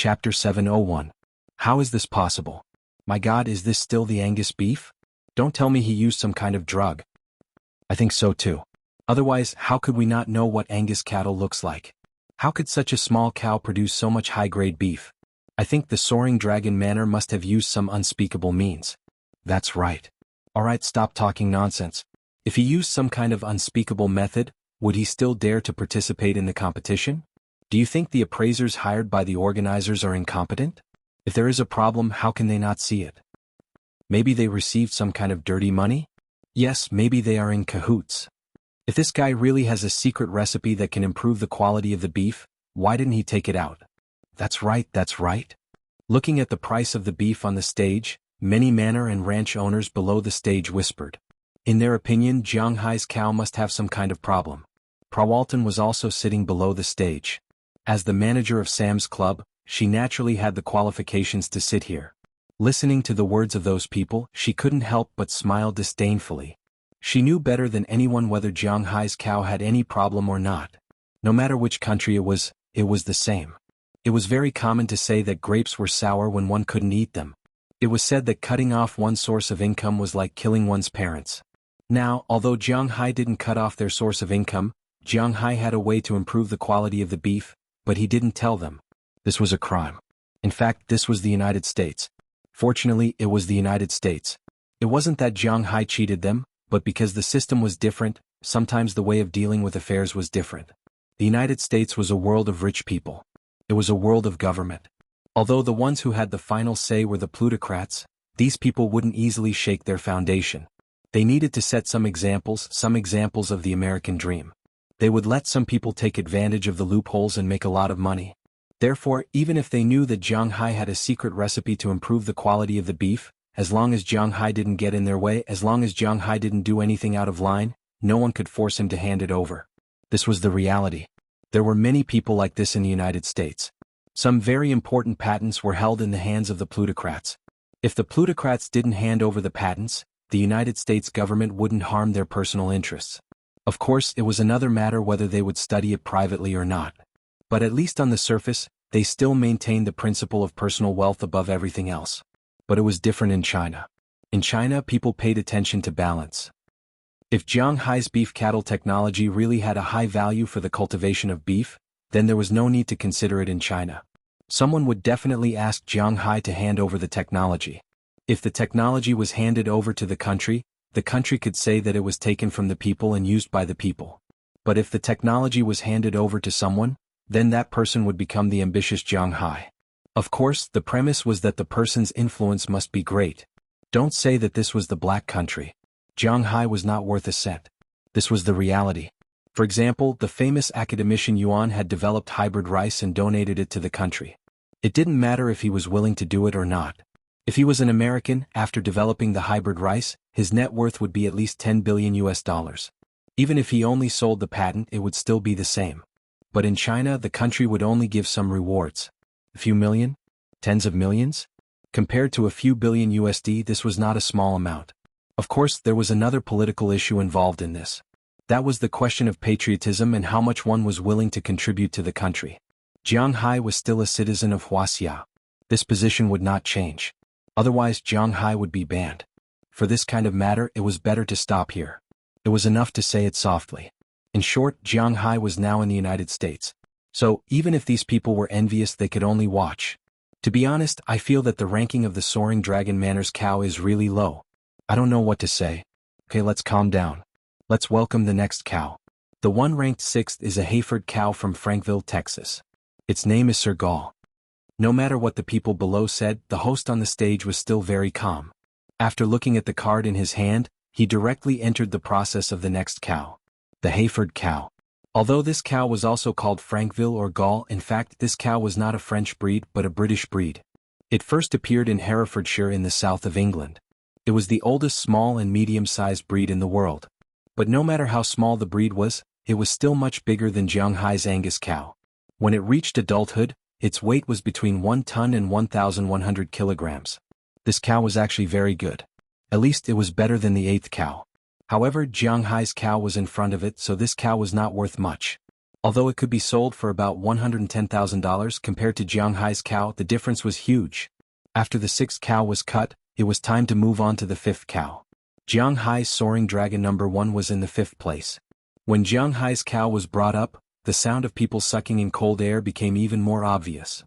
Chapter 701. How is this possible? My God, is this still the Angus beef? Don't tell me he used some kind of drug. I think so too. Otherwise, how could we not know what Angus cattle looks like? How could such a small cow produce so much high-grade beef? I think the soaring dragon manor must have used some unspeakable means. That's right. Alright, stop talking nonsense. If he used some kind of unspeakable method, would he still dare to participate in the competition? Do you think the appraisers hired by the organizers are incompetent? If there is a problem, how can they not see it? Maybe they received some kind of dirty money? Yes, maybe they are in cahoots. If this guy really has a secret recipe that can improve the quality of the beef, why didn't he take it out? That's right, that's right. Looking at the price of the beef on the stage, many manor and ranch owners below the stage whispered. In their opinion, Jiang Hai's cow must have some kind of problem. Prawalton was also sitting below the stage. As the manager of Sam's Club, she naturally had the qualifications to sit here. Listening to the words of those people, she couldn't help but smile disdainfully. She knew better than anyone whether Jiang Hai's cow had any problem or not. No matter which country it was the same. It was very common to say that grapes were sour when one couldn't eat them. It was said that cutting off one source of income was like killing one's parents. Now, although Jiang Hai didn't cut off their source of income, Jiang Hai had a way to improve the quality of the beef, but he didn't tell them. This was a crime. In fact, this was the United States. Fortunately, it was the United States. It wasn't that Jiang Hai cheated them, but because the system was different, sometimes the way of dealing with affairs was different. The United States was a world of rich people. It was a world of government. Although the ones who had the final say were the plutocrats, these people wouldn't easily shake their foundation. They needed to set some examples of the American dream. They would let some people take advantage of the loopholes and make a lot of money. Therefore, even if they knew that Jiang Hai had a secret recipe to improve the quality of the beef, as long as Jiang Hai didn't get in their way, as long as Jiang Hai didn't do anything out of line, no one could force him to hand it over. This was the reality. There were many people like this in the United States. Some very important patents were held in the hands of the plutocrats. If the plutocrats didn't hand over the patents, the United States government wouldn't harm their personal interests. Of course, it was another matter whether they would study it privately or not. But at least on the surface, they still maintained the principle of personal wealth above everything else. But it was different in China. In China, people paid attention to balance. If Jiang Hai's beef cattle technology really had a high value for the cultivation of beef, then there was no need to consider it in China. Someone would definitely ask Jiang Hai to hand over the technology. If the technology was handed over to the country could say that it was taken from the people and used by the people. But if the technology was handed over to someone, then that person would become the ambitious Jiang Hai. Of course, the premise was that the person's influence must be great. Don't say that this was the black country. Jiang Hai was not worth a cent. This was the reality. For example, the famous academician Yuan had developed hybrid rice and donated it to the country. It didn't matter if he was willing to do it or not. If he was an American, after developing the hybrid rice, his net worth would be at least $10 billion. Even if he only sold the patent, it would still be the same. But in China, the country would only give some rewards. A few million? Tens of millions? Compared to a few billion USD, this was not a small amount. Of course, there was another political issue involved in this. That was the question of patriotism and how much one was willing to contribute to the country. Jiang Hai was still a citizen of Wuxia. This position would not change. Otherwise, Jiang Hai would be banned. For this kind of matter, it was better to stop here. It was enough to say it softly. In short, Jiang Hai was now in the United States. So, even if these people were envious, they could only watch. To be honest, I feel that the ranking of the Soaring Dragon Manor's cow is really low. I don't know what to say. Okay, let's calm down. Let's welcome the next cow. The one ranked 6th is a Hayford cow from Frankville, Texas. Its name is Sir Gaul. No matter what the people below said, the host on the stage was still very calm. After looking at the card in his hand, he directly entered the process of the next cow. The Hayford cow. Although this cow was also called Frankville or Gaul, in fact this cow was not a French breed but a British breed. It first appeared in Herefordshire in the south of England. It was the oldest small and medium-sized breed in the world. But no matter how small the breed was, it was still much bigger than Jiang Hai's Angus cow. When it reached adulthood, its weight was between 1 ton and 1,100 kilograms. This cow was actually very good. At least it was better than the 8th cow. However, Jiang Hai's cow was in front of it, so this cow was not worth much. Although it could be sold for about $110,000 compared to Jianghai's cow, the difference was huge. After the sixth cow was cut, it was time to move on to the fifth cow. Jianghai's soaring dragon number 1 was in the fifth place. When Jianghai's cow was brought up, the sound of people sucking in cold air became even more obvious.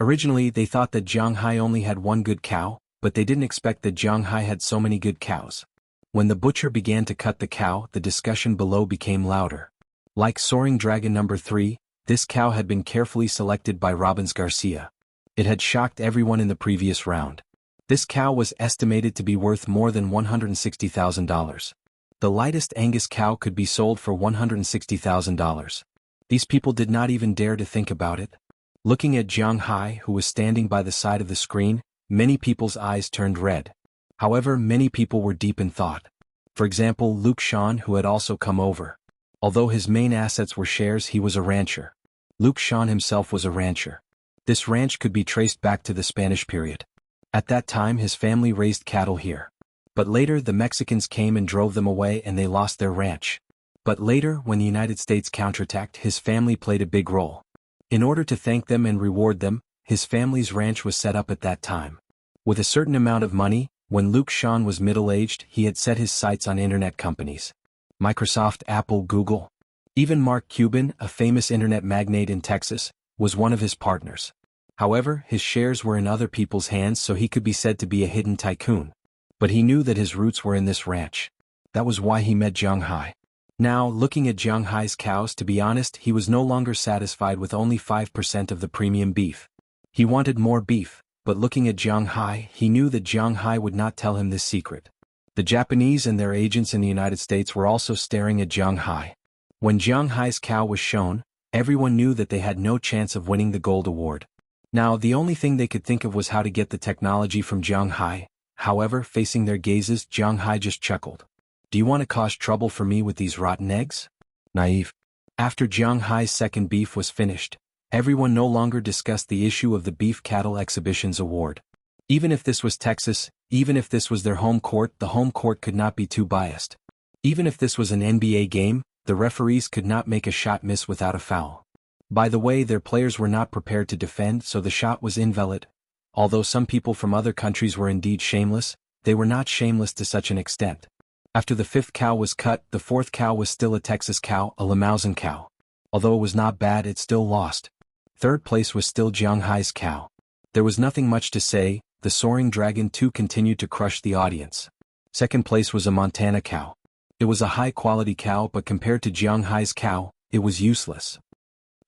Originally, they thought that Jianghai only had one good cow, but they didn't expect that Jianghai had so many good cows. When the butcher began to cut the cow, the discussion below became louder. Like soaring dragon number 3, this cow had been carefully selected by Robbins Garcia. It had shocked everyone in the previous round. This cow was estimated to be worth more than $160,000. The lightest Angus cow could be sold for $160,000. These people did not even dare to think about it. Looking at Jianghai, who was standing by the side of the screen, many people's eyes turned red. However, many people were deep in thought. For example, Wuxia, who had also come over. Although his main assets were shares, he was a rancher. Wuxia himself was a rancher. This ranch could be traced back to the Spanish period. At that time, his family raised cattle here. But later, the Mexicans came and drove them away and they lost their ranch. But later, when the United States counterattacked, his family played a big role. In order to thank them and reward them, his family's ranch was set up at that time. With a certain amount of money, when Wuxia was middle-aged, he had set his sights on internet companies. Microsoft, Apple, Google. Even Mark Cuban, a famous internet magnate in Texas, was one of his partners. However, his shares were in other people's hands, so he could be said to be a hidden tycoon. But he knew that his roots were in this ranch. That was why he met Jianghai. Now, looking at Jianghai's cows, to be honest, he was no longer satisfied with only 5% of the premium beef. He wanted more beef, but looking at Jianghai, he knew that Jianghai would not tell him this secret. The Japanese and their agents in the United States were also staring at Jianghai. When Jianghai's cow was shown, everyone knew that they had no chance of winning the gold award. Now, the only thing they could think of was how to get the technology from Jianghai. However, facing their gazes, Jianghai just chuckled. "Do you want to cause trouble for me with these rotten eggs?" Naive. After Jianghai's second beef was finished, everyone no longer discussed the issue of the Beef Cattle Exhibitions Award. Even if this was Texas, even if this was their home court, the home court could not be too biased. Even if this was an NBA game, the referees could not make a shot miss without a foul. By the way, their players were not prepared to defend, so the shot was invalid. Although some people from other countries were indeed shameless, they were not shameless to such an extent. After the fifth cow was cut, the fourth cow was still a Texas cow, a Limousin cow. Although it was not bad, it still lost. Third place was still Jianghai's cow. There was nothing much to say, the Soaring Dragon 2 continued to crush the audience. Second place was a Montana cow. It was a high-quality cow, but compared to Jianghai's cow, it was useless.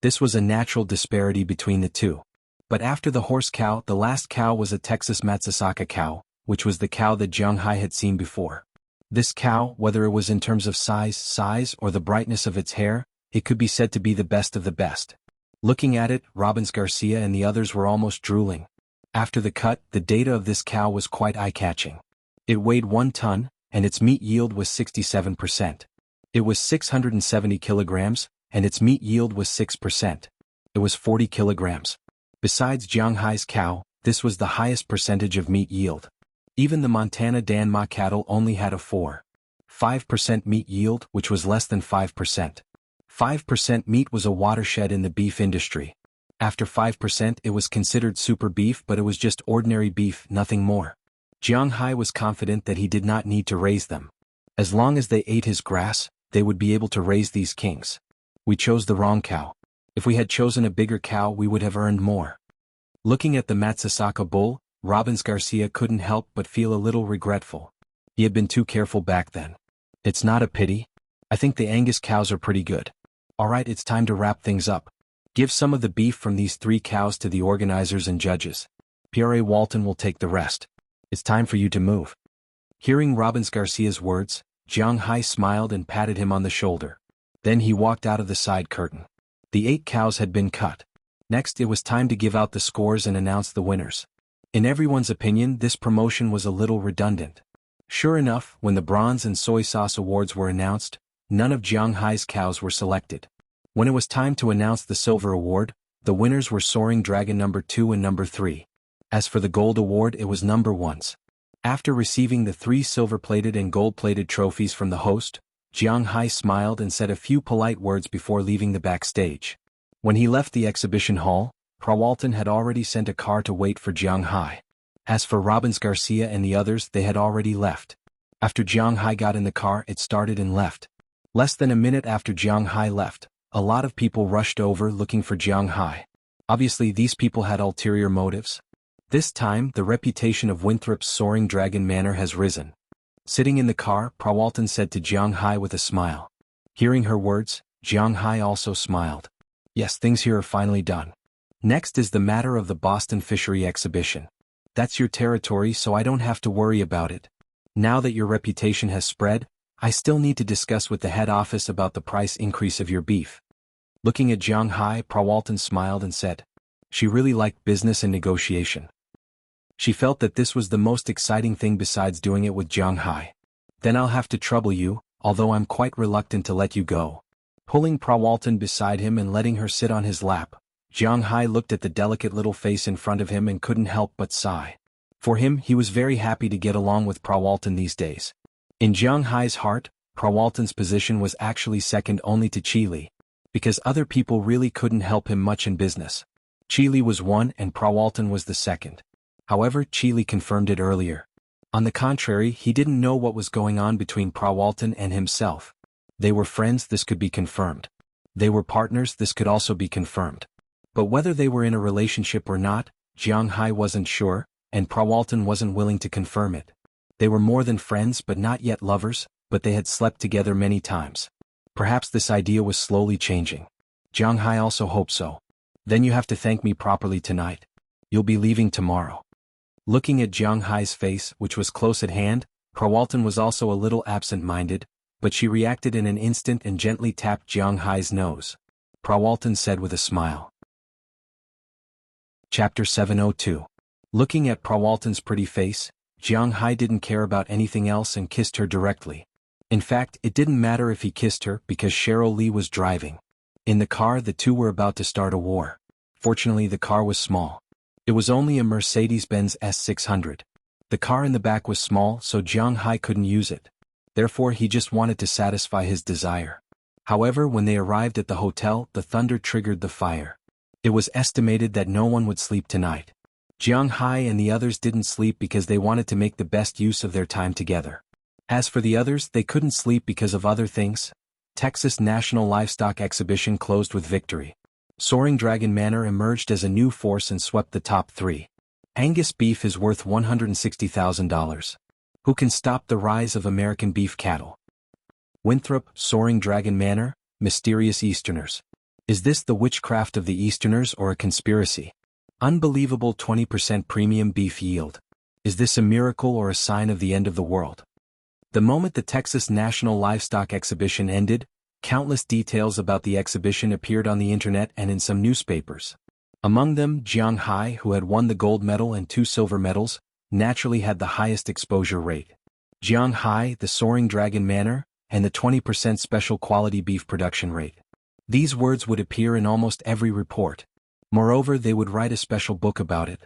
This was a natural disparity between the two. But after the horse cow, the last cow was a Texas Matsusaka cow, which was the cow that Jianghai had seen before. This cow, whether it was in terms of size, or the brightness of its hair, it could be said to be the best of the best. Looking at it, Robbins Garcia and the others were almost drooling. After the cut, the data of this cow was quite eye-catching. It weighed 1 ton, and its meat yield was 67%. It was 670 kilograms, and its meat yield was 6%. It was 40 kilograms. Besides Jianghai's cow, this was the highest percentage of meat yield. Even the Montana Danma cattle only had a 4.5% meat yield, which was less than 5%. 5% meat was a watershed in the beef industry. After 5%, it was considered super beef, but it was just ordinary beef, nothing more. Jianghai was confident that he did not need to raise them. As long as they ate his grass, they would be able to raise these kings. We chose the wrong cow. If we had chosen a bigger cow, we would have earned more. Looking at the Matsusaka bull, Robbins Garcia couldn't help but feel a little regretful. He had been too careful back then. It's not a pity. I think the Angus cows are pretty good. Alright, it's time to wrap things up. Give some of the beef from these 3 cows to the organizers and judges. Pierre Walton will take the rest. It's time for you to move. Hearing Robbins Garcia's words, Jianghai smiled and patted him on the shoulder. Then he walked out of the side curtain. The 8 cows had been cut. Next, it was time to give out the scores and announce the winners. In everyone's opinion, this promotion was a little redundant. Sure enough, when the bronze and soy sauce awards were announced, none of Jianghai's cows were selected. When it was time to announce the silver award, the winners were Soaring Dragon number 2 and number 3. As for the gold award, it was number 1's. After receiving the 3 silver-plated and gold-plated trophies from the host, Jiang Hai smiled and said a few polite words before leaving the backstage. When he left the exhibition hall, Prawalton had already sent a car to wait for Jiang Hai. As for Robbins Garcia and the others, they had already left. After Jiang Hai got in the car, it started and left. Less than a minute after Jiang Hai left, a lot of people rushed over looking for Jiang Hai. Obviously, these people had ulterior motives. This time, the reputation of Winthrop's Soaring Dragon Manor has risen. Sitting in the car, Prawalton said to Jiang Hai with a smile. Hearing her words, Jiang Hai also smiled. Yes, things here are finally done. Next is the matter of the Boston Fishery Exhibition. That's your territory, so I don't have to worry about it. Now that your reputation has spread, I still need to discuss with the head office about the price increase of your beef. Looking at Jiang Hai, Prawalton smiled and said. She really liked business and negotiation. She felt that this was the most exciting thing besides doing it with Jiang Hai. Then I'll have to trouble you, although I'm quite reluctant to let you go. Pulling Prawalton beside him and letting her sit on his lap, Jiang Hai looked at the delicate little face in front of him and couldn't help but sigh. For him, he was very happy to get along with Prawalton these days. In Jiang Hai's heart, Prawalton's position was actually second only to Chi, because other people really couldn't help him much in business. Chi was one and Prawalton was the second. However, Chi confirmed it earlier. On the contrary, he didn't know what was going on between Prawalton and himself. They were friends, this could be confirmed. They were partners, this could also be confirmed. But whether they were in a relationship or not, Jiang Hai wasn't sure, and Prawalton wasn't willing to confirm it. They were more than friends but not yet lovers, but they had slept together many times. Perhaps this idea was slowly changing. Jiang Hai also hoped so. Then you have to thank me properly tonight. You'll be leaving tomorrow. Looking at Jiang Hai's face, which was close at hand, Prawalton was also a little absent-minded, but she reacted in an instant and gently tapped Jiang Hai's nose. Prawalton said with a smile. Chapter 702. Looking at Prawalton's pretty face, Jiang Hai didn't care about anything else and kissed her directly. In fact, it didn't matter if he kissed her because Cheryl Lee was driving. In the car, the two were about to start a war. Fortunately, the car was small. It was only a Mercedes-Benz S600. The car in the back was small, so Jiang Hai couldn't use it. Therefore, he just wanted to satisfy his desire. However, when they arrived at the hotel, the thunder triggered the fire. It was estimated that no one would sleep tonight. Jiang Hai and the others didn't sleep because they wanted to make the best use of their time together. As for the others, they couldn't sleep because of other things. Texas National Livestock Exhibition closed with victory. Soaring Dragon Manor emerged as a new force and swept the top 3. Angus beef is worth $160,000. Who can stop the rise of American beef cattle? Winthrop, Soaring Dragon Manor, Mysterious Easterners. Is this the witchcraft of the Easterners or a conspiracy? Unbelievable 20% premium beef yield. Is this a miracle or a sign of the end of the world? The moment the Texas National Livestock Exhibition ended, countless details about the exhibition appeared on the internet and in some newspapers. Among them, Jiang Hai, who had won the gold medal and 2 silver medals, naturally had the highest exposure rate. Jiang Hai, the Soaring Dragon Manor, and the 20% special quality beef production rate. These words would appear in almost every report. Moreover, they would write a special book about it.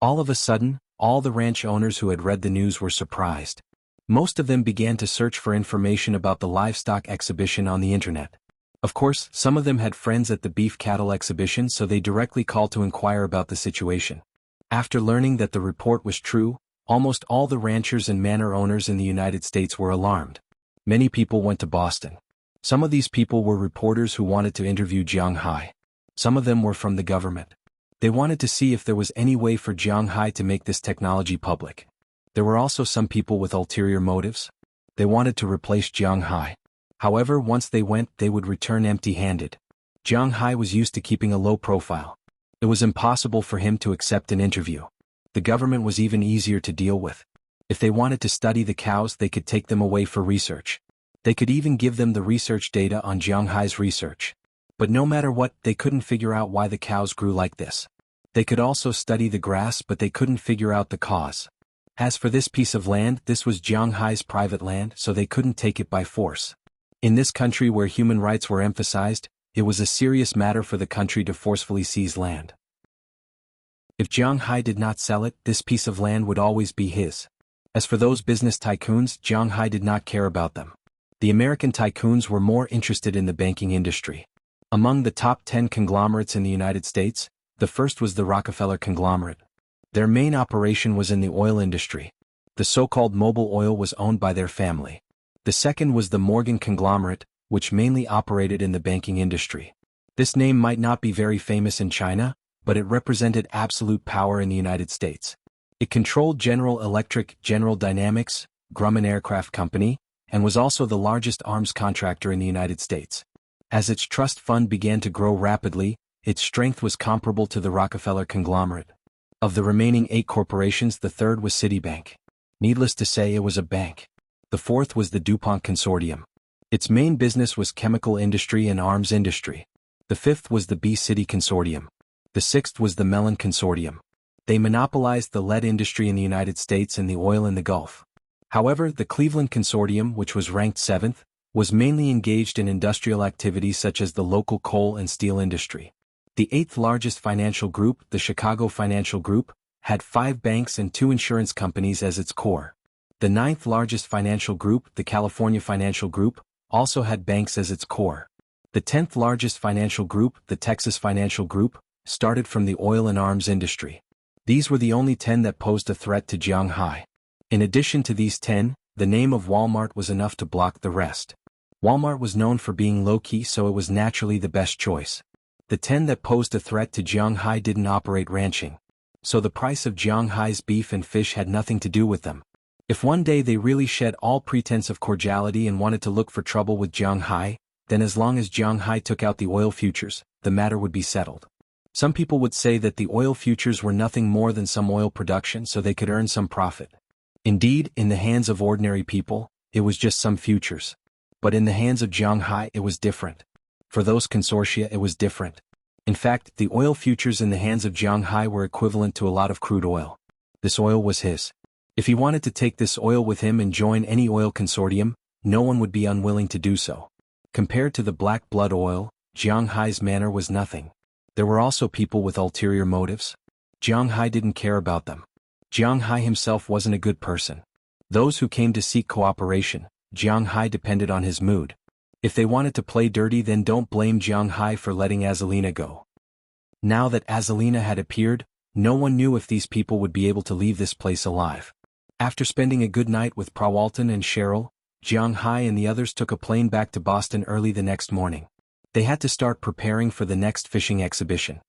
All of a sudden, all the ranch owners who had read the news were surprised. Most of them began to search for information about the livestock exhibition on the internet. Of course, some of them had friends at the beef cattle exhibition, so they directly called to inquire about the situation. After learning that the report was true, almost all the ranchers and manor owners in the United States were alarmed. Many people went to Boston. Some of these people were reporters who wanted to interview Jiang Hai. Some of them were from the government. They wanted to see if there was any way for Jiang Hai to make this technology public. There were also some people with ulterior motives. They wanted to replace Jiang Hai. However, once they went, they would return empty-handed. Jiang Hai was used to keeping a low profile. It was impossible for him to accept an interview. The government was even easier to deal with. If they wanted to study the cows, they could take them away for research. They could even give them the research data on Jiang Hai's research. But no matter what, they couldn't figure out why the cows grew like this. They could also study the grass, but they couldn't figure out the cause. As for this piece of land, this was Jiang Hai's private land, so they couldn't take it by force. In this country where human rights were emphasized, it was a serious matter for the country to forcefully seize land. If Jiang Hai did not sell it, this piece of land would always be his. As for those business tycoons, Jiang Hai did not care about them. The American tycoons were more interested in the banking industry. Among the top 10 conglomerates in the United States, the first was the Rockefeller conglomerate. Their main operation was in the oil industry. The so-called Mobil Oil was owned by their family. The second was the Morgan conglomerate, which mainly operated in the banking industry. This name might not be very famous in China, but it represented absolute power in the United States. It controlled General Electric, General Dynamics, Grumman Aircraft Company, and was also the largest arms contractor in the United States. As its trust fund began to grow rapidly, its strength was comparable to the Rockefeller conglomerate. Of the remaining 8 corporations, the third was Citibank. Needless to say, it was a bank. The fourth was the DuPont Consortium. Its main business was chemical industry and arms industry. The fifth was the B-City Consortium. The sixth was the Mellon Consortium. They monopolized the lead industry in the United States and the oil in the Gulf. However, the Cleveland Consortium, which was ranked 7th, was mainly engaged in industrial activities such as the local coal and steel industry. The 8th largest financial group, the Chicago Financial Group, had 5 banks and 2 insurance companies as its core. The 9th largest financial group, the California Financial Group, also had banks as its core. The 10th largest financial group, the Texas Financial Group, started from the oil and arms industry. These were the only 10 that posed a threat to Jianghai. In addition to these 10, the name of Walmart was enough to block the rest. Walmart was known for being low-key, so it was naturally the best choice. The 10 that posed a threat to Jianghai didn't operate ranching, so the price of Jianghai's beef and fish had nothing to do with them. If one day they really shed all pretense of cordiality and wanted to look for trouble with Jianghai, then as long as Jianghai took out the oil futures, the matter would be settled. Some people would say that the oil futures were nothing more than some oil production so they could earn some profit. Indeed, in the hands of ordinary people, it was just some futures. But in the hands of Jianghai, it was different. For those consortia, it was different. In fact, the oil futures in the hands of Jianghai were equivalent to a lot of crude oil. This oil was his. If he wanted to take this oil with him and join any oil consortium, no one would be unwilling to do so. Compared to the black blood oil, Jianghai's manner was nothing. There were also people with ulterior motives. Jianghai didn't care about them. Jianghai himself wasn't a good person. Those who came to seek cooperation, Jianghai depended on his mood. If they wanted to play dirty, then don't blame Jianghai for letting Azalina go. Now that Azalina had appeared, no one knew if these people would be able to leave this place alive. After spending a good night with Prawalton and Cheryl, Jianghai and the others took a plane back to Boston early the next morning. They had to start preparing for the next fishing exhibition.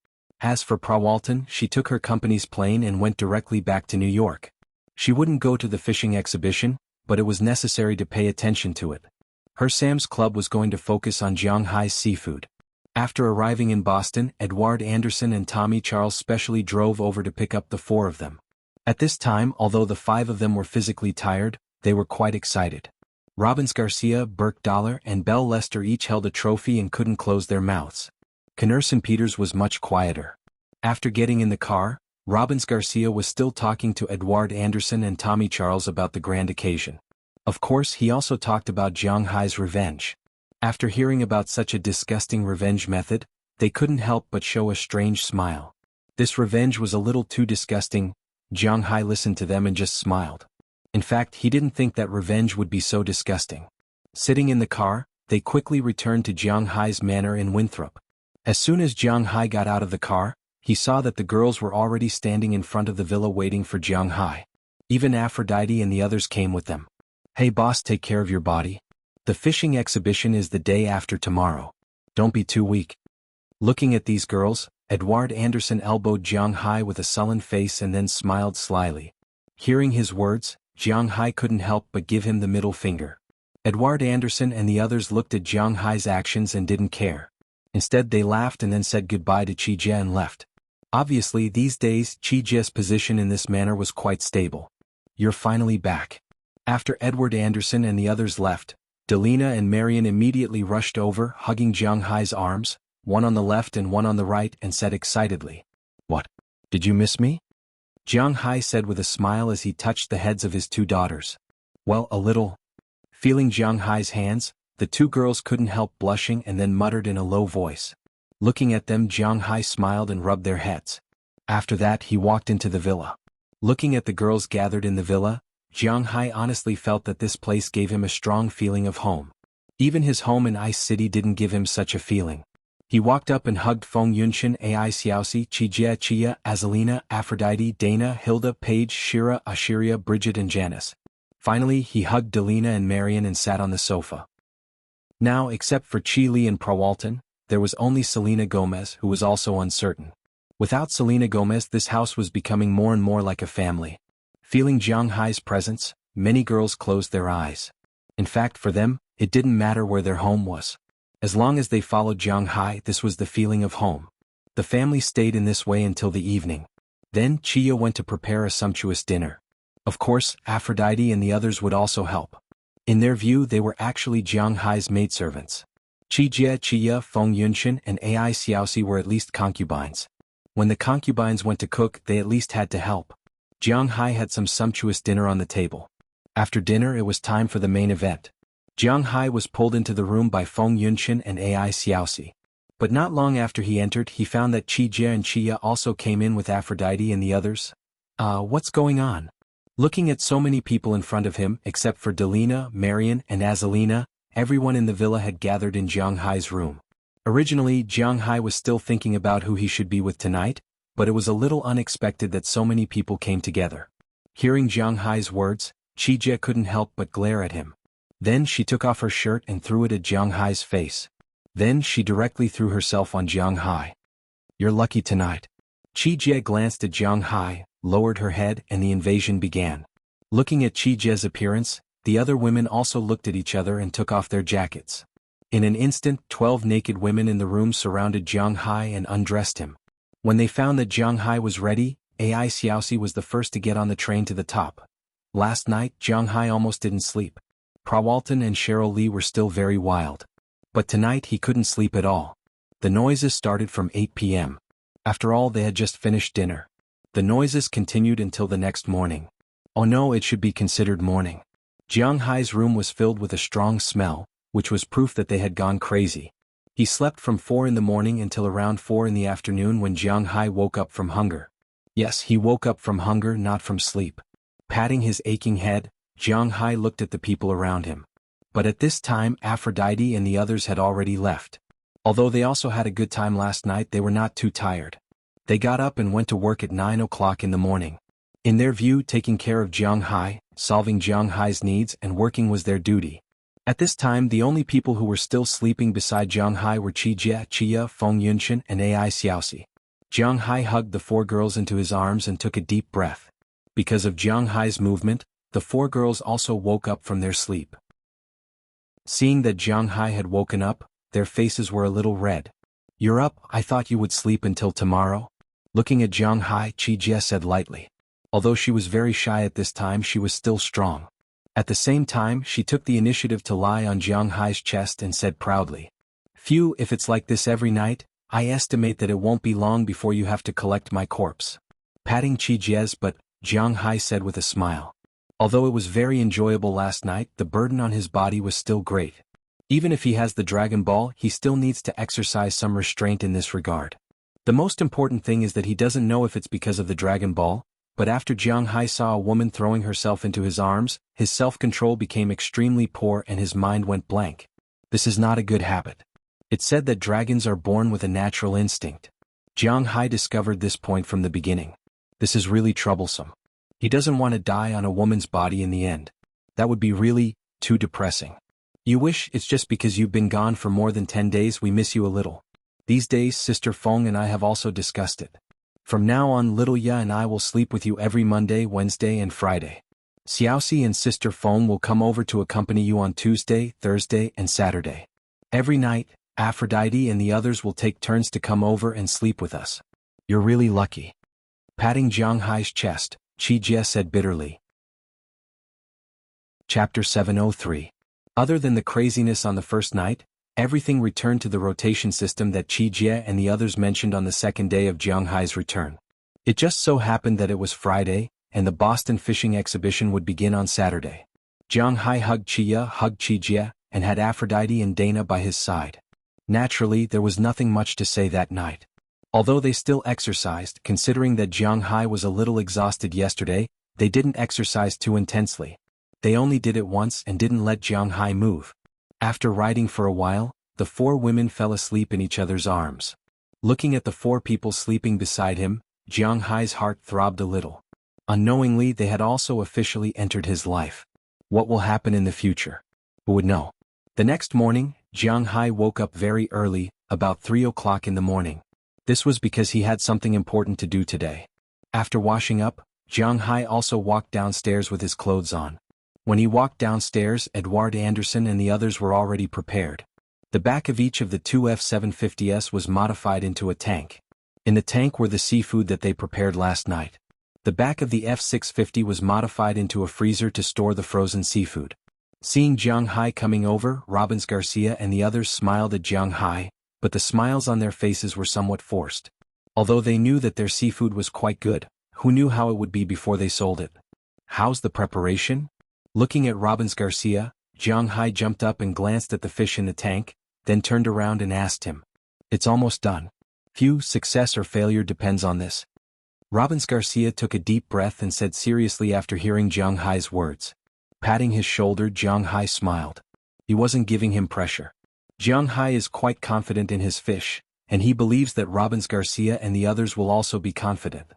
As for Prawalton, she took her company's plane and went directly back to New York. She wouldn't go to the fishing exhibition, but it was necessary to pay attention to it. Her Sam's Club was going to focus on Jianghai's seafood. After arriving in Boston, Edward Anderson and Tommy Charles specially drove over to pick up the 4 of them. At this time, although the 5 of them were physically tired, they were quite excited. Robbins Garcia, Burke Dollar, and Belle Lester each held a trophy and couldn't close their mouths. Connerson Peters was much quieter. After getting in the car, Robbins Garcia was still talking to Edward Anderson and Tommy Charles about the grand occasion. Of course, he also talked about Jianghai's revenge. After hearing about such a disgusting revenge method, they couldn't help but show a strange smile. This revenge was a little too disgusting. Jianghai listened to them and just smiled. In fact, he didn't think that revenge would be so disgusting. Sitting in the car, they quickly returned to Jianghai's manor in Winthrop. As soon as Jianghai got out of the car, he saw that the girls were already standing in front of the villa waiting for Jianghai. Even Aphrodite and the others came with them. "Hey boss, take care of your body. The fishing exhibition is the day after tomorrow. Don't be too weak." Looking at these girls, Edward Anderson elbowed Jianghai with a sullen face and then smiled slyly. Hearing his words, Jianghai couldn't help but give him the middle finger. Edward Anderson and the others looked at Jianghai's actions and didn't care. Instead, they laughed and then said goodbye to Qijie and left. Obviously, these days, Qijie's position in this manor was quite stable. "You're finally back." After Edward Anderson and the others left, Delina and Marion immediately rushed over, hugging Jianghai's arms, one on the left and one on the right, and said excitedly, "What? Did you miss me?" Jianghai said with a smile as he touched the heads of his 2 daughters. "Well, a little." Feeling Jianghai's hands, the 2 girls couldn't help blushing and then muttered in a low voice. Looking at them, Jianghai smiled and rubbed their heads. After that, he walked into the villa. Looking at the girls gathered in the villa, Jianghai honestly felt that this place gave him a strong feeling of home. Even his home in Ice City didn't give him such a feeling. He walked up and hugged Feng Yunshin, Ai Xiaoxi, Qijie, Chia, Azalina, Aphrodite, Dana, Hilda, Paige, Shira, Ashiria, Bridget and Janice. Finally, he hugged Delina and Marian and sat on the sofa. Now, except for Chi Li and Prawalton, there was only Selena Gomez, who was also uncertain. Without Selena Gomez, this house was becoming more and more like a family. Feeling Jiang Hai's presence, many girls closed their eyes. In fact, for them, it didn't matter where their home was. As long as they followed Jiang Hai, this was the feeling of home. The family stayed in this way until the evening. Then, Chia went to prepare a sumptuous dinner. Of course, Aphrodite and the others would also help. In their view, they were actually Jiang Hai's maidservants. Qijie, Chia, Feng Yunshin, and Ai Xiaoxi were at least concubines. When the concubines went to cook, they at least had to help. Jiang Hai had some sumptuous dinner on the table. After dinner, it was time for the main event. Jiang Hai was pulled into the room by Feng Yunshin and Ai Xiaoxi. But not long after he entered, he found that Qijie and Chia also came in with Aphrodite and the others. What's going on? Looking at so many people in front of him, except for Delina, Marian, and Azalina, everyone in the villa had gathered in Jiang Hai's room. Originally, Jiang Hai was still thinking about who he should be with tonight, but it was a little unexpected that so many people came together. Hearing Jiang Hai's words, Qijie couldn't help but glare at him. Then she took off her shirt and threw it at Jiang Hai's face. Then she directly threw herself on Jiang Hai. You're lucky tonight. Qijie glanced at Jiang Hai, lowered her head, and the invasion began. Looking at Qijie's appearance, the other women also looked at each other and took off their jackets. In an instant, 12 naked women in the room surrounded Jiang Hai and undressed him. When they found that Jiang Hai was ready, Ai Xiaoxi was the first to get on the train to the top. Last night, Jiang Hai almost didn't sleep. Prawalton and Cheryl Lee were still very wild. But tonight he couldn't sleep at all. The noises started from 8 p.m. After all, they had just finished dinner. The noises continued until the next morning. Oh no, it should be considered morning. Jiang Hai's room was filled with a strong smell, which was proof that they had gone crazy. He slept from 4 in the morning until around 4 in the afternoon when Jiang Hai woke up from hunger. Yes, he woke up from hunger, not from sleep. Patting his aching head, Jiang Hai looked at the people around him. But at this time, Aphrodite and the others had already left. Although they also had a good time last night, they were not too tired. They got up and went to work at 9 o'clock in the morning. In their view, taking care of Jiang Hai, solving Jiang Hai's needs, and working was their duty. At this time, the only people who were still sleeping beside Jiang Hai were Qijie, Chia, Feng Yunshin, and Ai Xiaoxi. Jiang Hai hugged the 4 girls into his arms and took a deep breath. Because of Jiang Hai's movement, the 4 girls also woke up from their sleep. Seeing that Jiang Hai had woken up, their faces were a little red. You're up, I thought you would sleep until tomorrow? Looking at Jiang Hai, Qijie said lightly. Although she was very shy at this time, she was still strong. At the same time, she took the initiative to lie on Jiang Hai's chest and said proudly. Phew, if it's like this every night, I estimate that it won't be long before you have to collect my corpse. Patting Qijie's butt, Jiang Hai said with a smile. Although it was very enjoyable last night, the burden on his body was still great. Even if he has the Dragon Ball, he still needs to exercise some restraint in this regard. The most important thing is that he doesn't know if it's because of the Dragon Ball, but after Jiang Hai saw a woman throwing herself into his arms, his self-control became extremely poor and his mind went blank. This is not a good habit. It's said that dragons are born with a natural instinct. Jiang Hai discovered this point from the beginning. This is really troublesome. He doesn't want to die on a woman's body in the end. That would be really too depressing. You wish it's just because you've been gone for more than 10 days we miss you a little. These days Sister Feng and I have also discussed it. From now on little Ya and I will sleep with you every Monday, Wednesday and Friday. Xiaoxi and Sister Feng will come over to accompany you on Tuesday, Thursday and Saturday. Every night, Aphrodite and the others will take turns to come over and sleep with us. You're really lucky. Patting Jiang Hai's chest, Qijie said bitterly. Chapter 703. Other than the craziness on the first night, everything returned to the rotation system that Qijie and the others mentioned on the second day of Jiang Hai's return. It just so happened that it was Friday, and the Boston fishing exhibition would begin on Saturday. Jiang Hai hugged Chia, hugged Qijie, and had Aphrodite and Dana by his side. Naturally, there was nothing much to say that night. Although they still exercised, considering that Jiang Hai was a little exhausted yesterday, they didn't exercise too intensely. They only did it once and didn't let Jiang Hai move. After riding for a while, the four women fell asleep in each other's arms. Looking at the four people sleeping beside him, Jiang Hai's heart throbbed a little. Unknowingly, they had also officially entered his life. What will happen in the future? Who would know? The next morning, Jiang Hai woke up very early, about 3 o'clock in the morning. This was because he had something important to do today. After washing up, Jiang Hai also walked downstairs with his clothes on. When he walked downstairs, Edward Anderson and the others were already prepared. The back of each of the two F-750s was modified into a tank. In the tank were the seafood that they prepared last night. The back of the F-650 was modified into a freezer to store the frozen seafood. Seeing Jiang Hai coming over, Robbins Garcia and the others smiled at Jiang Hai, but the smiles on their faces were somewhat forced. Although they knew that their seafood was quite good, who knew how it would be before they sold it? How's the preparation? Looking at Robbins Garcia, Jiang Hai jumped up and glanced at the fish in the tank, then turned around and asked him. It's almost done. Success or failure depends on this. Robbins Garcia took a deep breath and said seriously after hearing Jiang Hai's words. Patting his shoulder, Jiang Hai smiled. He wasn't giving him pressure. Jiang Hai is quite confident in his fish, and he believes that Robbins Garcia and the others will also be confident.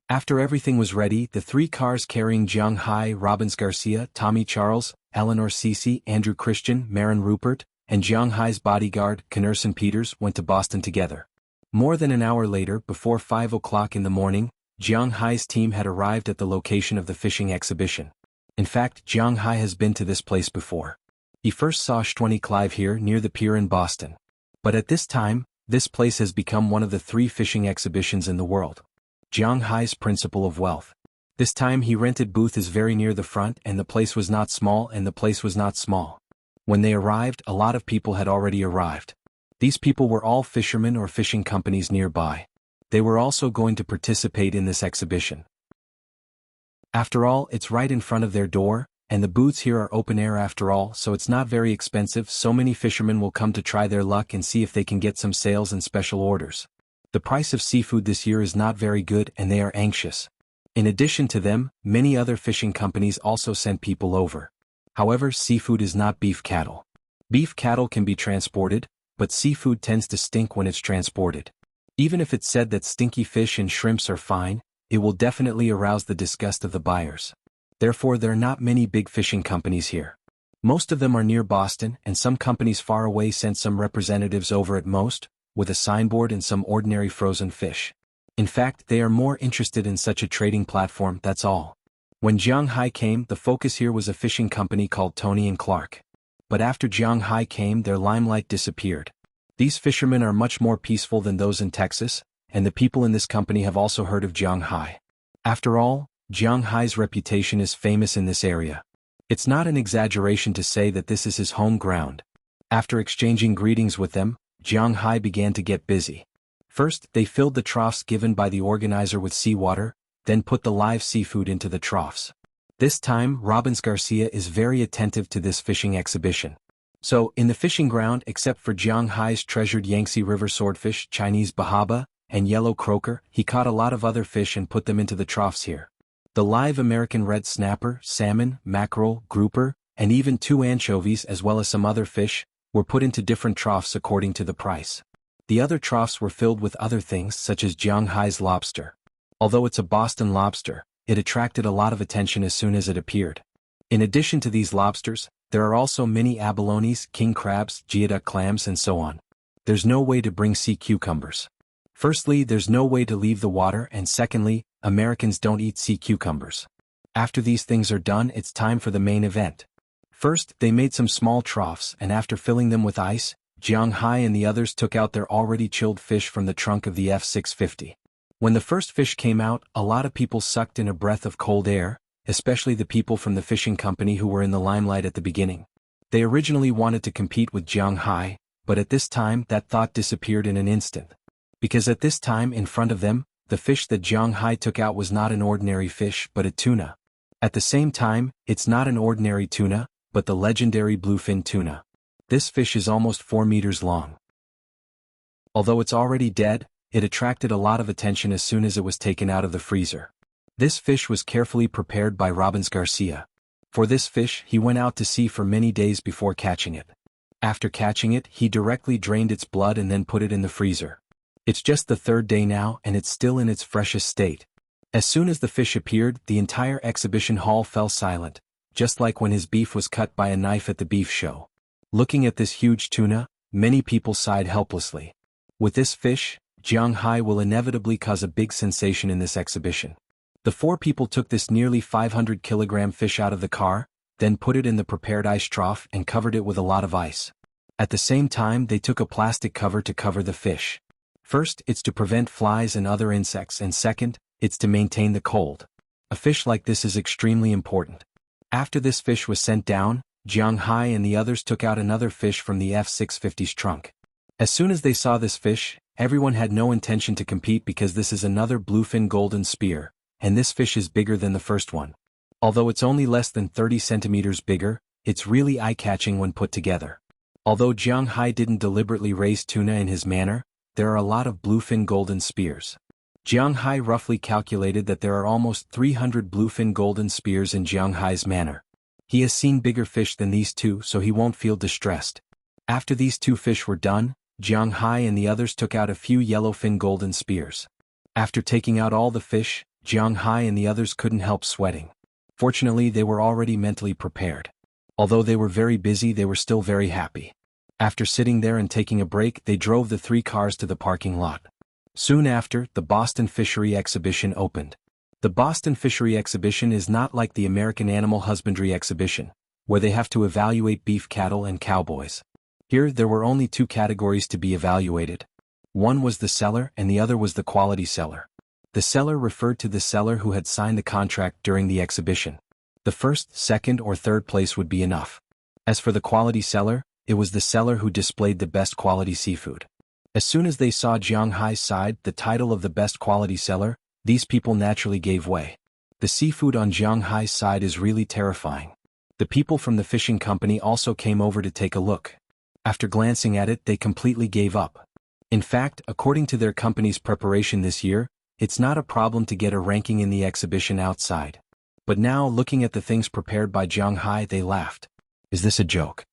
After everything was ready, the three cars carrying Jiang Hai, Robbins Garcia, Tommy Charles, Eleanor Cece, Andrew Christian, Marin Rupert, and Jiang Hai's bodyguard, Knerson Peters, went to Boston together. More than an hour later, before 5 o'clock in the morning, Jiang Hai's team had arrived at the location of the fishing exhibition. In fact, Jiang Hai has been to this place before. He first saw Stweny Clive here near the pier in Boston. But at this time, this place has become one of the 3 fishing exhibitions in the world. Jiang Hai's principle of wealth. This time he rented booth is very near the front and the place was not small. When they arrived, a lot of people had already arrived. These people were all fishermen or fishing companies nearby. They were also going to participate in this exhibition. After all, it's right in front of their door, and the booths here are open air after all, so it's not very expensive. So many fishermen will come to try their luck and see if they can get some sales and special orders. The price of seafood this year is not very good and they are anxious. In addition to them, many other fishing companies also sent people over. However, seafood is not beef cattle. Beef cattle can be transported, but seafood tends to stink when it's transported. Even if it's said that stinky fish and shrimps are fine, it will definitely arouse the disgust of the buyers. Therefore, there are not many big fishing companies here. Most of them are near Boston, and some companies far away sent some representatives over at most, with a signboard and some ordinary frozen fish. In fact, they are more interested in such a trading platform, that's all. When Jiang Hai came, the focus here was a fishing company called Tony and Clark. But after Jiang Hai came, their limelight disappeared. These fishermen are much more peaceful than those in Texas, and the people in this company have also heard of Jiang Hai. After all, Jiang Hai's reputation is famous in this area. It's not an exaggeration to say that this is his home ground. After exchanging greetings with them, Jiang Hai began to get busy. First, they filled the troughs given by the organizer with seawater, then put the live seafood into the troughs. This time, Robbins Garcia is very attentive to this fishing exhibition. So, in the fishing ground, except for Jiang Hai's treasured Yangtze River swordfish, Chinese bahaba, and yellow croaker, he caught a lot of other fish and put them into the troughs here. The live American red snapper, salmon, mackerel, grouper, and even 2 anchovies as well as some other fish, were put into different troughs according to the price. The other troughs were filled with other things such as Jiang Hai's lobster. Although it's a Boston lobster, it attracted a lot of attention as soon as it appeared. In addition to these lobsters, there are also many abalones, king crabs, geoduck clams and so on. There's no way to bring sea cucumbers. Firstly, there's no way to leave the water, and secondly, Americans don't eat sea cucumbers. After these things are done, it's time for the main event. First, they made some small troughs, and after filling them with ice, Jiang Hai and the others took out their already chilled fish from the trunk of the F-650. When the first fish came out, a lot of people sucked in a breath of cold air, especially the people from the fishing company who were in the limelight at the beginning. They originally wanted to compete with Jiang Hai, but at this time that thought disappeared in an instant. Because at this time in front of them, the fish that Jiang Hai took out was not an ordinary fish but a tuna. At the same time, it's not an ordinary tuna, but the legendary bluefin tuna. This fish is almost 4 meters long. Although it's already dead, it attracted a lot of attention as soon as it was taken out of the freezer. This fish was carefully prepared by Robbins Garcia. For this fish, he went out to sea for many days before catching it. After catching it, he directly drained its blood and then put it in the freezer. It's just the third day now and it's still in its freshest state. As soon as the fish appeared, the entire exhibition hall fell silent, just like when his beef was cut by a knife at the beef show. Looking at this huge tuna, many people sighed helplessly. With this fish, Jiang Hai will inevitably cause a big sensation in this exhibition. The four people took this nearly 500-kilogram fish out of the car, then put it in the prepared ice trough and covered it with a lot of ice. At the same time, they took a plastic cover to cover the fish. First, it's to prevent flies and other insects, and second, it's to maintain the cold. A fish like this is extremely important. After this fish was sent down, Jiang Hai and the others took out another fish from the F-650's trunk. As soon as they saw this fish, everyone had no intention to compete because this is another bluefin golden spear, and this fish is bigger than the first one. Although it's only less than 30 centimeters bigger, it's really eye-catching when put together. Although Jiang Hai didn't deliberately raise tuna in his manner, there are a lot of bluefin golden spears. Jiang Hai roughly calculated that there are almost 300 bluefin golden spears in Jiang Hai's manor. He has seen bigger fish than these two, so he won't feel distressed. After these two fish were done, Jiang Hai and the others took out a few yellowfin golden spears. After taking out all the fish, Jiang Hai and the others couldn't help sweating. Fortunately, they were already mentally prepared. Although they were very busy, they were still very happy. After sitting there and taking a break, they drove the 3 cars to the parking lot. Soon after, the Boston Fishery Exhibition opened. The Boston Fishery Exhibition is not like the American Animal Husbandry Exhibition, where they have to evaluate beef cattle and cowboys. Here, there were only 2 categories to be evaluated. One was the seller and the other was the quality seller. The seller referred to the seller who had signed the contract during the exhibition. The first, second, or third place would be enough. As for the quality seller, it was the seller who displayed the best quality seafood. As soon as they saw Jiang Hai's side, the title of the best quality seller, these people naturally gave way. The seafood on Jiang Hai's side is really terrifying. The people from the fishing company also came over to take a look. After glancing at it, they completely gave up. In fact, according to their company's preparation this year, it's not a problem to get a ranking in the exhibition outside. But now, looking at the things prepared by Jiang Hai, they laughed. Is this a joke?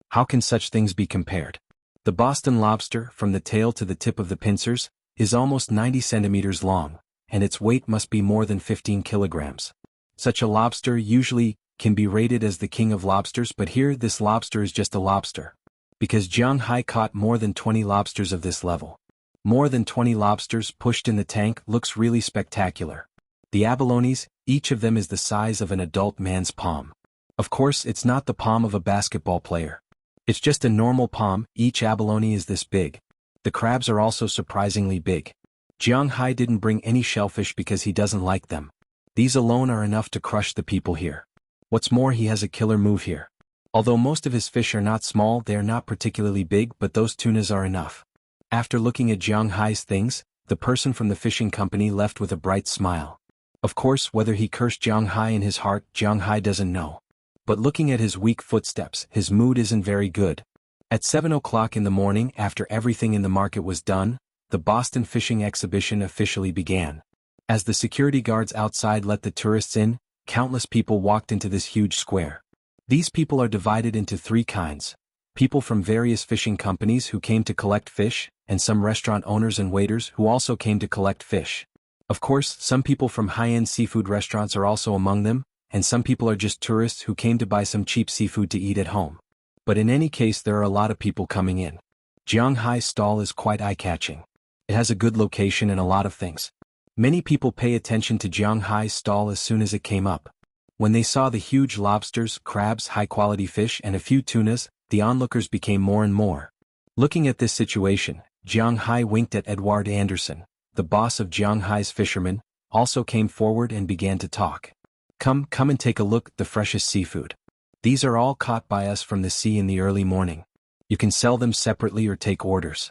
How can such things be compared? The Boston lobster, from the tail to the tip of the pincers, is almost 90 centimeters long, and its weight must be more than 15 kilograms. Such a lobster usually can be rated as the king of lobsters, but here this lobster is just a lobster. Because Jiang Hai caught more than 20 lobsters of this level. More than 20 lobsters pushed in the tank looks really spectacular. The abalones, each of them is the size of an adult man's palm. Of course, it's not the palm of a basketball player. It's just a normal palm. Each abalone is this big. The crabs are also surprisingly big. Jiang Hai didn't bring any shellfish because he doesn't like them. These alone are enough to crush the people here. What's more, he has a killer move here. Although most of his fish are not small, they are not particularly big, but those tunas are enough. After looking at Jiang Hai's things, the person from the fishing company left with a bright smile. Of course, whether he cursed Jiang Hai in his heart, Jiang Hai doesn't know. But looking at his weak footsteps, his mood isn't very good. At 7 o'clock in the morning, after everything in the market was done, the Boston Fishing Exhibition officially began. As the security guards outside let the tourists in, countless people walked into this huge square. These people are divided into 3 kinds. People from various fishing companies who came to collect fish, and some restaurant owners and waiters who also came to collect fish. Of course, some people from high-end seafood restaurants are also among them, and some people are just tourists who came to buy some cheap seafood to eat at home. But in any case, there are a lot of people coming in. Jiang Hai's stall is quite eye-catching. It has a good location and a lot of things. Many people pay attention to Jiang Hai's stall as soon as it came up. When they saw the huge lobsters, crabs, high-quality fish, and a few tunas, the onlookers became more and more. Looking at this situation, Jiang Hai winked at Edward Anderson, the boss of Jiang Hai's fishermen, also came forward and began to talk. Come and take a look, the freshest seafood. These are all caught by us from the sea in the early morning. You can sell them separately or take orders.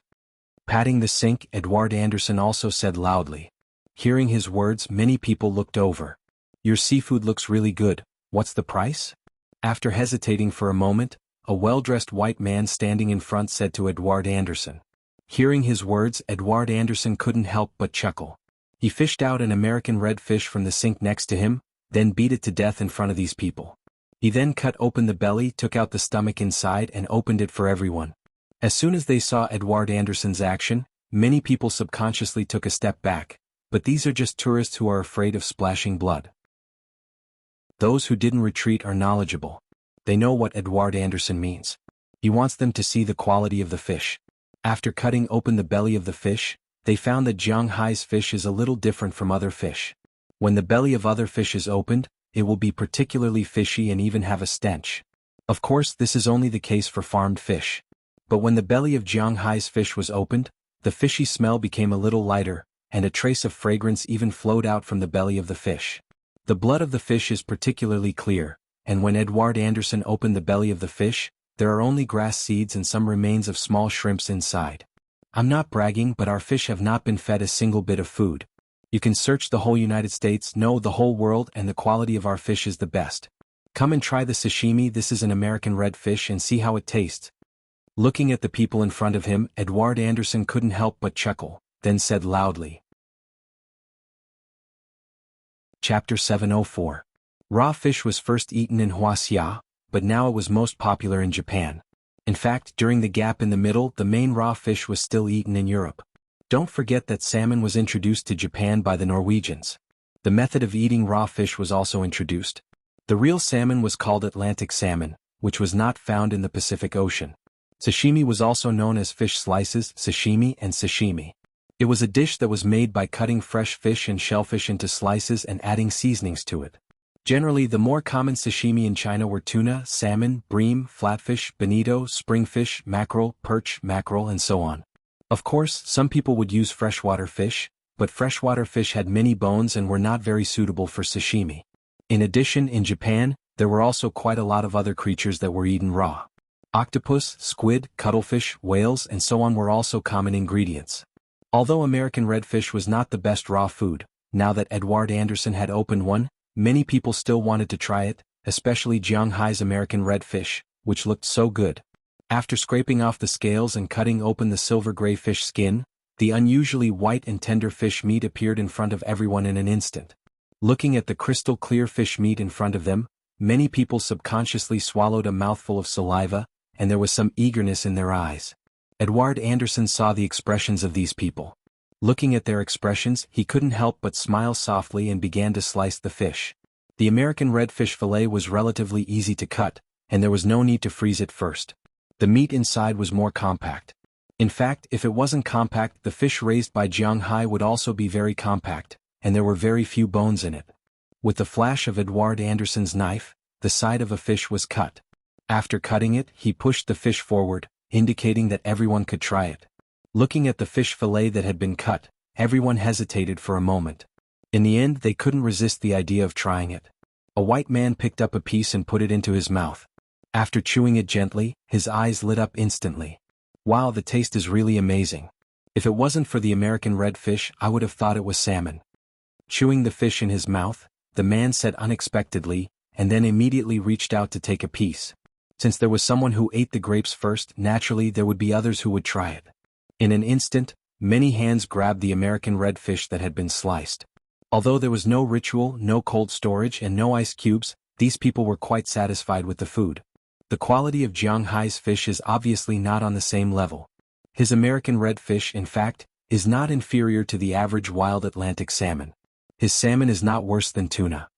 Patting the sink, Edward Anderson also said loudly. Hearing his words, many people looked over. Your seafood looks really good. What's the price? After hesitating for a moment, a well-dressed white man standing in front said to Edward Anderson. Hearing his words, Edward Anderson couldn't help but chuckle. He fished out an American red fish from the sink next to him, then beat it to death in front of these people. He then cut open the belly, took out the stomach inside and opened it for everyone. As soon as they saw Edward Anderson's action, many people subconsciously took a step back, but these are just tourists who are afraid of splashing blood. Those who didn't retreat are knowledgeable. They know what Edward Anderson means. He wants them to see the quality of the fish. After cutting open the belly of the fish, they found that Jiang Hai's fish is a little different from other fish. When the belly of other fish is opened, it will be particularly fishy and even have a stench. Of course, this is only the case for farmed fish. But when the belly of Jiang Hai's fish was opened, the fishy smell became a little lighter, and a trace of fragrance even flowed out from the belly of the fish. The blood of the fish is particularly clear, and when Edward Anderson opened the belly of the fish, there are only grass seeds and some remains of small shrimps inside. I'm not bragging, but our fish have not been fed a single bit of food. You can search the whole United States, no, the whole world, and the quality of our fish is the best. Come and try the sashimi. This is an American red fish, and see how it tastes. Looking at the people in front of him, Edward Anderson couldn't help but chuckle, then said loudly. Chapter 704. Raw fish was first eaten in Wuxia, but now it was most popular in Japan. In fact, during the gap in the middle, the main raw fish was still eaten in Europe. Don't forget that salmon was introduced to Japan by the Norwegians. The method of eating raw fish was also introduced. The real salmon was called Atlantic salmon, which was not found in the Pacific Ocean. Sashimi was also known as fish slices, sashimi and sashimi. It was a dish that was made by cutting fresh fish and shellfish into slices and adding seasonings to it. Generally, the more common sashimi in China were tuna, salmon, bream, flatfish, bonito, springfish, mackerel, perch, mackerel, and so on. Of course, some people would use freshwater fish, but freshwater fish had many bones and were not very suitable for sashimi. In addition, in Japan, there were also quite a lot of other creatures that were eaten raw. Octopus, squid, cuttlefish, whales, and so on were also common ingredients. Although American redfish was not the best raw food, now that Edward Anderson had opened one, many people still wanted to try it, especially Jiang Hai's American redfish, which looked so good. After scraping off the scales and cutting open the silver-gray fish skin, the unusually white and tender fish meat appeared in front of everyone in an instant. Looking at the crystal-clear fish meat in front of them, many people subconsciously swallowed a mouthful of saliva, and there was some eagerness in their eyes. Edward Anderson saw the expressions of these people. Looking at their expressions, he couldn't help but smile softly and began to slice the fish. The American redfish fillet was relatively easy to cut, and there was no need to freeze it first. The meat inside was more compact. In fact, if it wasn't compact, the fish raised by Jiang Hai would also be very compact, and there were very few bones in it. With the flash of Edward Anderson's knife, the side of a fish was cut. After cutting it, he pushed the fish forward, indicating that everyone could try it. Looking at the fish fillet that had been cut, everyone hesitated for a moment. In the end, they couldn't resist the idea of trying it. A white man picked up a piece and put it into his mouth. After chewing it gently, his eyes lit up instantly. Wow, the taste is really amazing. If it wasn't for the American redfish, I would have thought it was salmon. Chewing the fish in his mouth, the man said unexpectedly, and then immediately reached out to take a piece. Since there was someone who ate the grapes first, naturally there would be others who would try it. In an instant, many hands grabbed the American redfish that had been sliced. Although there was no ritual, no cold storage, and no ice cubes, these people were quite satisfied with the food. The quality of Jiang Hai's fish is obviously not on the same level. His American redfish, in fact, is not inferior to the average wild Atlantic salmon. His salmon is not worse than tuna.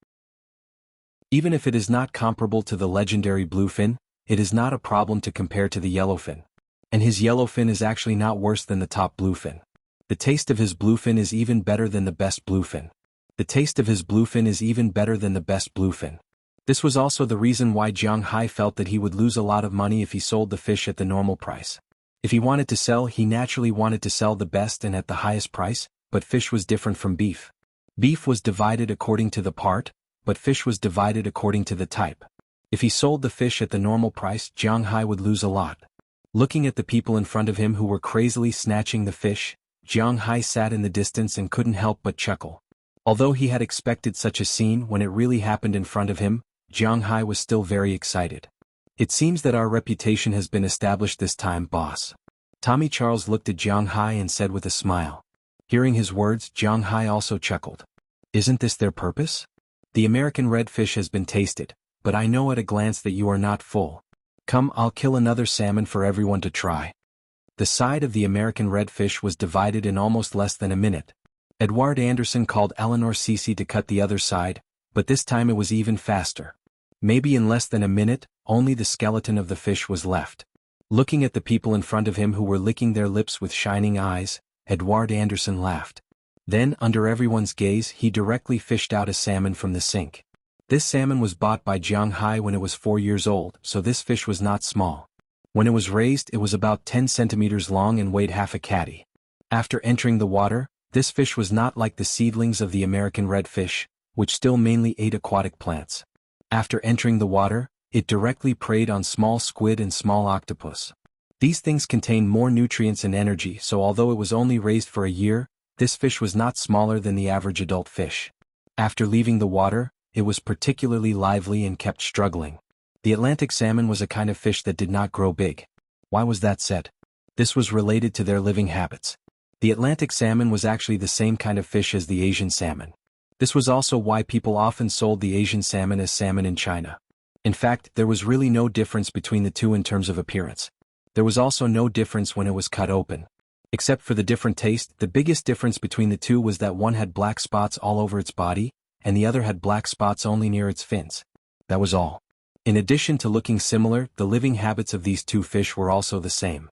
Even if it is not comparable to the legendary bluefin, it is not a problem to compare to the yellowfin. And his yellowfin is actually not worse than the top bluefin. The taste of his bluefin is even better than the best bluefin. The taste of his bluefin is even better than the best bluefin. This was also the reason why Jiang Hai felt that he would lose a lot of money if he sold the fish at the normal price. If he wanted to sell, he naturally wanted to sell the best and at the highest price, but fish was different from beef. Beef was divided according to the part, but fish was divided according to the type. If he sold the fish at the normal price, Jiang Hai would lose a lot. Looking at the people in front of him who were crazily snatching the fish, Jiang Hai sat in the distance and couldn't help but chuckle. Although he had expected such a scene, when it really happened in front of him, Jiang Hai was still very excited. It seems that our reputation has been established this time, boss. Tommy Charles looked at Jiang Hai and said with a smile. Hearing his words, Jiang Hai also chuckled. Isn't this their purpose? The American redfish has been tasted, but I know at a glance that you are not full. Come, I'll kill another salmon for everyone to try. The side of the American redfish was divided in almost less than a minute. Edward Anderson called Eleanor Cece to cut the other side, but this time it was even faster. Maybe in less than a minute, only the skeleton of the fish was left. Looking at the people in front of him who were licking their lips with shining eyes, Edward Anderson laughed. Then, under everyone's gaze, he directly fished out a salmon from the sink. This salmon was bought by Jiang Hai when it was 4 years old, so this fish was not small. When it was raised, it was about 10 centimeters long and weighed half a catty. After entering the water, this fish was not like the seedlings of the American redfish, which still mainly ate aquatic plants. After entering the water, it directly preyed on small squid and small octopus. These things contain more nutrients and energy, so although it was only raised for a year, this fish was not smaller than the average adult fish. After leaving the water, it was particularly lively and kept struggling. The Atlantic salmon was a kind of fish that did not grow big. Why was that said? This was related to their living habits. The Atlantic salmon was actually the same kind of fish as the Asian salmon. This was also why people often sold the Asian salmon as salmon in China. In fact, there was really no difference between the two in terms of appearance. There was also no difference when it was cut open. Except for the different taste, the biggest difference between the two was that one had black spots all over its body, and the other had black spots only near its fins. That was all. In addition to looking similar, the living habits of these two fish were also the same.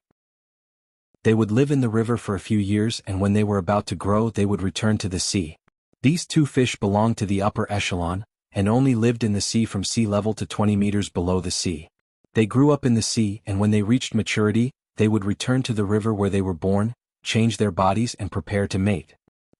They would live in the river for a few years, and when they were about to grow, they would return to the sea. These two fish belonged to the upper echelon, and only lived in the sea from sea level to 20 meters below the sea. They grew up in the sea, and when they reached maturity, they would return to the river where they were born, change their bodies and prepare to mate.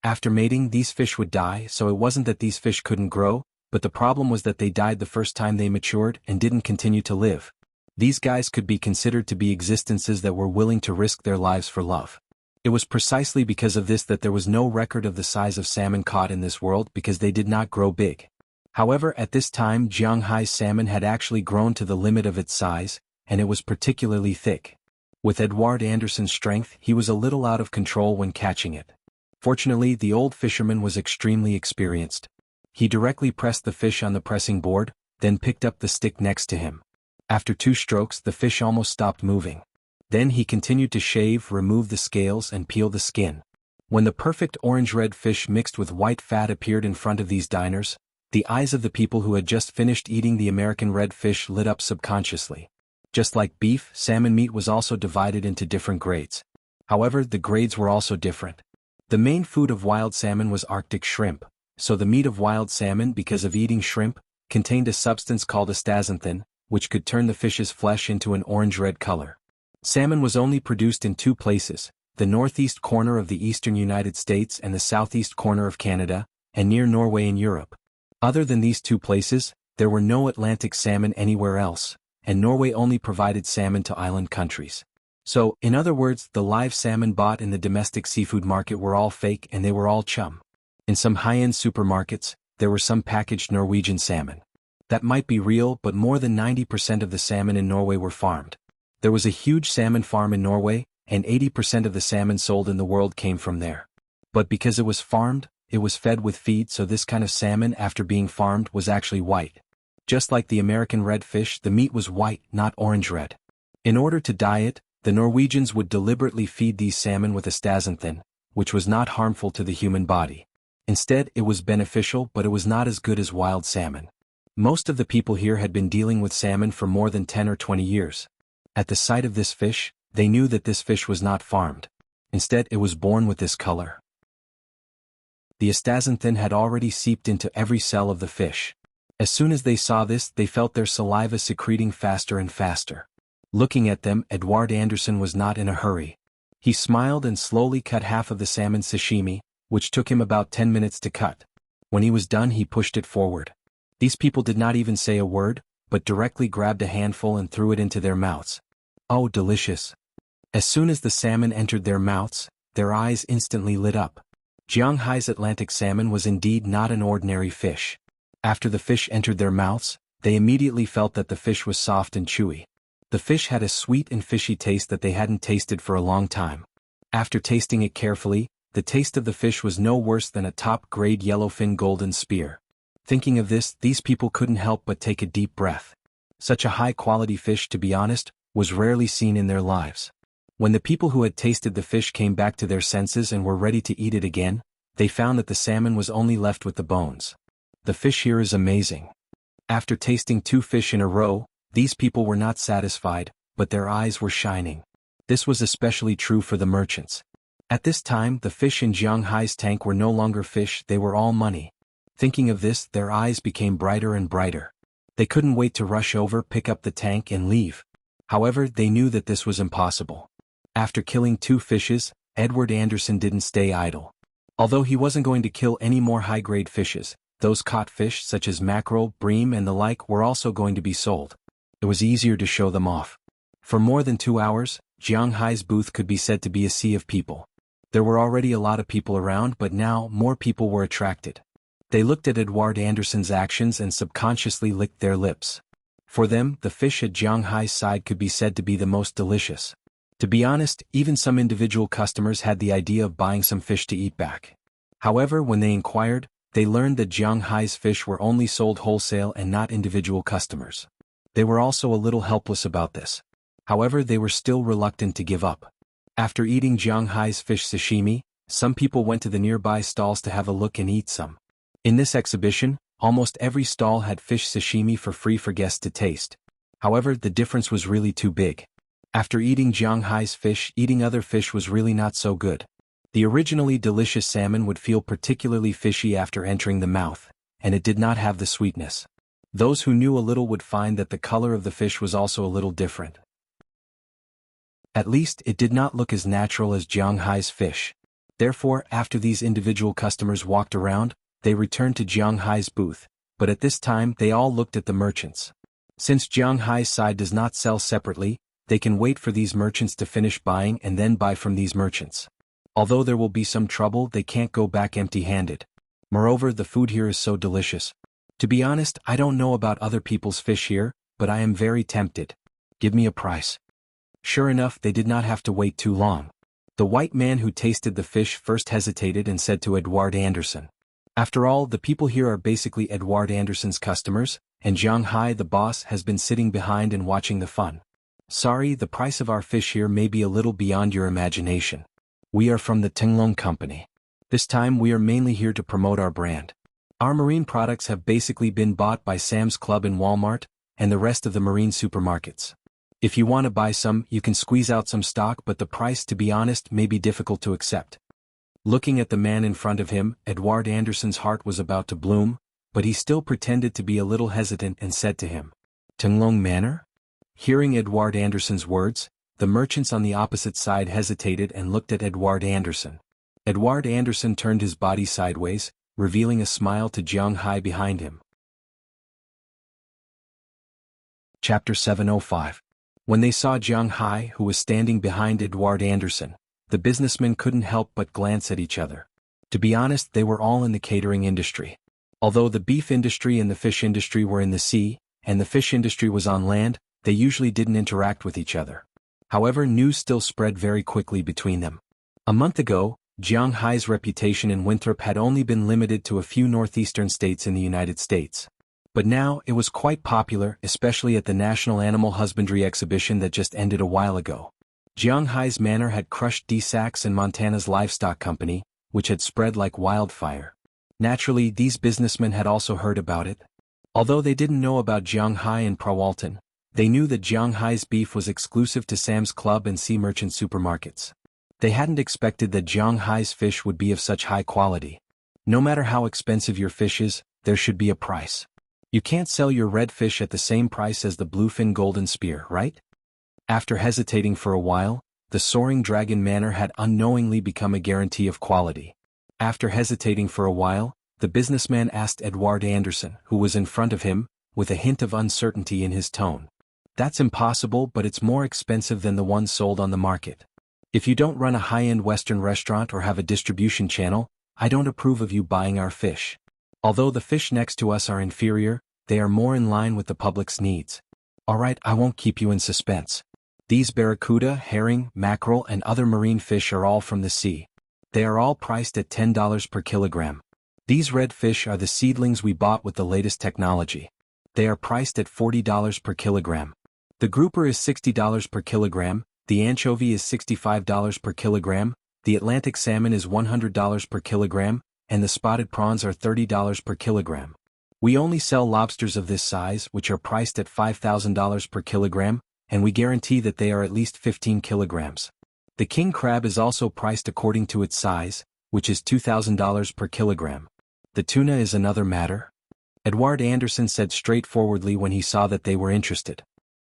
After mating, these fish would die, so it wasn't that these fish couldn't grow, but the problem was that they died the first time they matured and didn't continue to live. These guys could be considered to be existences that were willing to risk their lives for love. It was precisely because of this that there was no record of the size of salmon caught in this world, because they did not grow big. However, at this time Jiang Hai's salmon had actually grown to the limit of its size, and it was particularly thick. With Edward Anderson's strength, he was a little out of control when catching it. Fortunately, the old fisherman was extremely experienced. He directly pressed the fish on the pressing board, then picked up the stick next to him. After 2 strokes, the fish almost stopped moving. Then he continued to shave, remove the scales and peel the skin. When the perfect orange-red fish mixed with white fat appeared in front of these diners, the eyes of the people who had just finished eating the American red fish lit up subconsciously. Just like beef, salmon meat was also divided into different grades. However, the grades were also different. The main food of wild salmon was Arctic shrimp, so the meat of wild salmon, because of eating shrimp, contained a substance called astaxanthin, which could turn the fish's flesh into an orange-red color. Salmon was only produced in 2 places, the northeast corner of the eastern United States and the southeast corner of Canada, and near Norway in Europe. Other than these 2 places, there were no Atlantic salmon anywhere else, and Norway only provided salmon to island countries. So, in other words, the live salmon bought in the domestic seafood market were all fake and they were all chum. In some high-end supermarkets, there were some packaged Norwegian salmon. That might be real, but more than 90% of the salmon in Norway were farmed. There was a huge salmon farm in Norway, and 80% of the salmon sold in the world came from there. But because it was farmed, it was fed with feed, so this kind of salmon after being farmed was actually white. Just like the American redfish, the meat was white, not orange-red. In order to dye it, the Norwegians would deliberately feed these salmon with astaxanthin, which was not harmful to the human body. Instead, it was beneficial, but it was not as good as wild salmon. Most of the people here had been dealing with salmon for more than 10 or 20 years. At the sight of this fish, they knew that this fish was not farmed. Instead, it was born with this color. The astaxanthin had already seeped into every cell of the fish. As soon as they saw this, they felt their saliva secreting faster and faster. Looking at them, Edward Anderson was not in a hurry. He smiled and slowly cut half of the salmon sashimi, which took him about 10 minutes to cut. When he was done, he pushed it forward. These people did not even say a word, but directly grabbed a handful and threw it into their mouths. Oh, delicious! As soon as the salmon entered their mouths, their eyes instantly lit up. Jiang Hai's Atlantic salmon was indeed not an ordinary fish. After the fish entered their mouths, they immediately felt that the fish was soft and chewy. The fish had a sweet and fishy taste that they hadn't tasted for a long time. After tasting it carefully, the taste of the fish was no worse than a top-grade yellowfin golden spear. Thinking of this, these people couldn't help but take a deep breath. Such a high-quality fish, to be honest, was rarely seen in their lives. When the people who had tasted the fish came back to their senses and were ready to eat it again, they found that the salmon was only left with the bones. The fish here is amazing. After tasting 2 fish in a row, these people were not satisfied, but their eyes were shining. This was especially true for the merchants. At this time, the fish in Jiang Hai's tank were no longer fish, they were all money. Thinking of this, their eyes became brighter and brighter. They couldn't wait to rush over, pick up the tank and leave. However, they knew that this was impossible. After killing 2 fishes, Edward Anderson didn't stay idle. Although he wasn't going to kill any more high-grade fishes, those caught fish such as mackerel, bream and the like were also going to be sold. It was easier to show them off. For more than 2 hours, Jiang Hai's booth could be said to be a sea of people. There were already a lot of people around, but now more people were attracted. They looked at Edward Anderson's actions and subconsciously licked their lips. For them, the fish at Jiang Hai's side could be said to be the most delicious. To be honest, even some individual customers had the idea of buying some fish to eat back. However, when they inquired, they learned that Jiang Hai's fish were only sold wholesale and not individual customers. They were also a little helpless about this. However, they were still reluctant to give up. After eating Jiang Hai's fish sashimi, some people went to the nearby stalls to have a look and eat some. In this exhibition, almost every stall had fish sashimi for free for guests to taste. However, the difference was really too big. After eating Jiang Hai's fish, eating other fish was really not so good. The originally delicious salmon would feel particularly fishy after entering the mouth, and it did not have the sweetness. Those who knew a little would find that the color of the fish was also a little different. At least, it did not look as natural as Jiang Hai's fish. Therefore, after these individual customers walked around, they returned to Jiang Hai's booth, but at this time they all looked at the merchants. Since Jiang Hai's side does not sell separately, they can wait for these merchants to finish buying and then buy from these merchants. Although there will be some trouble, they can't go back empty-handed. Moreover, the food here is so delicious. To be honest, I don't know about other people's fish here, but I am very tempted. Give me a price. Sure enough, they did not have to wait too long. The white man who tasted the fish first hesitated and said to Edward Anderson, "After all, the people here are basically Edward Anderson's customers, and Jiang Hai, the boss, has been sitting behind and watching the fun. Sorry, the price of our fish here may be a little beyond your imagination. We are from the Tinglong Company. This time we are mainly here to promote our brand. Our marine products have basically been bought by Sam's Club and Walmart, and the rest of the marine supermarkets. If you want to buy some, you can squeeze out some stock, but the price, to be honest, may be difficult to accept." Looking at the man in front of him, Edward Anderson's heart was about to bloom, but he still pretended to be a little hesitant and said to him, "Tinglong Manor?" Hearing Edward Anderson's words, the merchants on the opposite side hesitated and looked at Edward Anderson. Edward Anderson turned his body sideways, revealing a smile to Jiang Hai behind him. Chapter 705. When they saw Jiang Hai, who was standing behind Edward Anderson, the businessmen couldn't help but glance at each other. To be honest, they were all in the catering industry. Although the beef industry and the fish industry were in the sea, and the fish industry was on land, they usually didn't interact with each other. However, news still spread very quickly between them. A month ago, Jiang Hai's reputation in Winthrop had only been limited to a few northeastern states in the United States. But now, it was quite popular, especially at the National Animal Husbandry Exhibition that just ended a while ago. Jiang Hai's manor had crushed D-Sachs and Montana's livestock company, which had spread like wildfire. Naturally, these businessmen had also heard about it. Although they didn't know about Jiang Hai and Prawalton, they knew that Jiang Hai's beef was exclusive to Sam's Club and Sea Merchant supermarkets. They hadn't expected that Jiang Hai's fish would be of such high quality. No matter how expensive your fish is, there should be a price. You can't sell your red fish at the same price as the bluefin golden spear, right? After hesitating for a while, the Soaring Dragon Manor had unknowingly become a guarantee of quality. After hesitating for a while, the businessman asked Edward Anderson, who was in front of him, with a hint of uncertainty in his tone. "That's impossible, but it's more expensive than the one sold on the market. If you don't run a high-end Western restaurant or have a distribution channel, I don't approve of you buying our fish. Although the fish next to us are inferior, they are more in line with the public's needs. Alright, I won't keep you in suspense. These barracuda, herring, mackerel and other marine fish are all from the sea. They are all priced at $10 per kilogram. These red fish are the seedlings we bought with the latest technology. They are priced at $40 per kilogram. The grouper is $60 per kilogram, the anchovy is $65 per kilogram, the Atlantic salmon is $100 per kilogram, and the spotted prawns are $30 per kilogram. We only sell lobsters of this size, which are priced at $5,000 per kilogram, and we guarantee that they are at least 15 kilograms. The king crab is also priced according to its size, which is $2,000 per kilogram. The tuna is another matter. Edward Anderson said straightforwardly when he saw that they were interested.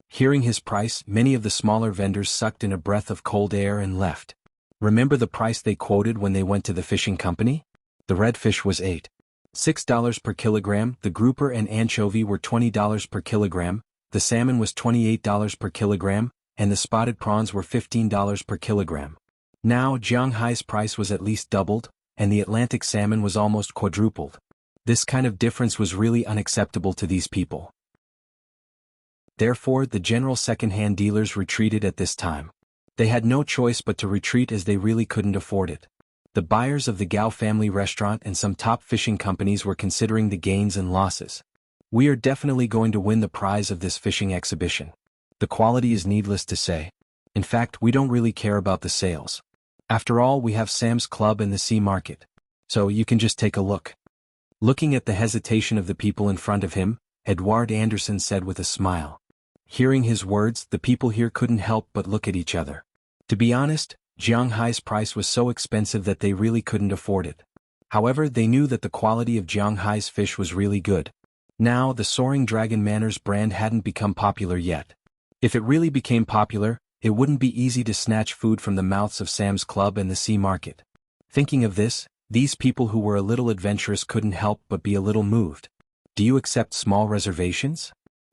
Hearing his price, many of the smaller vendors sucked in a breath of cold air and left. Remember the price they quoted when they went to the fishing company? The redfish was $6 per kilogram, the grouper and anchovy were $20 per kilogram, the salmon was $28 per kilogram, and the spotted prawns were $15 per kilogram. Now Shanghai's price was at least doubled, and the Atlantic salmon was almost quadrupled. This kind of difference was really unacceptable to these people. Therefore, the general second-hand dealers retreated at this time. They had no choice but to retreat as they really couldn't afford it. The buyers of the Gao family restaurant and some top fishing companies were considering the gains and losses. We are definitely going to win the prize of this fishing exhibition. The quality is needless to say. In fact, we don't really care about the sales. After all, we have Sam's Club and the Sea Market. So you can just take a look. Looking at the hesitation of the people in front of him, Edward Anderson said with a smile. Hearing his words, the people here couldn't help but look at each other. To be honest, Shanghai's price was so expensive that they really couldn't afford it. However, they knew that the quality of Shanghai's fish was really good. Now, the Soaring Dragon Manners brand hadn't become popular yet. If it really became popular, it wouldn't be easy to snatch food from the mouths of Sam's Club and the Sea Market. Thinking of this, these people who were a little adventurous couldn't help but be a little moved. Do you accept small reservations?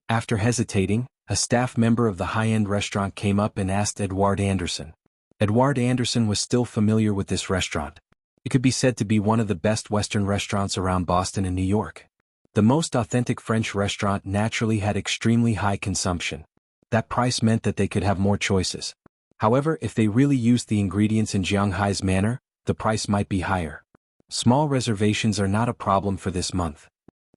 After hesitating, a staff member of the high-end restaurant came up and asked Edward Anderson. Edward Anderson was still familiar with this restaurant. It could be said to be one of the best Western restaurants around Boston and New York. The most authentic French restaurant naturally had extremely high consumption. That price meant that they could have more choices. However, if they really used the ingredients in Shanghai's manner, the price might be higher. Small reservations are not a problem for this month.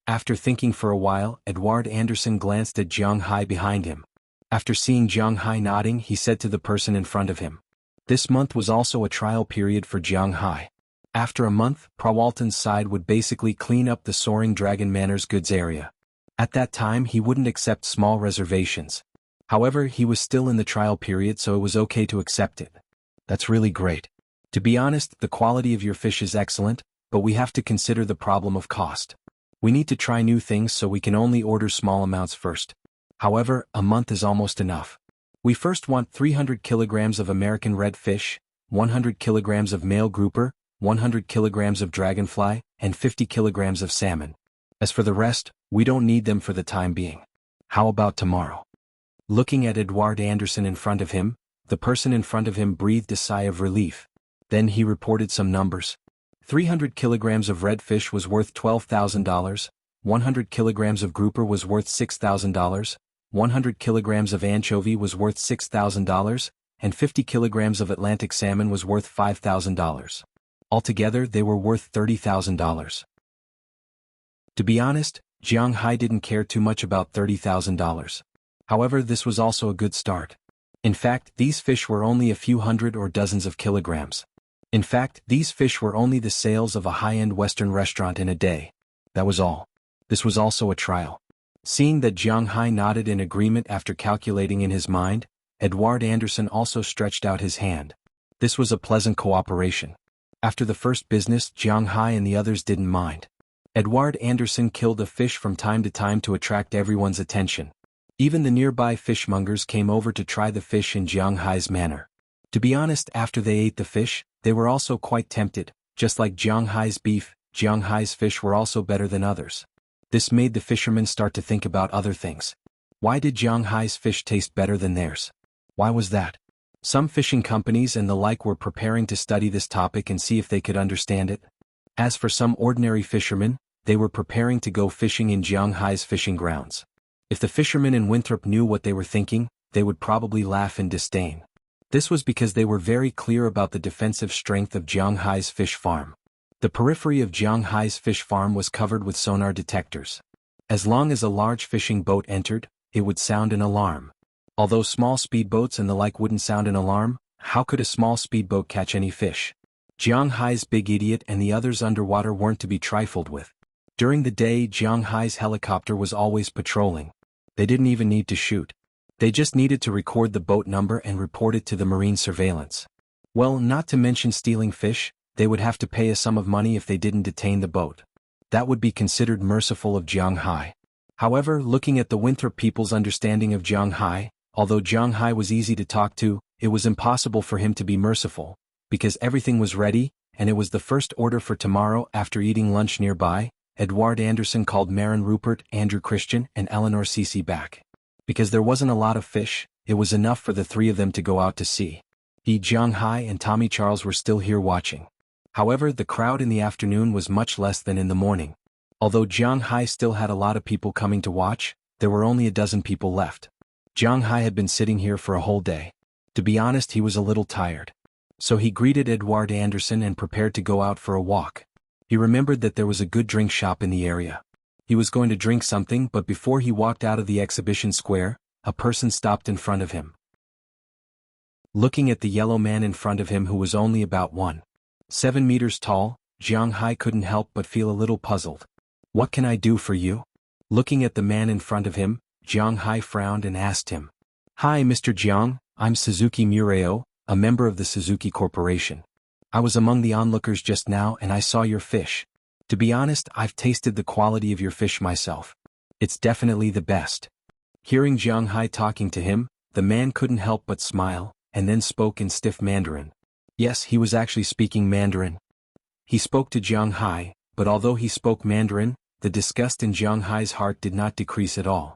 After thinking for a while, Edward Anderson glanced at Shanghai behind him. After seeing Shanghai nodding, he said to the person in front of him. This month was also a trial period for Shanghai. After a month, Prawalton's side would basically clean up the Soaring Dragon Manners goods area. At that time, he wouldn't accept small reservations. However, he was still in the trial period, so it was okay to accept it. That's really great. To be honest, the quality of your fish is excellent, but we have to consider the problem of cost. We need to try new things, so we can only order small amounts first. However, a month is almost enough. We first want 300 kilograms of American red fish, 100 kilograms of male grouper, 100 kilograms of dragonfly, and 50 kilograms of salmon. As for the rest, we don't need them for the time being. How about tomorrow? Looking at Edward Anderson in front of him, the person in front of him breathed a sigh of relief. Then he reported some numbers. 300 kilograms of redfish was worth $12,000, 100 kilograms of grouper was worth $6,000, 100 kilograms of anchovy was worth $6,000, and 50 kilograms of Atlantic salmon was worth $5,000. Altogether, they were worth $30,000. To be honest, Shanghai didn't care too much about $30,000. However, this was also a good start. In fact, these fish were only a few hundred or dozens of kilograms. In fact, these fish were only the sales of a high-end Western restaurant in a day. That was all. This was also a trial. Seeing that Shanghai nodded in agreement after calculating in his mind, Edward Anderson also stretched out his hand. This was a pleasant cooperation. After the first business, Shanghai and the others didn't mind. Edward Anderson killed a fish from time to time to attract everyone's attention. Even the nearby fishmongers came over to try the fish in Shanghai's manner. To be honest, after they ate the fish, they were also quite tempted. Just like Shanghai's beef, Shanghai's fish were also better than others. This made the fishermen start to think about other things. Why did Shanghai's fish taste better than theirs? Why was that? Some fishing companies and the like were preparing to study this topic and see if they could understand it. As for some ordinary fishermen, they were preparing to go fishing in Shanghai's fishing grounds. If the fishermen in Winthrop knew what they were thinking, they would probably laugh in disdain. This was because they were very clear about the defensive strength of Shanghai's fish farm. The periphery of Jiang Hai's fish farm was covered with sonar detectors. As long as a large fishing boat entered, it would sound an alarm. Although small speedboats and the like wouldn't sound an alarm, how could a small speedboat catch any fish? Jiang Hai's big idiot and the others underwater weren't to be trifled with. During the day, Jiang Hai's helicopter was always patrolling. They didn't even need to shoot. They just needed to record the boat number and report it to the marine surveillance. Well, not to mention stealing fish, they would have to pay a sum of money if they didn't detain the boat. That would be considered merciful of Jiang Hai. However, looking at the Winthrop people's understanding of Jiang Hai, although Jiang Hai was easy to talk to, it was impossible for him to be merciful, because everything was ready, and it was the first order for tomorrow. After eating lunch nearby, Edward Anderson called Marin Rupert, Andrew Christian, and Eleanor Cece back. Because there wasn't a lot of fish, it was enough for the three of them to go out to sea. Jiang Hai and Tommy Charles were still here watching. However, the crowd in the afternoon was much less than in the morning. Although Jiang Hai still had a lot of people coming to watch, there were only a dozen people left. Jiang Hai had been sitting here for a whole day. To be honest, he was a little tired. So he greeted Edward Anderson and prepared to go out for a walk. He remembered that there was a good drink shop in the area. He was going to drink something, but before he walked out of the exhibition square, a person stopped in front of him. Looking at the yellow man in front of him who was only about 1.7 meters tall, Jiang Hai couldn't help but feel a little puzzled. "What can I do for you?" Looking at the man in front of him, Jiang Hai frowned and asked him. "Hi, Mr. Jiang, I'm Suzuki Mureo, a member of the Suzuki Corporation. I was among the onlookers just now and I saw your fish. To be honest, I've tasted the quality of your fish myself. It's definitely the best." Hearing Jiang Hai talking to him, the man couldn't help but smile, and then spoke in stiff Mandarin. Yes, he was actually speaking Mandarin. He spoke to Jiang Hai, but although he spoke Mandarin, the disgust in Jiang Hai's heart did not decrease at all.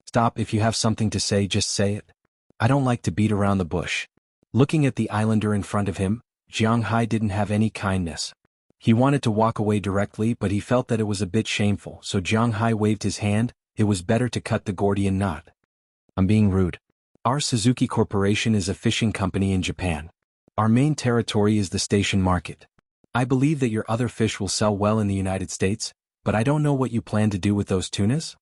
"Stop, if you have something to say, just say it. I don't like to beat around the bush." Looking at the islander in front of him, Jiang Hai didn't have any kindness. He wanted to walk away directly, but he felt that it was a bit shameful, so Jiang Hai waved his hand. It was better to cut the Gordian knot. "I'm being rude. Our Suzuki Corporation is a fishing company in Japan. Our main territory is the station market. I believe that your other fish will sell well in the United States, but I don't know what you plan to do with those tunas?"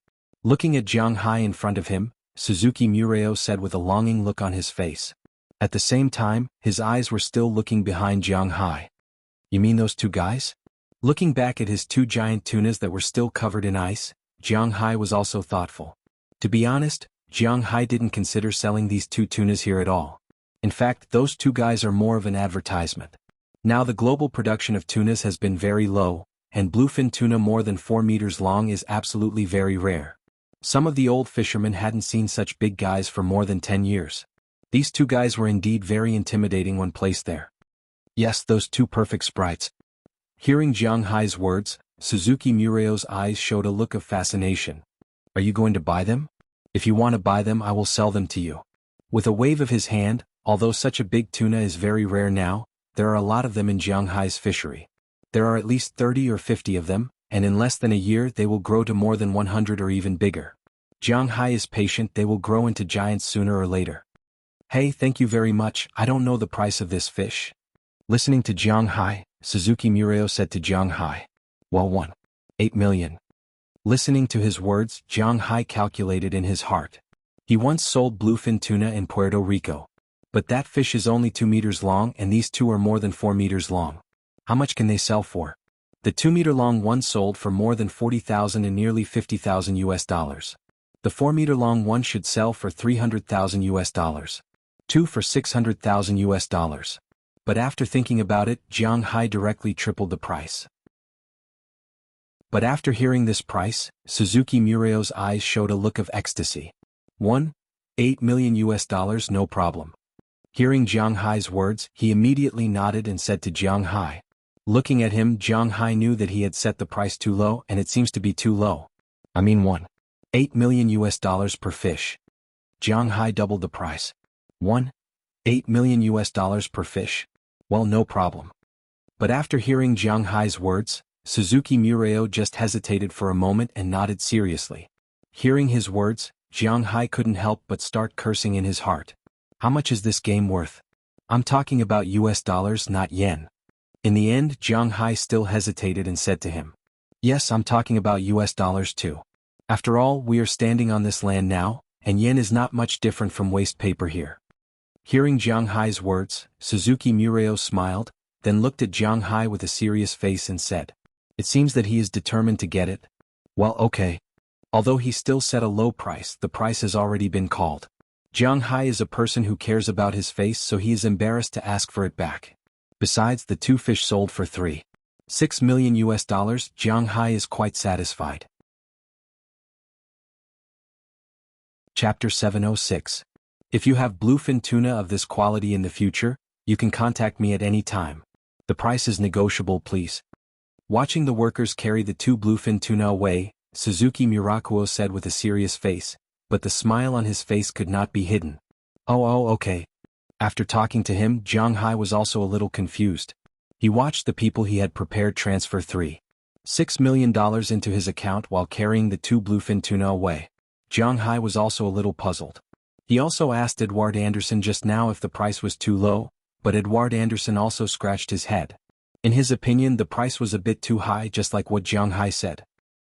Looking at Jiang Hai in front of him, Suzuki Mureo said with a longing look on his face. At the same time, his eyes were still looking behind Jiang Hai. "You mean those two guys?" Looking back at his two giant tunas that were still covered in ice, Jiang Hai was also thoughtful. To be honest, Jiang Hai didn't consider selling these two tunas here at all. In fact, those two guys are more of an advertisement. Now the global production of tunas has been very low, and bluefin tuna more than 4 meters long is absolutely very rare. Some of the old fishermen hadn't seen such big guys for more than 10 years. These two guys were indeed very intimidating when placed there. Yes, those two perfect sprites. Hearing Jiang Hai's words, Suzuki Mureo's eyes showed a look of fascination. "Are you going to buy them? If you want to buy them, I will sell them to you." With a wave of his hand, although such a big tuna is very rare now, there are a lot of them in Jiang Hai's fishery. There are at least 30 or 50 of them, and in less than a year they will grow to more than 100 or even bigger. Jiang Hai is patient, they will grow into giants sooner or later. "Hey, thank you very much, I don't know the price of this fish." Listening to Jiang Hai, Suzuki Mureo said to Jiang Hai, "Well, 1.8 million. Listening to his words, Jiang Hai calculated in his heart. He once sold bluefin tuna in Puerto Rico. But that fish is only 2 meters long and these two are more than 4 meters long. How much can they sell for? The 2-meter-long one sold for more than 40,000 and nearly 50,000 US dollars. The 4-meter-long one should sell for 300,000 US dollars. Two for 600,000 US dollars. But after thinking about it, Jiang Hai directly tripled the price. But after hearing this price, Suzuki Mureo's eyes showed a look of ecstasy. 1.8 million US dollars, no problem. Hearing Jiang Hai's words, he immediately nodded and said to Jiang Hai. Looking at him, Jiang Hai knew that he had set the price too low, and it seems to be too low. I mean 1.8 million US dollars per fish. Jiang Hai doubled the price. 1.8 million US dollars per fish. Well, no problem. But after hearing Jiang Hai's words, Suzuki Mureo just hesitated for a moment and nodded seriously. Hearing his words, Jiang Hai couldn't help but start cursing in his heart. How much is this game worth? I'm talking about US dollars, not yen. In the end, Jiang Hai still hesitated and said to him, "Yes, I'm talking about US dollars too. After all, we are standing on this land now, and yen is not much different from waste paper here." Hearing Jiang Hai's words, Suzuki Murao smiled, then looked at Jiang Hai with a serious face and said, "It seems that he is determined to get it. Well, okay. Although he still set a low price, the price has already been called. Jiang Hai is a person who cares about his face, so he is embarrassed to ask for it back. Besides, the two fish sold for $3.6 million. Jiang Hai is quite satisfied." Chapter 706. If you have bluefin tuna of this quality in the future, you can contact me at any time. The price is negotiable, please. Watching the workers carry the two bluefin tuna away, Suzuki Murakuo said with a serious face, but the smile on his face could not be hidden. Oh, okay. After talking to him, Jiang Hai was also a little confused. He watched the people he had prepared transfer $3.6 million into his account while carrying the two bluefin tuna away. Jiang Hai was also a little puzzled. He also asked Edward Anderson just now if the price was too low, but Edward Anderson also scratched his head. In his opinion, the price was a bit too high, just like what Jiang Hai said.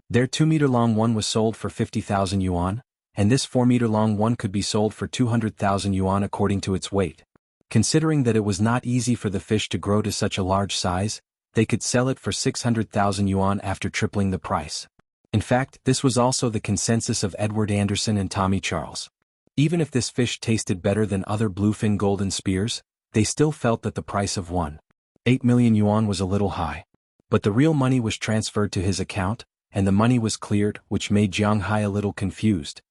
Their 2-meter-long one was sold for 50,000 yuan, and this 4-meter-long one could be sold for 200,000 yuan according to its weight. Considering that it was not easy for the fish to grow to such a large size, they could sell it for 600,000 yuan after tripling the price. In fact, this was also the consensus of Edward Anderson and Tommy Charles. Even if this fish tasted better than other bluefin golden spears, they still felt that the price of 1.8 million yuan was a little high. But the real money was transferred to his account, and the money was cleared, which made Jiang Hai a little confused.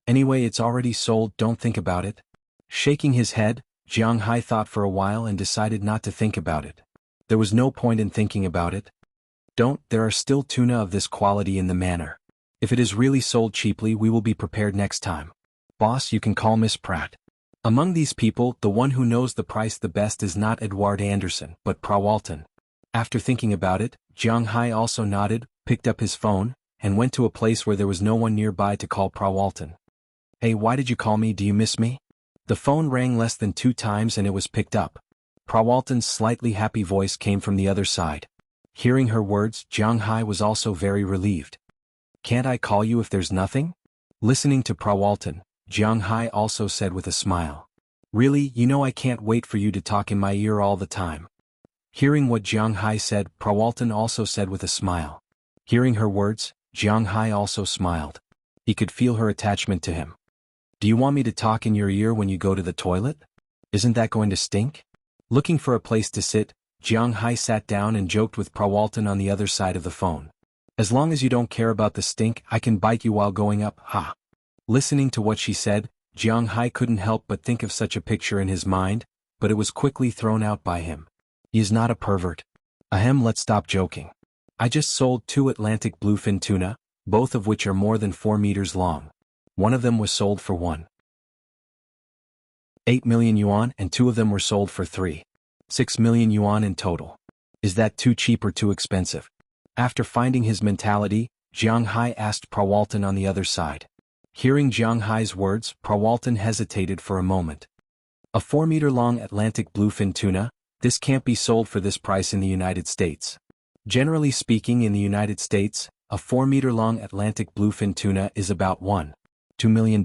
"Anyway, it's already sold, don't think about it." Shaking his head, Jiang Hai thought for a while and decided not to think about it. There was no point in thinking about it. There are still tuna of this quality in the manor. If it is really sold cheaply, we will be prepared next time. Boss, you can call Miss Pratt. Among these people, the one who knows the price the best is not Edward Anderson, but Prawalton. After thinking about it, Jiang Hai also nodded, picked up his phone, and went to a place where there was no one nearby to call Prawalton. "Hey, why did you call me? Do you miss me?" The phone rang less than 2 times and it was picked up. Prawalton's slightly happy voice came from the other side. Hearing her words, Jiang Hai was also very relieved. "Can't I call you if there's nothing?" Listening to Prawalton, Jiang Hai also said with a smile. "Really, I can't wait for you to talk in my ear all the time." Hearing what Jiang Hai said, Prawalton also said with a smile. Hearing her words, Jiang Hai also smiled. He could feel her attachment to him. "Do you want me to talk in your ear when you go to the toilet? Isn't that going to stink?" Looking for a place to sit, Jiang Hai sat down and joked with Prawalton on the other side of the phone. "As long as you don't care about the stink, I can bite you while going up, ha." Listening to what she said, Jiang Hai couldn't help but think of such a picture in his mind, but it was quickly thrown out by him. He is not a pervert. Ahem, let's stop joking. I just sold 2 Atlantic bluefin tuna, both of which are more than 4 meters long. One of them was sold for 1.8 million yuan and 2 of them were sold for 3.6 million yuan in total. Is that too cheap or too expensive? After finding his mentality, Jiang Hai asked Prawalton on the other side. Hearing Jiang Hai's words, Prawalton hesitated for a moment. "A 4-meter-long Atlantic bluefin tuna, this can't be sold for this price in the United States. Generally speaking, in the United States, a 4-meter-long Atlantic bluefin tuna is about $1.2 million.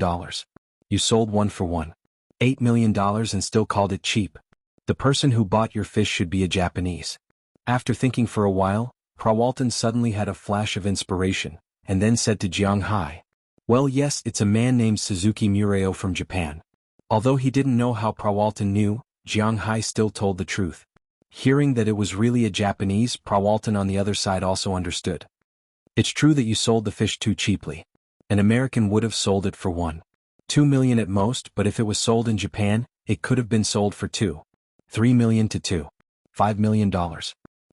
You sold one for $1.8 million and still called it cheap. The person who bought your fish should be a Japanese." After thinking for a while, Prawalton suddenly had a flash of inspiration, and then said to Jiang Hai, "Well, yes, it's a man named Suzuki Murao from Japan." Although he didn't know how Prawalton knew, Jiang Hai still told the truth. Hearing that it was really a Japanese, Prawalton on the other side also understood. "It's true that you sold the fish too cheaply. An American would have sold it for $1.2 million at most, but if it was sold in Japan, it could have been sold for $2.3 million to $2.5 million.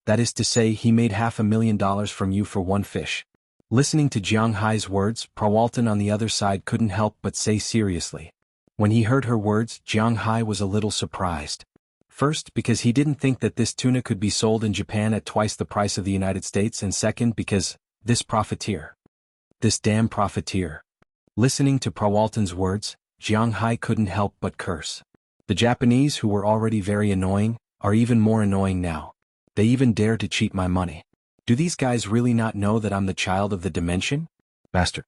That is to say, he made $500,000 from you for one fish." Listening to Jiang Hai's words, Prawalton on the other side couldn't help but say seriously. When he heard her words, Jiang Hai was a little surprised. First, because he didn't think that this tuna could be sold in Japan at twice the price of the United States, and second, because this profiteer. This damn profiteer. Listening to Prawalton's words, Jiang Hai couldn't help but curse. The Japanese, who were already very annoying, are even more annoying now. They even dare to cheat my money. Do these guys really not know that I'm the child of the dimension? Master.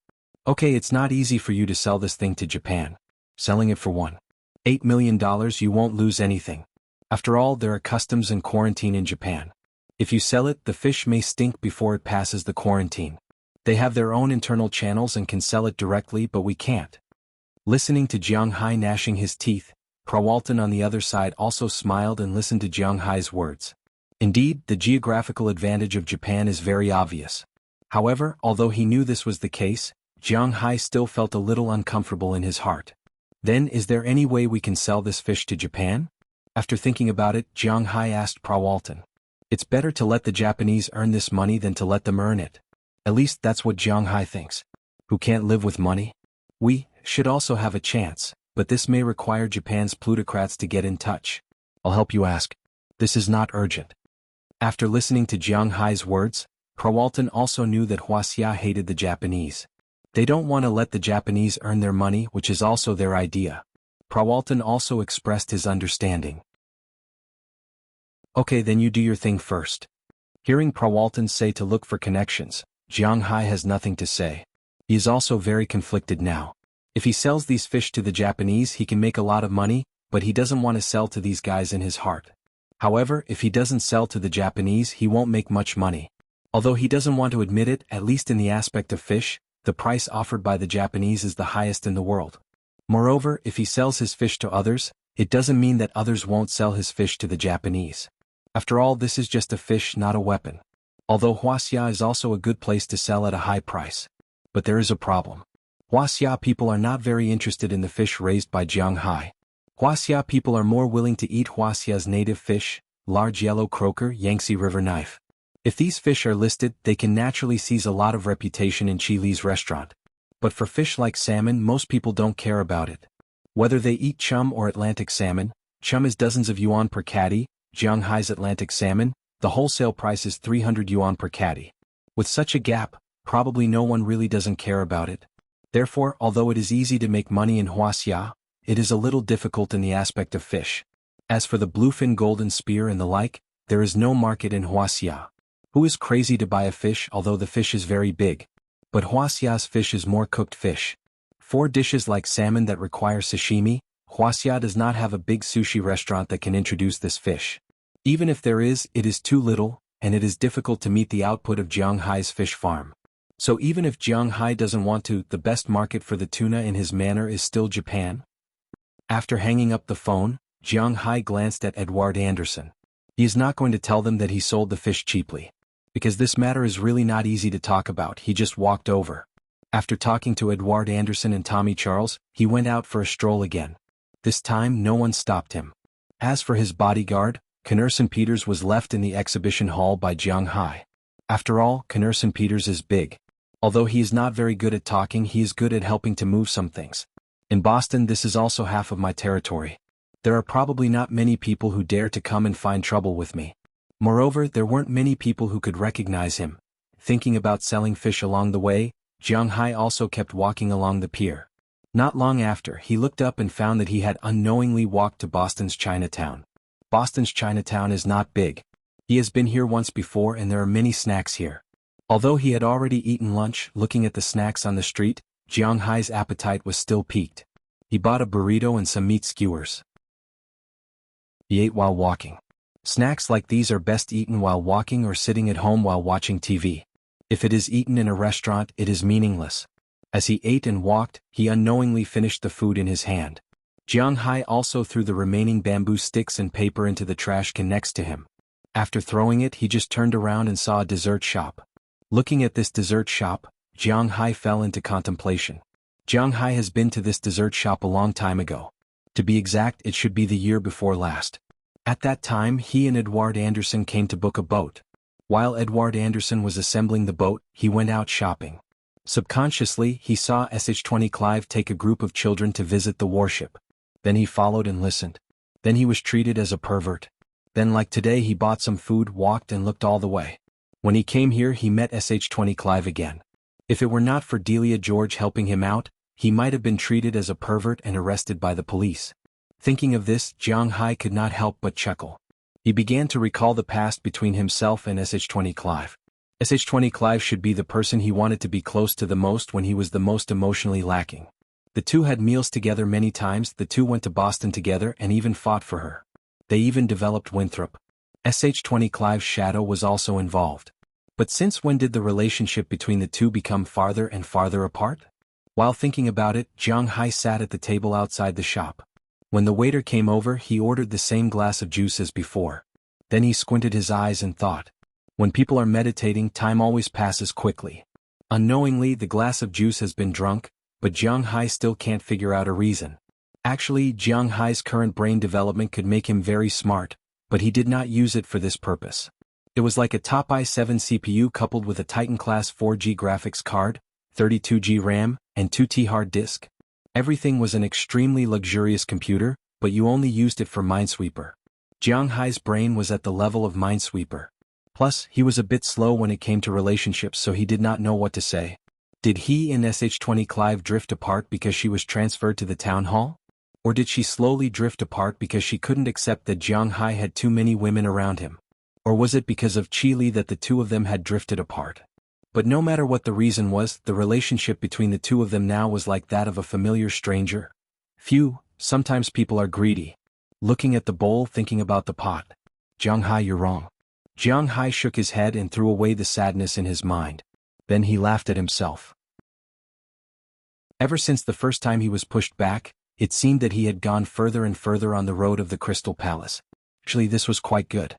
Okay, it's not easy for you to sell this thing to Japan. Selling it for $1.8 million, you won't lose anything. After all, there are customs and quarantine in Japan. If you sell it, the fish may stink before it passes the quarantine. They have their own internal channels and can sell it directly, but we can't. Listening to Jiang Hai gnashing his teeth, Prawalton on the other side also smiled and listened to Jiang Hai's words. Indeed, the geographical advantage of Japan is very obvious. However, although he knew this was the case, Jiang Hai still felt a little uncomfortable in his heart. Then, is there any way we can sell this fish to Japan? After thinking about it, Jiang Hai asked Prawalton. It's better to let the Japanese earn this money than to let them earn it. At least that's what Jiang Hai thinks. Who can't live with money? We should also have a chance, but this may require Japan's plutocrats to get in touch. I'll help you ask. This is not urgent. After listening to Jiang Hai's words, Prawalton also knew that Wuxia hated the Japanese. They don't want to let the Japanese earn their money, which is also their idea. Prawalton also expressed his understanding. Okay, then you do your thing first. Hearing Prawalton say to look for connections, Jiang Hai has nothing to say. He is also very conflicted now. If he sells these fish to the Japanese, he can make a lot of money, but he doesn't want to sell to these guys in his heart. However, if he doesn't sell to the Japanese, he won't make much money. Although he doesn't want to admit it, at least in the aspect of fish, the price offered by the Japanese is the highest in the world. Moreover, if he sells his fish to others, it doesn't mean that others won't sell his fish to the Japanese. After all, this is just a fish, not a weapon. Although Wuxia is also a good place to sell at a high price. But there is a problem. Wuxia people are not very interested in the fish raised by Jiang Hai. Wuxia people are more willing to eat Wuxia's native fish, large yellow croaker, Yangtze River knife. If these fish are listed, they can naturally seize a lot of reputation in Chili's restaurant. But for fish like salmon, most people don't care about it. Whether they eat chum or Atlantic salmon, chum is dozens of yuan per catty, Jiang Hai's Atlantic salmon, the wholesale price is 300 yuan per catty. With such a gap, probably no one really doesn't care about it. Therefore, although it is easy to make money in Wuxia, it is a little difficult in the aspect of fish. As for the bluefin golden spear and the like, there is no market in Wuxia. Who is crazy to buy a fish, although the fish is very big? But Wuxia's fish is more cooked fish. For dishes like salmon that require sashimi, Wuxia does not have a big sushi restaurant that can introduce this fish. Even if there is, it is too little, and it is difficult to meet the output of Jiang Hai's fish farm. So even if Jiang Hai doesn't want to, the best market for the tuna in his manner is still Japan. After hanging up the phone, Jiang Hai glanced at Edward Anderson. He is not going to tell them that he sold the fish cheaply. Because this matter is really not easy to talk about, he just walked over. After talking to Edward Anderson and Tommy Charles, he went out for a stroll again. This time no one stopped him. As for his bodyguard, Knerson Peters was left in the exhibition hall by Jiang Hai. After all, Knerson Peters is big. Although he is not very good at talking, he is good at helping to move some things. In Boston, this is also half of my territory. There are probably not many people who dare to come and find trouble with me. Moreover, there weren't many people who could recognize him. Thinking about selling fish along the way, Jiang Hai also kept walking along the pier. Not long after, he looked up and found that he had unknowingly walked to Boston's Chinatown. Boston's Chinatown is not big. He has been here once before and there are many snacks here. Although he had already eaten lunch, looking at the snacks on the street, Jiang Hai's appetite was still piqued. He bought a burrito and some meat skewers. He ate while walking. Snacks like these are best eaten while walking or sitting at home while watching TV. If it is eaten in a restaurant, it is meaningless. As he ate and walked, he unknowingly finished the food in his hand. Jiang Hai also threw the remaining bamboo sticks and paper into the trash can next to him. After throwing it, he just turned around and saw a dessert shop. Looking at this dessert shop, Jiang Hai fell into contemplation. Jiang Hai has been to this dessert shop a long time ago. To be exact, it should be the year before last. At that time, he and Edward Anderson came to book a boat. While Edward Anderson was assembling the boat, he went out shopping. Subconsciously, he saw SH-20 Clive take a group of children to visit the warship. Then he followed and listened. Then he was treated as a pervert. Then like today he bought some food, walked and looked all the way. When he came here he met SH-20 Clive again. If it were not for Delia George helping him out, he might have been treated as a pervert and arrested by the police. Thinking of this, Jiang Hai could not help but chuckle. He began to recall the past between himself and SH-20 Clive. SH-20 Clive should be the person he wanted to be close to the most when he was the most emotionally lacking. The two had meals together many times, the two went to Boston together and even fought for her. They even developed Winthrop. SH-20 Clive's shadow was also involved. But since when did the relationship between the two become farther and farther apart? While thinking about it, Jiang Hai sat at the table outside the shop. When the waiter came over, he ordered the same glass of juice as before. Then he squinted his eyes and thought. When people are meditating, time always passes quickly. Unknowingly, the glass of juice has been drunk, but Jiang Hai still can't figure out a reason. Actually, Jiang Hai's current brain development could make him very smart, but he did not use it for this purpose. It was like a top i7 CPU coupled with a Titan Class 4G graphics card, 32GB RAM, and 2TB hard disk. Everything was an extremely luxurious computer, but you only used it for Minesweeper. Jiang Hai's brain was at the level of Minesweeper. Plus, he was a bit slow when it came to relationships, so he did not know what to say. Did he and SH-20 Clive drift apart because she was transferred to the town hall? Or did she slowly drift apart because she couldn't accept that Jiang Hai had too many women around him? Or was it because of Qi that the two of them had drifted apart? But no matter what the reason was, the relationship between the two of them now was like that of a familiar stranger. Sometimes people are greedy. Looking at the bowl, thinking about the pot. Jiang Hai, you're wrong. Jiang Hai shook his head and threw away the sadness in his mind. Then he laughed at himself. Ever since the first time he was pushed back, it seemed that he had gone further and further on the road of the Crystal Palace. Actually, this was quite good.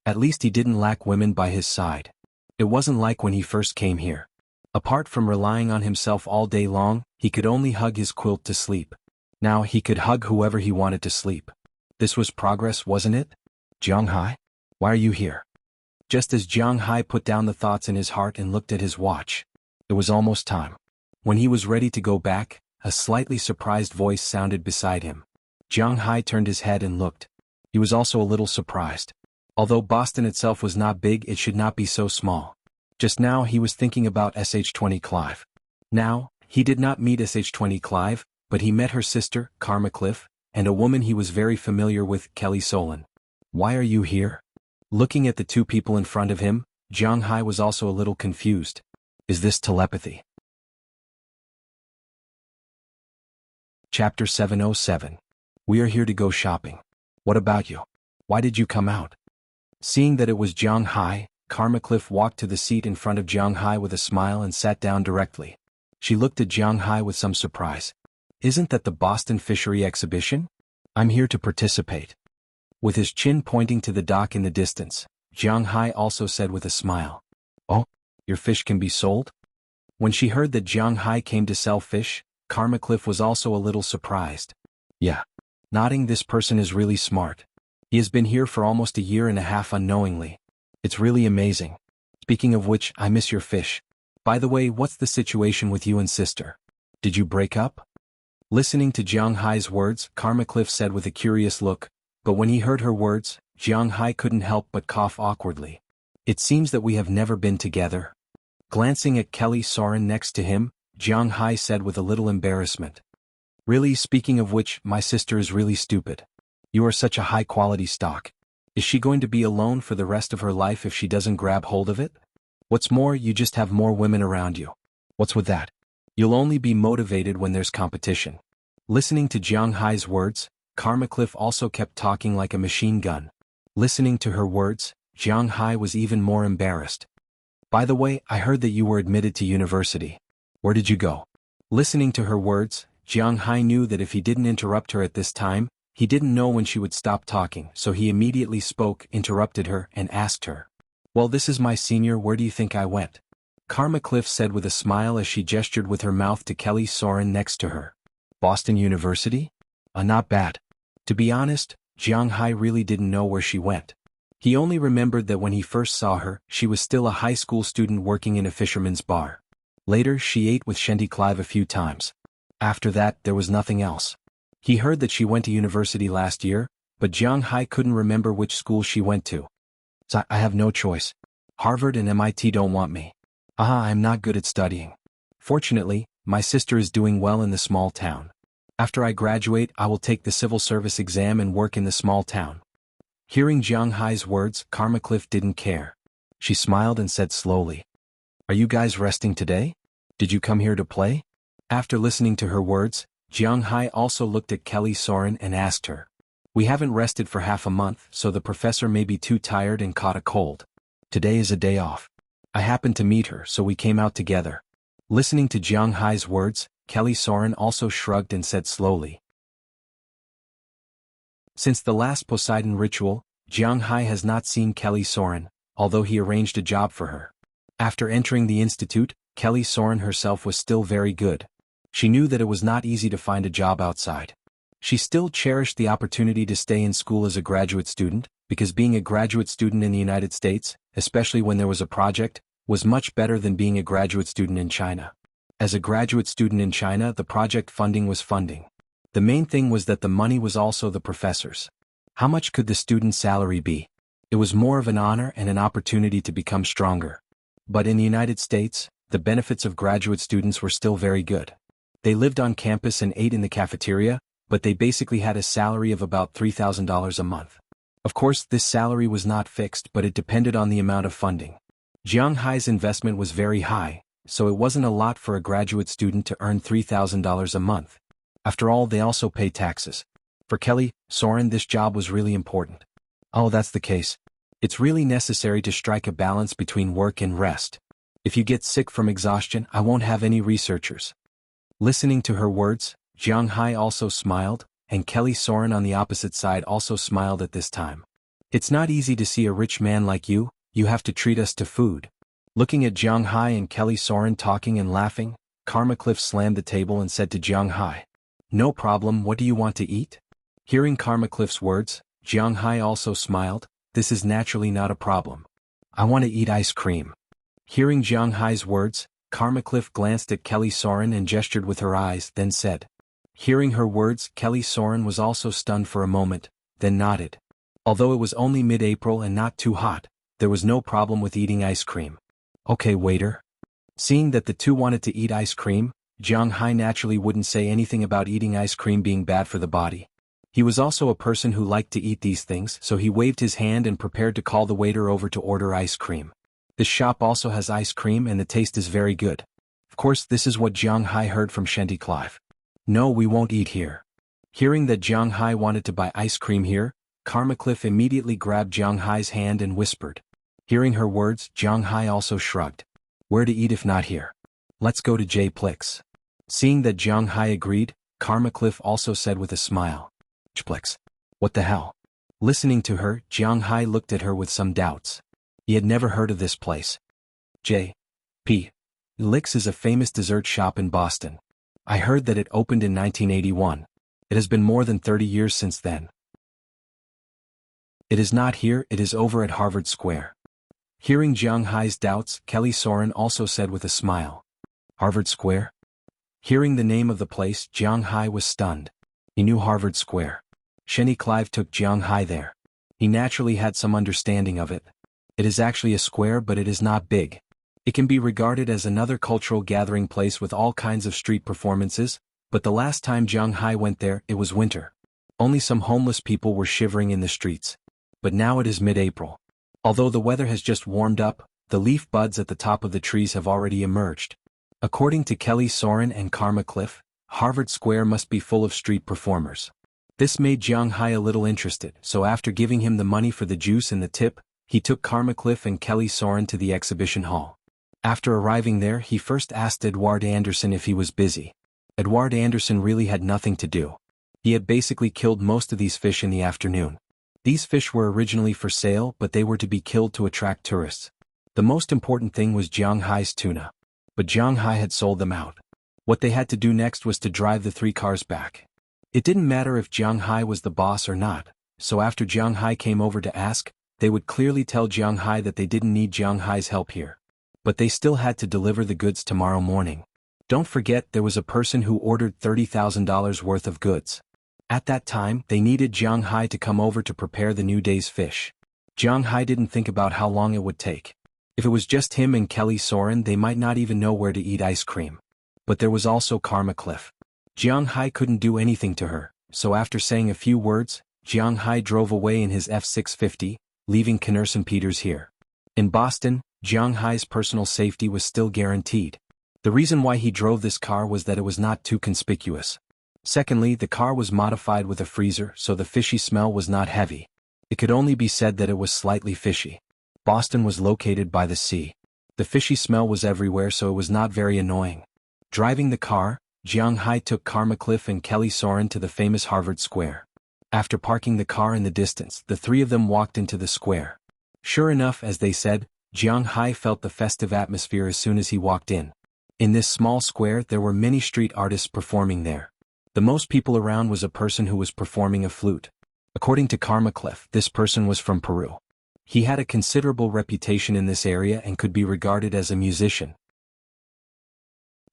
At least he didn't lack women by his side. It wasn't like when he first came here. Apart from relying on himself all day long, he could only hug his quilt to sleep. Now he could hug whoever he wanted to sleep. This was progress, wasn't it? Jiang Hai? Why are you here? Just as Jiang Hai put down the thoughts in his heart and looked at his watch. It was almost time. When he was ready to go back, a slightly surprised voice sounded beside him. Jiang Hai turned his head and looked. He was also a little surprised. Although Boston itself was not big, it should not be so small. Just now he was thinking about SH-20 Clive. Now, he did not meet SH-20 Clive, but he met her sister, Karma Cliff, and a woman he was very familiar with, Kelly Solon. Why are you here? Looking at the two people in front of him, Jiang Hai was also a little confused. Is this telepathy? Chapter 707. We are here to go shopping. What about you? Why did you come out? Seeing that it was Jiang Hai, Karma Cliff walked to the seat in front of Jiang Hai with a smile and sat down directly. She looked at Jiang Hai with some surprise. Isn't that the Boston Fishery Exhibition? I'm here to participate. With his chin pointing to the dock in the distance, Jiang Hai also said with a smile. Oh, your fish can be sold? When she heard that Jiang Hai came to sell fish, Karma Cliff was also a little surprised. Yeah. Nodding, this person is really smart. He has been here for almost a year and a half unknowingly. It's really amazing. Speaking of which, I miss your fish. By the way, what's the situation with you and sister? Did you break up? Listening to Jiang Hai's words, Karma Cliff said with a curious look, but when he heard her words, Jiang Hai couldn't help but cough awkwardly. It seems that we have never been together. Glancing at Kelly Soren next to him, Jiang Hai said with a little embarrassment. Really, speaking of which, my sister is really stupid. You are such a high-quality stock. Is she going to be alone for the rest of her life if she doesn't grab hold of it? What's more, you just have more women around you. What's with that? You'll only be motivated when there's competition. Listening to Jiang Hai's words, Karma Cliff also kept talking like a machine gun. Listening to her words, Jiang Hai was even more embarrassed. By the way, I heard that you were admitted to university. Where did you go? Listening to her words, Jiang Hai knew that if he didn't interrupt her at this time, he didn't know when she would stop talking, so he immediately spoke, interrupted her, and asked her. Well, this is my senior, where do you think I went? Karma Cliff said with a smile as she gestured with her mouth to Kelly Soren next to her. Boston University? Not bad. To be honest, Jiang Hai really didn't know where she went. He only remembered that when he first saw her, she was still a high school student working in a fisherman's bar. Later, she ate with Shendy Clive a few times. After that, there was nothing else. He heard that she went to university last year, but Jiang Hai couldn't remember which school she went to. So I have no choice. Harvard and MIT don't want me. I'm not good at studying. Fortunately, my sister is doing well in the small town. After I graduate, I will take the civil service exam and work in the small town. Hearing Jiang Hai's words, Karma Cliff didn't care. She smiled and said slowly, "Are you guys resting today? Did you come here to play?" After listening to her words, Jiang Hai also looked at Kelly Soren and asked her, "We haven't rested for half a month, so the professor may be too tired and caught a cold. Today is a day off. I happened to meet her, so we came out together." Listening to Jiang Hai's words, Kelly Soren also shrugged and said slowly, "Since the last Poseidon ritual, Jiang Hai has not seen Kelly Soren, although he arranged a job for her. After entering the institute, Kelly Soren herself was still very good. She knew that it was not easy to find a job outside. She still cherished the opportunity to stay in school as a graduate student, because being a graduate student in the United States, especially when there was a project, was much better than being a graduate student in China. As a graduate student in China, the project funding was funding. The main thing was that the money was also the professor's. How much could the student's salary be? It was more of an honor and an opportunity to become stronger. But in the United States, the benefits of graduate students were still very good. They lived on campus and ate in the cafeteria, but they basically had a salary of about $3,000 a month. Of course, this salary was not fixed, but it depended on the amount of funding. Jiang Hai's investment was very high, so it wasn't a lot for a graduate student to earn $3,000 a month. After all, they also pay taxes. For Kelly Soren, this job was really important. Oh, that's the case. It's really necessary to strike a balance between work and rest. If you get sick from exhaustion, I won't have any researchers." Listening to her words, Jiang Hai also smiled, and Kelly Soren on the opposite side also smiled at this time. "It's not easy to see a rich man like you have to treat us to food." Looking at Jiang Hai and Kelly Soren talking and laughing, Karma Cliff slammed the table and said to Jiang Hai, "No problem, what do you want to eat?" Hearing Karma Cliff's words, Jiang Hai also smiled. "This is naturally not a problem. I want to eat ice cream." Hearing Jiang Hai's words, Karma Cliff glanced at Kelly Soren and gestured with her eyes, then said. Hearing her words, Kelly Soren was also stunned for a moment, then nodded. Although it was only mid-April and not too hot, there was no problem with eating ice cream. "Okay, waiter." Seeing that the two wanted to eat ice cream, Jiang Hai naturally wouldn't say anything about eating ice cream being bad for the body. He was also a person who liked to eat these things, so he waved his hand and prepared to call the waiter over to order ice cream. This shop also has ice cream and the taste is very good. Of course, this is what Jiang Hai heard from Shenty Clive. "No, we won't eat here." Hearing that Jiang Hai wanted to buy ice cream here, Karma Cliff immediately grabbed Jiang Hai's hand and whispered. Hearing her words, Jiang Hai also shrugged. "Where to eat if not here? Let's go to J Plix." Seeing that Jiang Hai agreed, Karma Cliff also said with a smile. "Plix? What the hell?" Listening to her, Jiang Hai looked at her with some doubts. He had never heard of this place. J. P. Lix is a famous dessert shop in Boston. I heard that it opened in 1981. It has been more than 30 years since then. "It is not here, it is over at Harvard Square." Hearing Jiang Hai's doubts, Kelly Soren also said with a smile. "Harvard Square?" Hearing the name of the place, Jiang Hai was stunned. He knew Harvard Square. Shenny Clive took Jiang Hai there. He naturally had some understanding of it. It is actually a square, but it is not big. It can be regarded as another cultural gathering place with all kinds of street performances, but the last time Jiang Hai went there, it was winter. Only some homeless people were shivering in the streets. But now it is mid-April. Although the weather has just warmed up, the leaf buds at the top of the trees have already emerged. According to Kelly Soren and Karma Cliff, Harvard Square must be full of street performers. This made Jiang Hai a little interested, so after giving him the money for the juice and the tip, he took Karma Cliff and Kelly Soren to the exhibition hall. After arriving there, he first asked Edward Anderson if he was busy. Edward Anderson really had nothing to do. He had basically killed most of these fish in the afternoon. These fish were originally for sale, but they were to be killed to attract tourists. The most important thing was Jiang Hai's tuna. But Jiang Hai had sold them out. What they had to do next was to drive the 3 cars back. It didn't matter if Jiang Hai was the boss or not, so after Jiang Hai came over to ask, they would clearly tell Jiang Hai that they didn't need Jiang Hai's help here. But they still had to deliver the goods tomorrow morning. Don't forget, there was a person who ordered $30,000 worth of goods. At that time, they needed Jiang Hai to come over to prepare the new day's fish. Jiang Hai didn't think about how long it would take. If it was just him and Kelly Soren, they might not even know where to eat ice cream. But there was also Karma Cliff. Jiang Hai couldn't do anything to her, so after saying a few words, Jiang Hai drove away in his F-650, leaving Knerson Peters here. In Boston, Jiang Hai's personal safety was still guaranteed. The reason why he drove this car was that it was not too conspicuous. Secondly, the car was modified with a freezer, so the fishy smell was not heavy. It could only be said that it was slightly fishy. Boston was located by the sea. The fishy smell was everywhere, so it was not very annoying. Driving the car, Jiang Hai took Karma Cliff and Kelly Soren to the famous Harvard Square. After parking the car in the distance, the three of them walked into the square. Sure enough, as they said, Jiang Hai felt the festive atmosphere as soon as he walked in. In this small square there were many street artists performing there. The most people around was a person who was performing a flute. According to Karma Cliff, this person was from Peru. He had a considerable reputation in this area and could be regarded as a musician.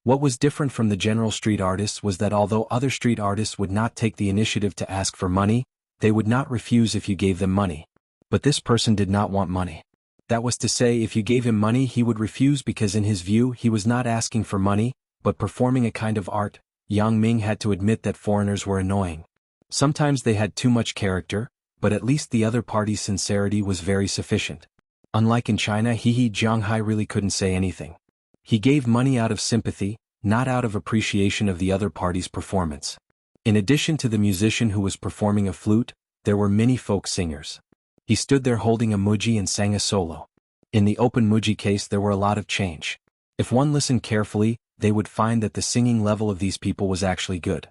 What was different from the general street artists was that although other street artists would not take the initiative to ask for money, they would not refuse if you gave them money. But this person did not want money. That was to say, if you gave him money he would refuse because in his view he was not asking for money, but performing a kind of art. Yang Ming had to admit that foreigners were annoying. Sometimes they had too much character, but at least the other party's sincerity was very sufficient. Unlike in China, Jiang Hai really couldn't say anything. He gave money out of sympathy, not out of appreciation of the other party's performance. In addition to the musician who was performing a flute, there were many folk singers. He stood there holding a muji and sang a solo. In the open muji case there were a lot of change. If one listened carefully, they would find that the singing level of these people was actually good.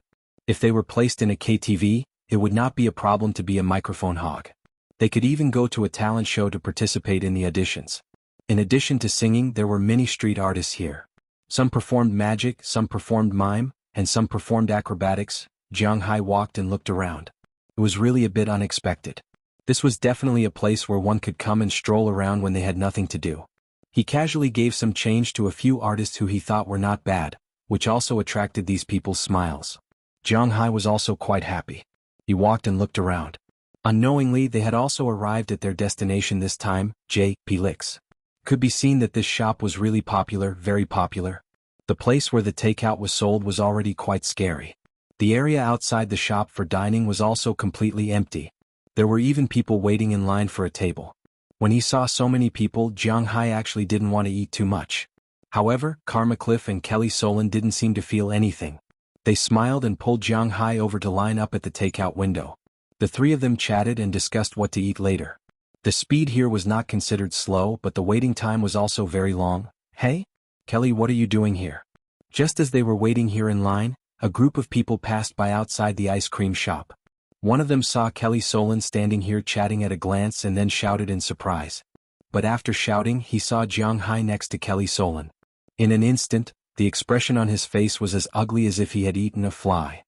If they were placed in a KTV, it would not be a problem to be a microphone hog. They could even go to a talent show to participate in the auditions. In addition to singing, there were many street artists here. Some performed magic, some performed mime, and some performed acrobatics. Jiang Hai walked and looked around. It was really a bit unexpected. This was definitely a place where one could come and stroll around when they had nothing to do. He casually gave some change to a few artists who he thought were not bad, which also attracted these people's smiles. Jiang Hai was also quite happy. He walked and looked around. Unknowingly, they had also arrived at their destination this time, J.P. Licks. Could be seen that this shop was really popular, very popular. The place where the takeout was sold was already quite scary. The area outside the shop for dining was also completely empty. There were even people waiting in line for a table. When he saw so many people, Jiang Hai actually didn't want to eat too much. However, Karma Cliff and Kelly Solan didn't seem to feel anything. They smiled and pulled Jiang Hai over to line up at the takeout window. The three of them chatted and discussed what to eat later. The speed here was not considered slow, but the waiting time was also very long. Hey? Kelly, what are you doing here? Just as they were waiting here in line, a group of people passed by outside the ice cream shop. One of them saw Kelly Solan standing here chatting at a glance and then shouted in surprise. But after shouting, he saw Jiang Hai next to Kelly Solan. In an instant, the expression on his face was as ugly as if he had eaten a fly.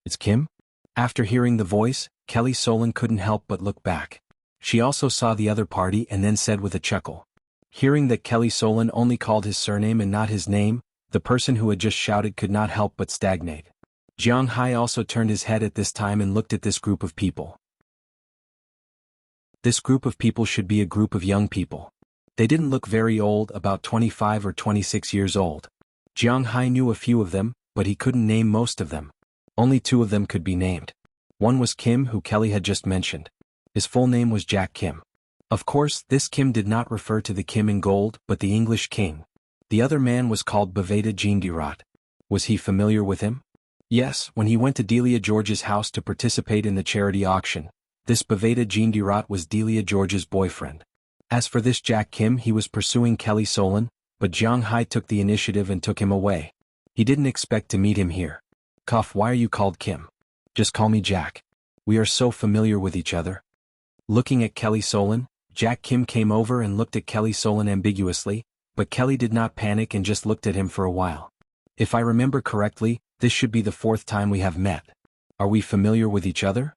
It's Kim? After hearing the voice, Kelly Solan couldn't help but look back. She also saw the other party and then said with a chuckle. Hearing that Kelly Solan only called his surname and not his name, the person who had just shouted could not help but stagnate. Jiang Hai also turned his head at this time and looked at this group of people. This group of people should be a group of young people. They didn't look very old, about 25 or 26 years old. Jiang Hai knew a few of them, but he couldn't name most of them. Only two of them could be named. One was Kim, who Kelly had just mentioned. His full name was Jack Kim. Of course, this Kim did not refer to the Kim in gold, but the English king. The other man was called Baveda Jindirat. Was he familiar with him? Yes, when he went to Delia George's house to participate in the charity auction, this Baveda Jindirat was Delia George's boyfriend. As for this Jack Kim, he was pursuing Kelly Solan, but Jiang Hai took the initiative and took him away. He didn't expect to meet him here. Cuff, why are you called Kim? Just call me Jack. We are so familiar with each other. Looking at Kelly Solan, Jack Kim came over and looked at Kelly Solan ambiguously, but Kelly did not panic and just looked at him for a while. If I remember correctly, this should be the fourth time we have met. Are we familiar with each other?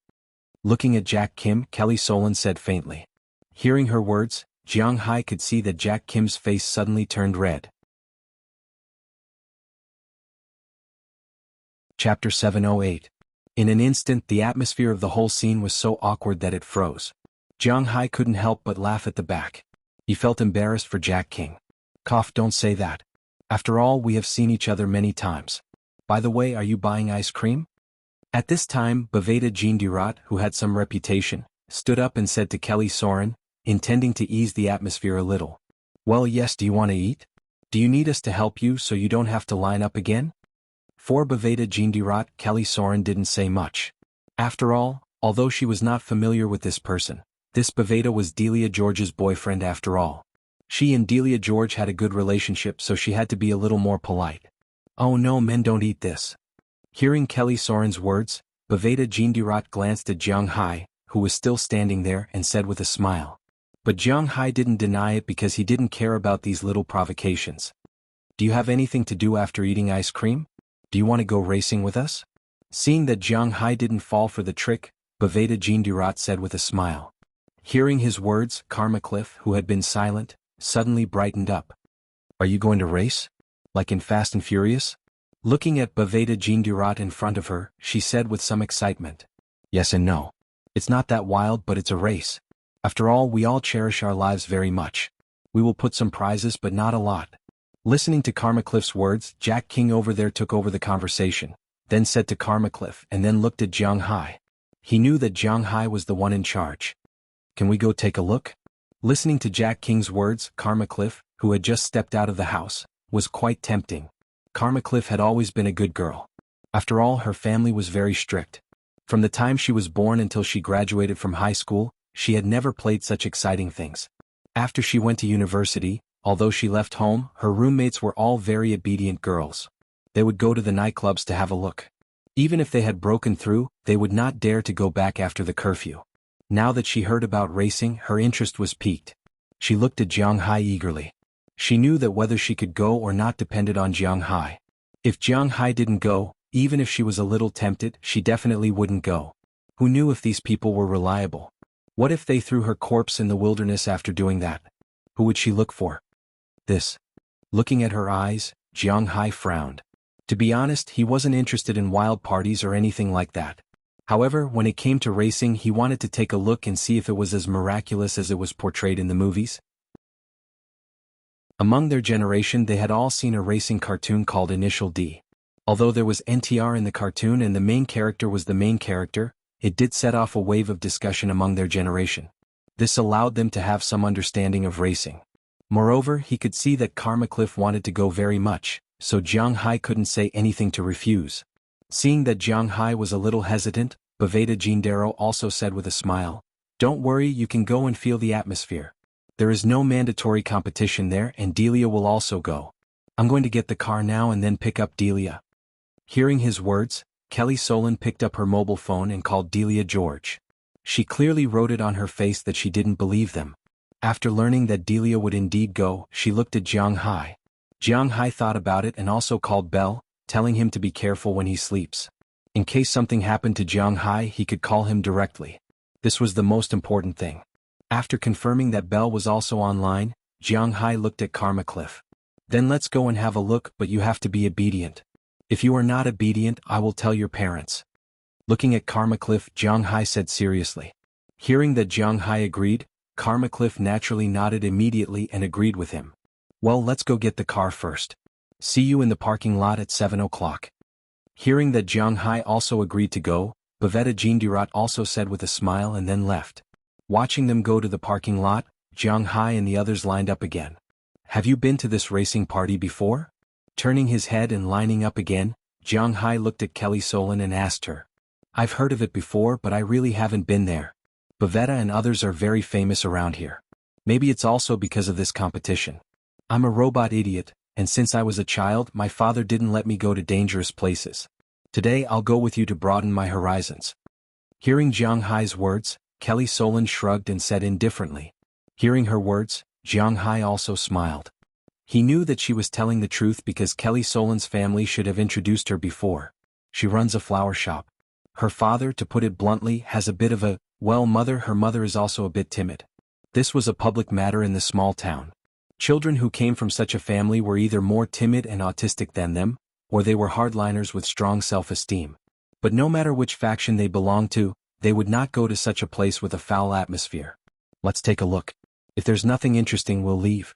Looking at Jack Kim, Kelly Solan said faintly. Hearing her words, Jiang Hai could see that Jack Kim's face suddenly turned red. Chapter 708. In an instant, the atmosphere of the whole scene was so awkward that it froze. Jiang Hai couldn't help but laugh at the back. He felt embarrassed for Jack King. Cough, don't say that. After all, we have seen each other many times. By the way, are you buying ice cream? At this time, Baveda Jean Durat, who had some reputation, stood up and said to Kelly Soren, intending to ease the atmosphere a little. Well, yes, do you want to eat? Do you need us to help you so you don't have to line up again? For Baveda Jean Durat, Kelly Soren didn't say much. After all, although she was not familiar with this person, this Baveda was Delia George's boyfriend after all. She and Delia George had a good relationship, so she had to be a little more polite. Oh no, men don't eat this. Hearing Kelly Soren's words, Baveda Jean Durat glanced at Jiang Hai, who was still standing there, and said with a smile. But Jiang Hai didn't deny it because he didn't care about these little provocations. Do you have anything to do after eating ice cream? Do you want to go racing with us? Seeing that Jiang Hai didn't fall for the trick, Baveda Jean Durat said with a smile. Hearing his words, Karma Cliff, who had been silent, suddenly brightened up. Are you going to race? Like in Fast and Furious? Looking at Baveda Jean Durat in front of her, she said with some excitement. Yes and no. It's not that wild, but it's a race. After all, we all cherish our lives very much. We will put some prizes, but not a lot. Listening to Karma Cliff's words, Jack King over there took over the conversation, then said to Karma Cliff and then looked at Jiang Hai. He knew that Jiang Hai was the one in charge. Can we go take a look? Listening to Jack King's words, Karma Cliff, who had just stepped out of the house, was quite tempting. Karma Cliff had always been a good girl. After all, her family was very strict. From the time she was born until she graduated from high school, she had never played such exciting things. After she went to university, although she left home, her roommates were all very obedient girls. They would go to the nightclubs to have a look. Even if they had broken through, they would not dare to go back after the curfew. Now that she heard about racing, her interest was piqued. She looked at Jiang Hai eagerly. She knew that whether she could go or not depended on Jiang Hai. If Jiang Hai didn't go, even if she was a little tempted, she definitely wouldn't go. Who knew if these people were reliable? What if they threw her corpse in the wilderness after doing that? Who would she look for? This. Looking at her eyes, Jiang Hai frowned. To be honest, he wasn't interested in wild parties or anything like that. However, when it came to racing, he wanted to take a look and see if it was as miraculous as it was portrayed in the movies. Among their generation, they had all seen a racing cartoon called Initial D. Although there was NTR in the cartoon and the main character was the main character, it did set off a wave of discussion among their generation. This allowed them to have some understanding of racing. Moreover, he could see that Karma Cliff wanted to go very much, so Jiang Hai couldn't say anything to refuse. Seeing that Jiang Hai was a little hesitant, Baveda Jean Darrow also said with a smile, "Don't worry, you can go and feel the atmosphere. There is no mandatory competition there, and Delia will also go. I'm going to get the car now and then pick up Delia." Hearing his words, Kelly Solon picked up her mobile phone and called Delia George. She clearly wrote it on her face that she didn't believe them. After learning that Delia would indeed go, she looked at Jiang Hai. Jiang Hai thought about it and also called Bell, telling him to be careful when he sleeps. In case something happened to Jiang Hai, he could call him directly. This was the most important thing. After confirming that Bell was also online, Jiang Hai looked at Karma Cliff. Then let's go and have a look, but you have to be obedient. If you are not obedient, I will tell your parents. Looking at Karma Cliff, Jiang Hai said seriously. Hearing that Jiang Hai agreed, Karma Cliff naturally nodded immediately and agreed with him. Well, let's go get the car first. See you in the parking lot at 7 o'clock. Hearing that Jiang Hai also agreed to go, Baveda Jean Durat also said with a smile and then left. Watching them go to the parking lot, Jiang Hai and the others lined up again. Have you been to this racing party before? Turning his head and lining up again, Jiang Hai looked at Kelly Solon and asked her. I've heard of it before, but I really haven't been there. Baveda and others are very famous around here. Maybe it's also because of this competition. I'm a robot idiot, and since I was a child, my father didn't let me go to dangerous places. Today I'll go with you to broaden my horizons. Hearing Jiang Hai's words, Kelly Solon shrugged and said indifferently. Hearing her words, Jiang Hai also smiled. He knew that she was telling the truth because Kelly Solon's family should have introduced her before. She runs a flower shop. Her father, to put it bluntly, has a bit of a, her mother is also a bit timid. This was a public matter in the small town. Children who came from such a family were either more timid and autistic than them, or they were hardliners with strong self-esteem. But no matter which faction they belonged to, they would not go to such a place with a foul atmosphere. Let's take a look. If there's nothing interesting, we'll leave.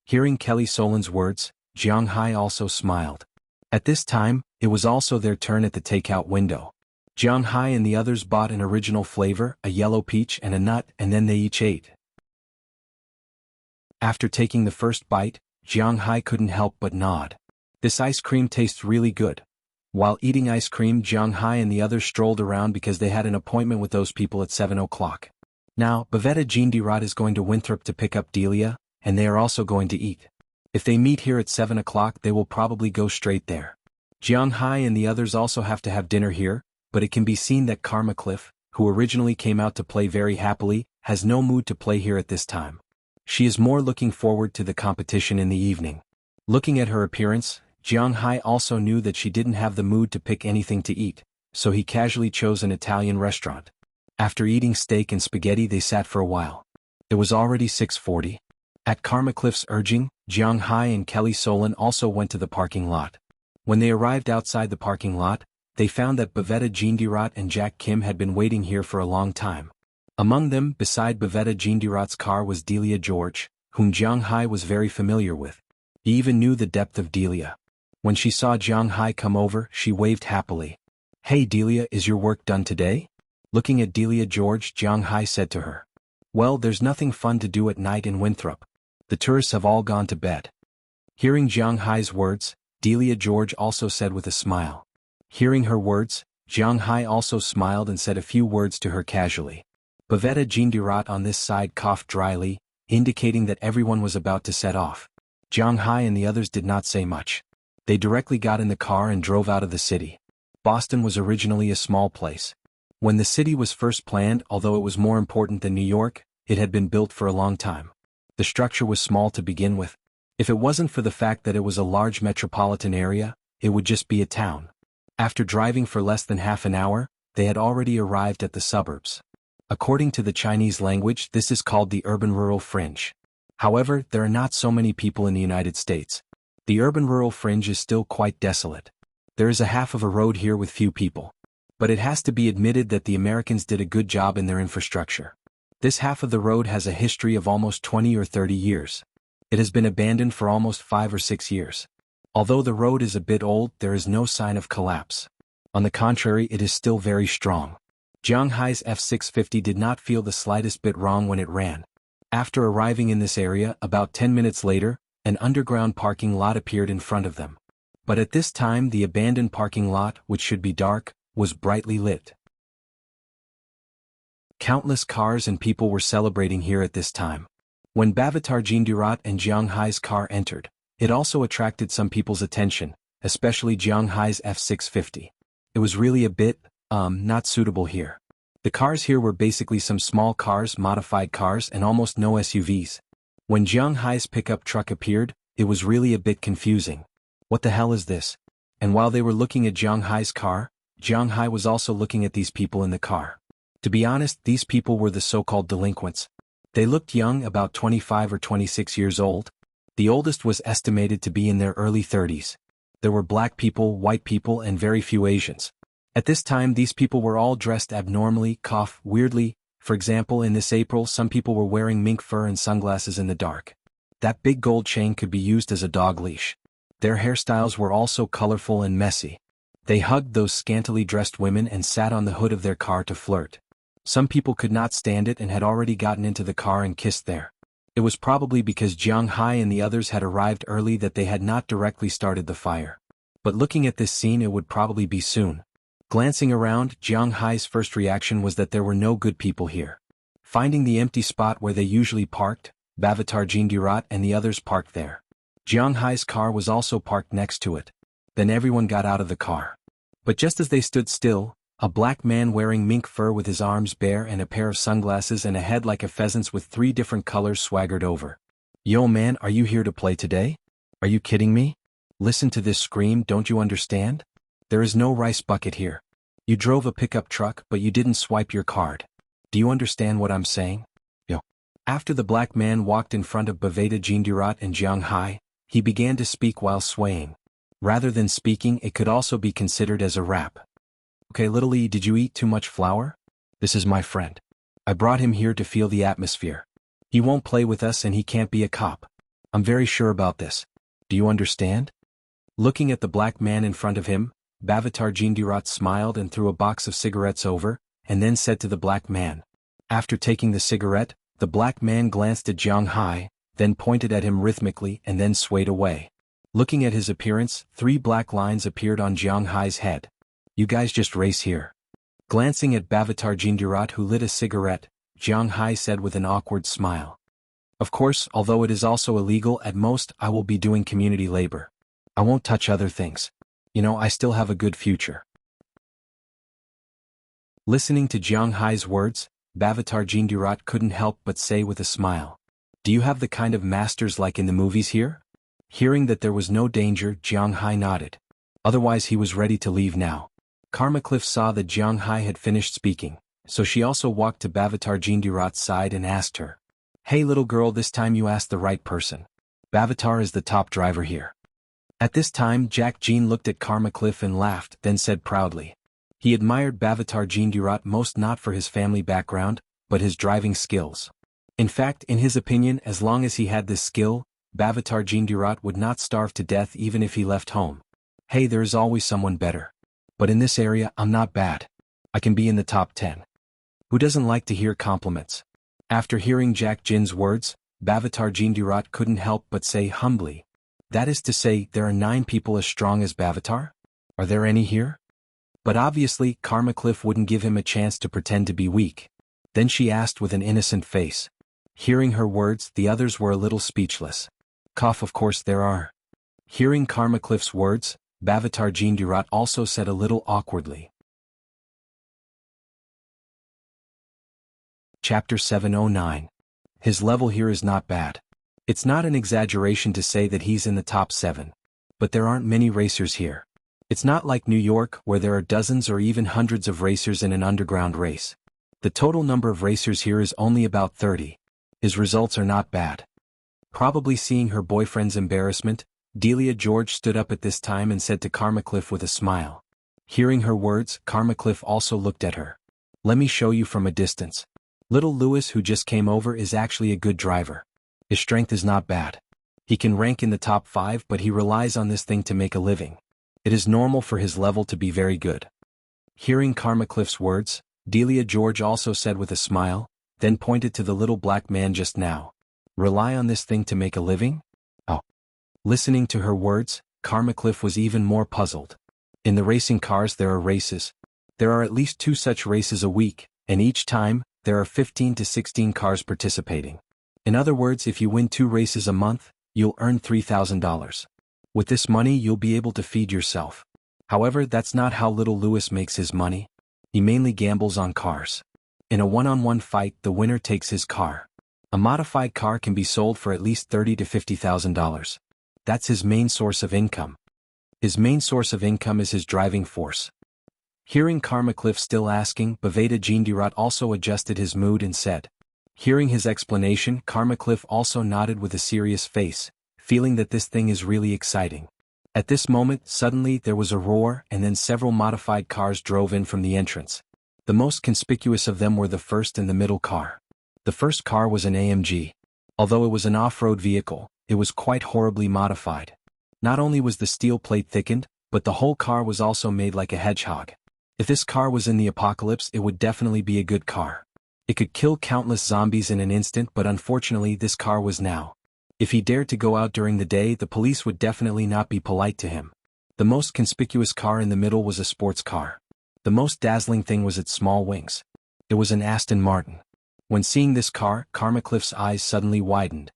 Hearing Kelly Solon's words, Jiang Hai also smiled. At this time, it was also their turn at the takeout window. Jiang Hai and the others bought an original flavor, a yellow peach and a nut, and then they each ate. After taking the first bite, Jiang Hai couldn't help but nod. This ice cream tastes really good. While eating ice cream, Jiang Hai and the others strolled around because they had an appointment with those people at 7 o'clock. Now, Bavetta Jean-Dirat is going to Winthrop to pick up Delia, and they are also going to eat. If they meet here at 7 o'clock, they will probably go straight there. Jiang Hai and the others also have to have dinner here, but it can be seen that Karma Cliff, who originally came out to play very happily, has no mood to play here at this time. She is more looking forward to the competition in the evening. Looking at her appearance, Jiang Hai also knew that she didn't have the mood to pick anything to eat, so he casually chose an Italian restaurant. After eating steak and spaghetti, they sat for a while. It was already 6:40. At Karma Cliff's urging, Jiang Hai and Kelly Solon also went to the parking lot. When they arrived outside the parking lot, they found that Bavetta Jean-Dirat and Jack Kim had been waiting here for a long time. Among them, beside Bavetta Jean-Dirat's car, was Delia George, whom Jiang Hai was very familiar with. He even knew the depth of Delia. When she saw Jiang Hai come over, she waved happily. "Hey Delia, is your work done today?" Looking at Delia George, Jiang Hai said to her. "Well, there's nothing fun to do at night in Winthrop. The tourists have all gone to bed." Hearing Jiang Hai's words, Delia George also said with a smile. Hearing her words, Jiang Hai also smiled and said a few words to her casually. Bavetta Jean-Dirat on this side coughed dryly, indicating that everyone was about to set off. Jiang Hai and the others did not say much. They directly got in the car and drove out of the city. Boston was originally a small place. When the city was first planned, although it was more important than New York, it had been built for a long time. The structure was small to begin with. If it wasn't for the fact that it was a large metropolitan area, it would just be a town. After driving for less than half an hour, they had already arrived at the suburbs. According to the Chinese language, this is called the urban-rural fringe. However, there are not so many people in the United States. The urban-rural fringe is still quite desolate. There is a half of a road here with few people. But it has to be admitted that the Americans did a good job in their infrastructure. This half of the road has a history of almost 20 or 30 years. It has been abandoned for almost 5 or 6 years. Although the road is a bit old, there is no sign of collapse. On the contrary, it is still very strong. Jiang Hai's F650 did not feel the slightest bit wrong when it ran. After arriving in this area, about 10 minutes later, an underground parking lot appeared in front of them. But at this time, the abandoned parking lot, which should be dark, was brightly lit. Countless cars and people were celebrating here at this time. When Bavatar Jean-Dirat and Jiang Hai's car entered, it also attracted some people's attention, especially Jiang Hai's F650. It was really a bit, not suitable here. The cars here were basically some small cars, modified cars, and almost no SUVs. When Jiang Hai's pickup truck appeared, it was really a bit confusing. What the hell is this? And while they were looking at Jiang Hai's car, Jiang Hai was also looking at these people in the car. To be honest, these people were the so-called delinquents. They looked young, about 25 or 26 years old. The oldest was estimated to be in their early 30s. There were black people, white people, and very few Asians. At this time, these people were all dressed abnormally, weirdly. For example, in this April, some people were wearing mink fur and sunglasses in the dark. That big gold chain could be used as a dog leash. Their hairstyles were also colorful and messy. They hugged those scantily dressed women and sat on the hood of their car to flirt. Some people could not stand it and had already gotten into the car and kissed there. It was probably because Jiang Hai and the others had arrived early that they had not directly started the fire. But looking at this scene, it would probably be soon. Glancing around, Jiang Hai's first reaction was that there were no good people here. Finding the empty spot where they usually parked, Bavatar Jean-Dirat and the others parked there. Jiang Hai's car was also parked next to it. Then everyone got out of the car. But just as they stood still, a black man wearing mink fur with his arms bare and a pair of sunglasses and a head like a pheasant's with 3 different colors swaggered over. "Yo man, are you here to play today? Are you kidding me? Listen to this scream, don't you understand? There is no rice bucket here. You drove a pickup truck, but you didn't swipe your card. Do you understand what I'm saying? Yo." After the black man walked in front of Bavetta Jean-Dirat and Jiang Hai, he began to speak while swaying. Rather than speaking, it could also be considered as a rap. "Okay, little E, did you eat too much flour? This is my friend. I brought him here to feel the atmosphere. He won't play with us and he can't be a cop. I'm very sure about this. Do you understand?" Looking at the black man in front of him, Bavatar Jindirat smiled and threw a box of cigarettes over, and then said to the black man. After taking the cigarette, the black man glanced at Jiang Hai, then pointed at him rhythmically and then swayed away. Looking at his appearance, 3 black lines appeared on Jiang Hai's head. You guys just race here. Glancing at Bavatar Jindirat who lit a cigarette, Jiang Hai said with an awkward smile. Of course, although it is also illegal at most, I will be doing community labor. I won't touch other things. You know, I still have a good future. Listening to Jiang Hai's words, Bavatar Jindirat couldn't help but say with a smile. Do you have the kind of masters like in the movies here? Hearing that there was no danger, Jiang Hai nodded. Otherwise he was ready to leave now. Karma Cliff saw that Jiang Hai had finished speaking, so she also walked to Bavatar Jindirat's side and asked her. Hey little girl, this time you asked the right person. Bavatar is the top driver here. At this time Jack Jean looked at Karma Cliff and laughed, then said proudly. He admired Bavatar Jindirat most not for his family background, but his driving skills. In fact, in his opinion, as long as he had this skill, Bavatar Jindirat would not starve to death even if he left home. Hey, there is always someone better. But in this area, I'm not bad. I can be in the top 10. Who doesn't like to hear compliments? After hearing Jack Jin's words, Bavatar Jindirat couldn't help but say humbly. That is to say, there are 9 people as strong as Bavatar? Are there any here? But obviously, Karma Cliff wouldn't give him a chance to pretend to be weak. Then she asked with an innocent face. Hearing her words, the others were a little speechless. Cough, of course there are. Hearing Karma Cliff's words, Bavatar Jindirat also said a little awkwardly. Chapter 709. His level here is not bad. It's not an exaggeration to say that he's in the top 7. But there aren't many racers here. It's not like New York where there are dozens or even hundreds of racers in an underground race. The total number of racers here is only about 30. His results are not bad. Probably seeing her boyfriend's embarrassment, Delia George stood up at this time and said to Karma Cliff with a smile. Hearing her words, Karma Cliff also looked at her. Let me show you from a distance. Little Louis who just came over is actually a good driver. His strength is not bad. He can rank in the top 5 but he relies on this thing to make a living. It is normal for his level to be very good. Hearing Karma Cliff's words, Delia George also said with a smile, then pointed to the little black man just now. Rely on this thing to make a living? Oh. Listening to her words, Karma Cliff was even more puzzled. In the racing cars there are races. There are at least 2 such races a week, and each time, there are 15 to 16 cars participating. In other words, if you win 2 races a month, you'll earn $3,000. With this money you'll be able to feed yourself. However, that's not how little Louis makes his money. He mainly gambles on cars. In a one-on-one fight the winner takes his car. A modified car can be sold for at least $30,000 to $50,000. That's his main source of income. His main source of income is his driving force. Hearing Karma Cliff still asking, Bavatar Jindirat also adjusted his mood and said. Hearing his explanation, Karma Cliff also nodded with a serious face, feeling that this thing is really exciting. At this moment, suddenly there was a roar and then several modified cars drove in from the entrance. The most conspicuous of them were the first and the middle car. The first car was an AMG. Although it was an off-road vehicle, it was quite horribly modified. Not only was the steel plate thickened, but the whole car was also made like a hedgehog. If this car was in the apocalypse it would definitely be a good car. It could kill countless zombies in an instant, but unfortunately this car was now. If he dared to go out during the day the police would definitely not be polite to him. The most conspicuous car in the middle was a sports car. The most dazzling thing was its small wings. It was an Aston Martin. When seeing this car, Karma Cliff's eyes suddenly widened.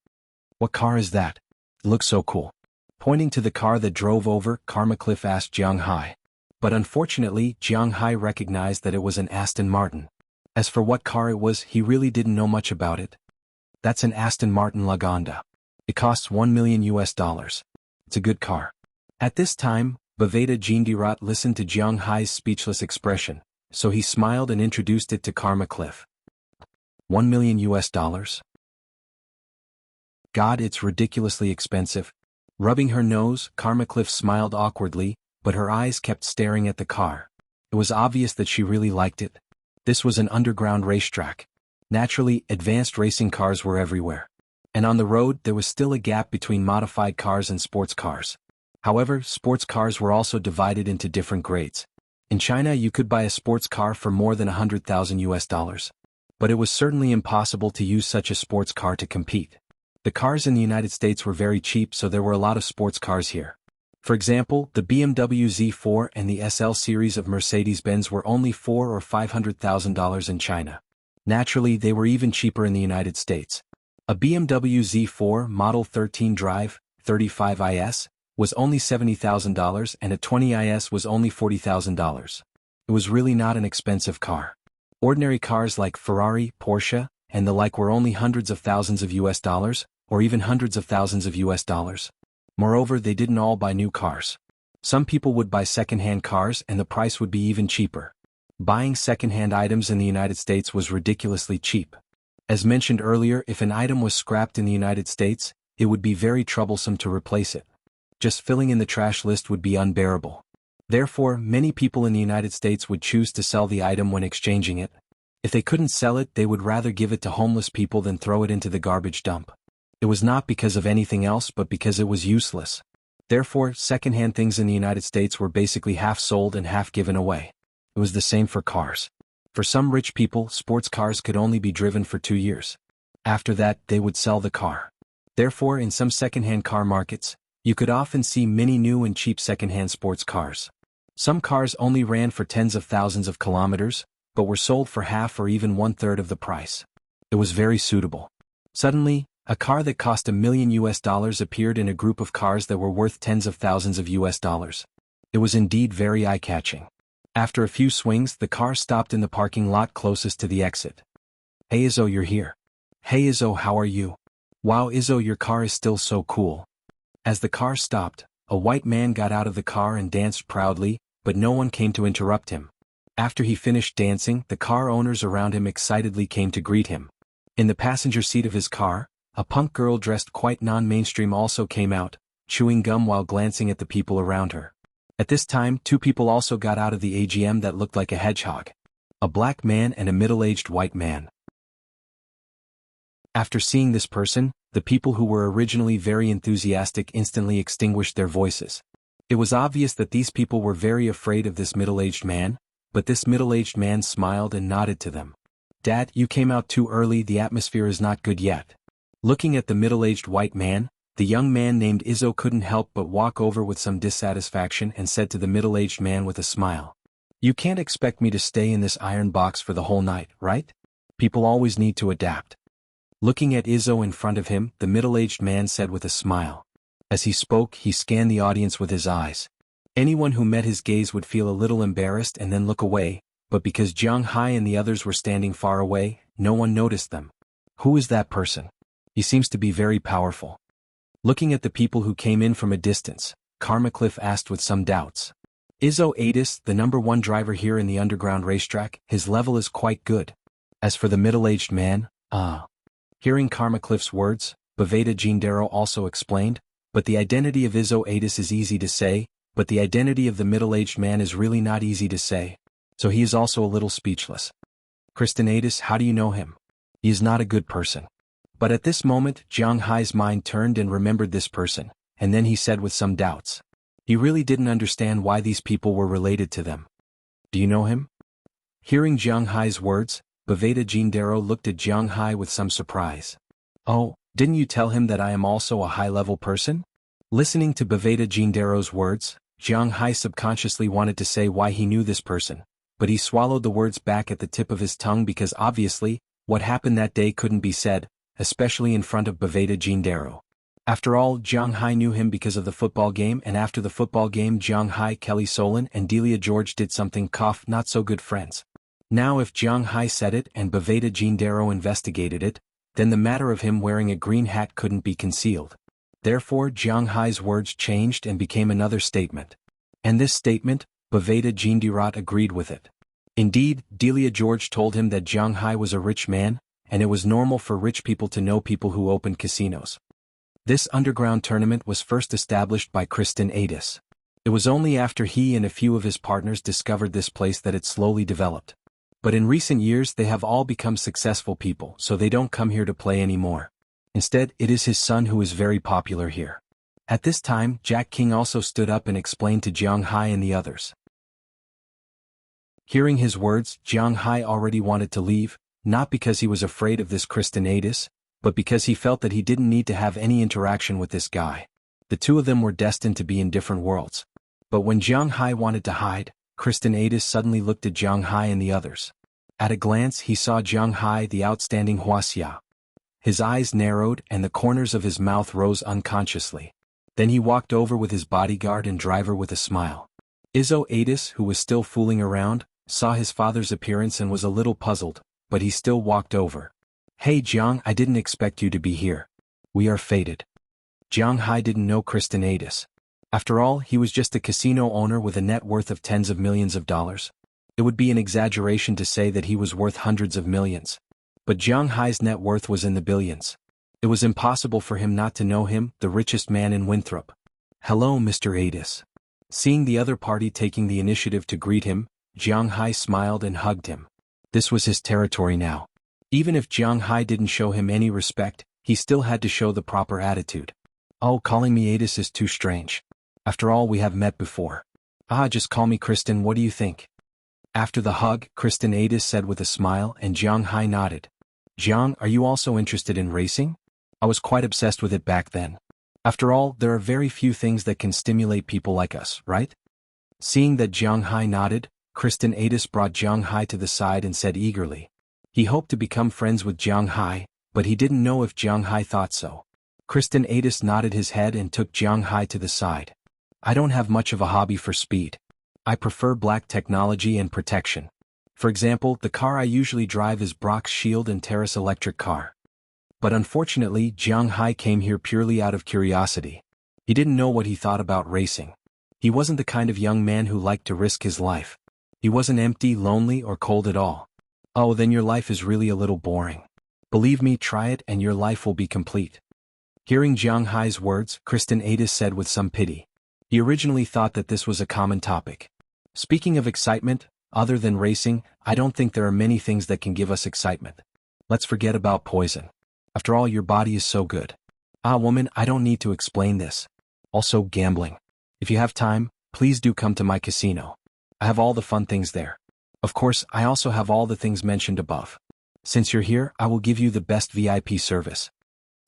What car is that? It looks so cool. Pointing to the car that drove over, Karma Cliff asked Jiang Hai. But unfortunately, Jiang Hai recognized that it was an Aston Martin. As for what car it was, he really didn't know much about it. That's an Aston Martin Lagonda. It costs $1 million. It's a good car. At this time, Bavatar Jindirat listened to Jiang Hai's speechless expression, so he smiled and introduced it to Karma Cliff. $1 million? God, it's ridiculously expensive. Rubbing her nose, Karma Cliff smiled awkwardly, but her eyes kept staring at the car. It was obvious that she really liked it. This was an underground racetrack. Naturally, advanced racing cars were everywhere. And on the road there was still a gap between modified cars and sports cars. However, sports cars were also divided into different grades. In China, you could buy a sports car for more than $100,000. But it was certainly impossible to use such a sports car to compete. The cars in the United States were very cheap, so there were a lot of sports cars here. For example, the BMW Z4 and the SL series of Mercedes-Benz were only $400,000 or $500,000 in China. Naturally, they were even cheaper in the United States. A BMW Z4 Model 13 Drive, 35IS, was only $70,000 and a 20IS was only $40,000. It was really not an expensive car. Ordinary cars like Ferrari, Porsche, and the like were only hundreds of thousands of US dollars, or even hundreds of thousands of US dollars. Moreover, they didn't all buy new cars. Some people would buy second-hand cars and the price would be even cheaper. Buying second-hand items in the United States was ridiculously cheap. As mentioned earlier, if an item was scrapped in the United States, it would be very troublesome to replace it. Just filling in the trash list would be unbearable. Therefore, many people in the United States would choose to sell the item when exchanging it. If they couldn't sell it, they would rather give it to homeless people than throw it into the garbage dump. It was not because of anything else but because it was useless. Therefore, second-hand things in the United States were basically half sold and half given away. It was the same for cars. For some rich people, sports cars could only be driven for 2 years. After that, they would sell the car. Therefore, in some second-hand car markets, you could often see many new and cheap second-hand sports cars. Some cars only ran for tens of thousands of kilometers, but were sold for half or even one-third of the price. It was very suitable. Suddenly, a car that cost $1 million appeared in a group of cars that were worth tens of thousands of US dollars. It was indeed very eye-catching. After a few swings, the car stopped in the parking lot closest to the exit. "Hey Izzo, you're here." "Hey Izzo, how are you?" "Wow Izzo, your car is still so cool." As the car stopped, a white man got out of the car and danced proudly, but no one came to interrupt him. After he finished dancing, the car owners around him excitedly came to greet him. In the passenger seat of his car, a punk girl dressed quite non-mainstream also came out, chewing gum while glancing at the people around her. At this time, 2 people also got out of the AGM that looked like a hedgehog. A black man and a middle-aged white man. After seeing this person, the people who were originally very enthusiastic instantly extinguished their voices. It was obvious that these people were very afraid of this middle-aged man, but this middle-aged man smiled and nodded to them. "Dad, you came out too early, the atmosphere is not good yet." Looking at the middle-aged white man, the young man named Izzo couldn't help but walk over with some dissatisfaction and said to the middle-aged man with a smile, "You can't expect me to stay in this iron box for the whole night, right? People always need to adapt." Looking at Izzo in front of him, the middle-aged man said with a smile. As he spoke, he scanned the audience with his eyes. Anyone who met his gaze would feel a little embarrassed and then look away, but because Jiang Hai and the others were standing far away, no one noticed them. "Who is that person? He seems to be very powerful." Looking at the people who came in from a distance, Karmacliff asked with some doubts. "Izzo Adis, the #1 driver here in the underground racetrack, his level is quite good." As for the middle-aged man, Hearing Karmacliff's words, Baveda Gendero also explained, "But the identity of Izzo Adis is easy to say, but the identity of the middle-aged man is really not easy to say." So he is also a little speechless. "Kristen Adis, how do you know him? He is not a good person." But at this moment, Jiang Hai's mind turned and remembered this person, and then he said with some doubts. He really didn't understand why these people were related to them. "Do you know him?" Hearing Jiang Hai's words, Baveda Gendero looked at Jiang Hai with some surprise. "Oh, didn't you tell him that I am also a high-level person?" Listening to Baveda Gendero's words, Jiang Hai subconsciously wanted to say why he knew this person, but he swallowed the words back at the tip of his tongue because obviously, what happened that day couldn't be said, especially in front of Baveda Gendero. After all, Jiang Hai knew him because of the football game, and after the football game Jiang Hai, Kelly Solon and Delia George did something not so good friends. Now if Jiang Hai said it and Baveda Gendero investigated it, then the matter of him wearing a green hat couldn't be concealed. Therefore Jiang Hai's words changed and became another statement. And this statement, Baveda Gendero agreed with it. Indeed, Delia George told him that Jiang Hai was a rich man, and it was normal for rich people to know people who opened casinos. This underground tournament was first established by Kristen Adis. It was only after he and a few of his partners discovered this place that it slowly developed. But in recent years they have all become successful people, so they don't come here to play anymore. Instead, it is his son who is very popular here. At this time, Jack King also stood up and explained to Jiang Hai and the others. Hearing his words, Jiang Hai already wanted to leave, not because he was afraid of this Christianatus, but because he felt that he didn't need to have any interaction with this guy. The two of them were destined to be in different worlds. But when Jiang Hai wanted to hide, Christianatus suddenly looked at Jiang Hai and the others. At a glance he saw Jiang Hai, the outstanding Wuxia. His eyes narrowed and the corners of his mouth rose unconsciously. Then he walked over with his bodyguard and driver with a smile. Izzo Adis, who was still fooling around, saw his father's appearance and was a little puzzled, but he still walked over. "Hey Jiang, I didn't expect you to be here. We are fated." Jiang Hai didn't know Christianatus. After all, he was just a casino owner with a net worth of tens of millions of dollars. It would be an exaggeration to say that he was worth hundreds of millions. But Jiang Hai's net worth was in the billions. It was impossible for him not to know him, the richest man in Winthrop. "Hello, Mr. Adis." Seeing the other party taking the initiative to greet him, Jiang Hai smiled and hugged him. This was his territory now. Even if Jiang Hai didn't show him any respect, he still had to show the proper attitude. "Oh, calling me Adis is too strange. After all, we have met before." "Ah, just call me Kristen, what do you think?" After the hug, Christianatus said with a smile, and Jiang Hai nodded. "Jiang, are you also interested in racing? I was quite obsessed with it back then. After all, there are very few things that can stimulate people like us, right?" Seeing that Jiang Hai nodded, Christianatus brought Jiang Hai to the side and said eagerly. He hoped to become friends with Jiang Hai, but he didn't know if Jiang Hai thought so. Christianatus nodded his head and took Jiang Hai to the side. "I don't have much of a hobby for speed. I prefer black technology and protection. For example, the car I usually drive is Brock's Shield and Terrace electric car." But unfortunately, Jiang Hai came here purely out of curiosity. He didn't know what he thought about racing. He wasn't the kind of young man who liked to risk his life. He wasn't empty, lonely, or cold at all. "Oh, then your life is really a little boring. Believe me, try it and your life will be complete." Hearing Jiang Hai's words, Christianatus said with some pity. He originally thought that this was a common topic. "Speaking of excitement, other than racing, I don't think there are many things that can give us excitement. Let's forget about poison. After all, your body is so good." "Ah, woman, I don't need to explain this. Also, gambling. If you have time, please do come to my casino. I have all the fun things there. Of course, I also have all the things mentioned above. Since you're here, I will give you the best VIP service."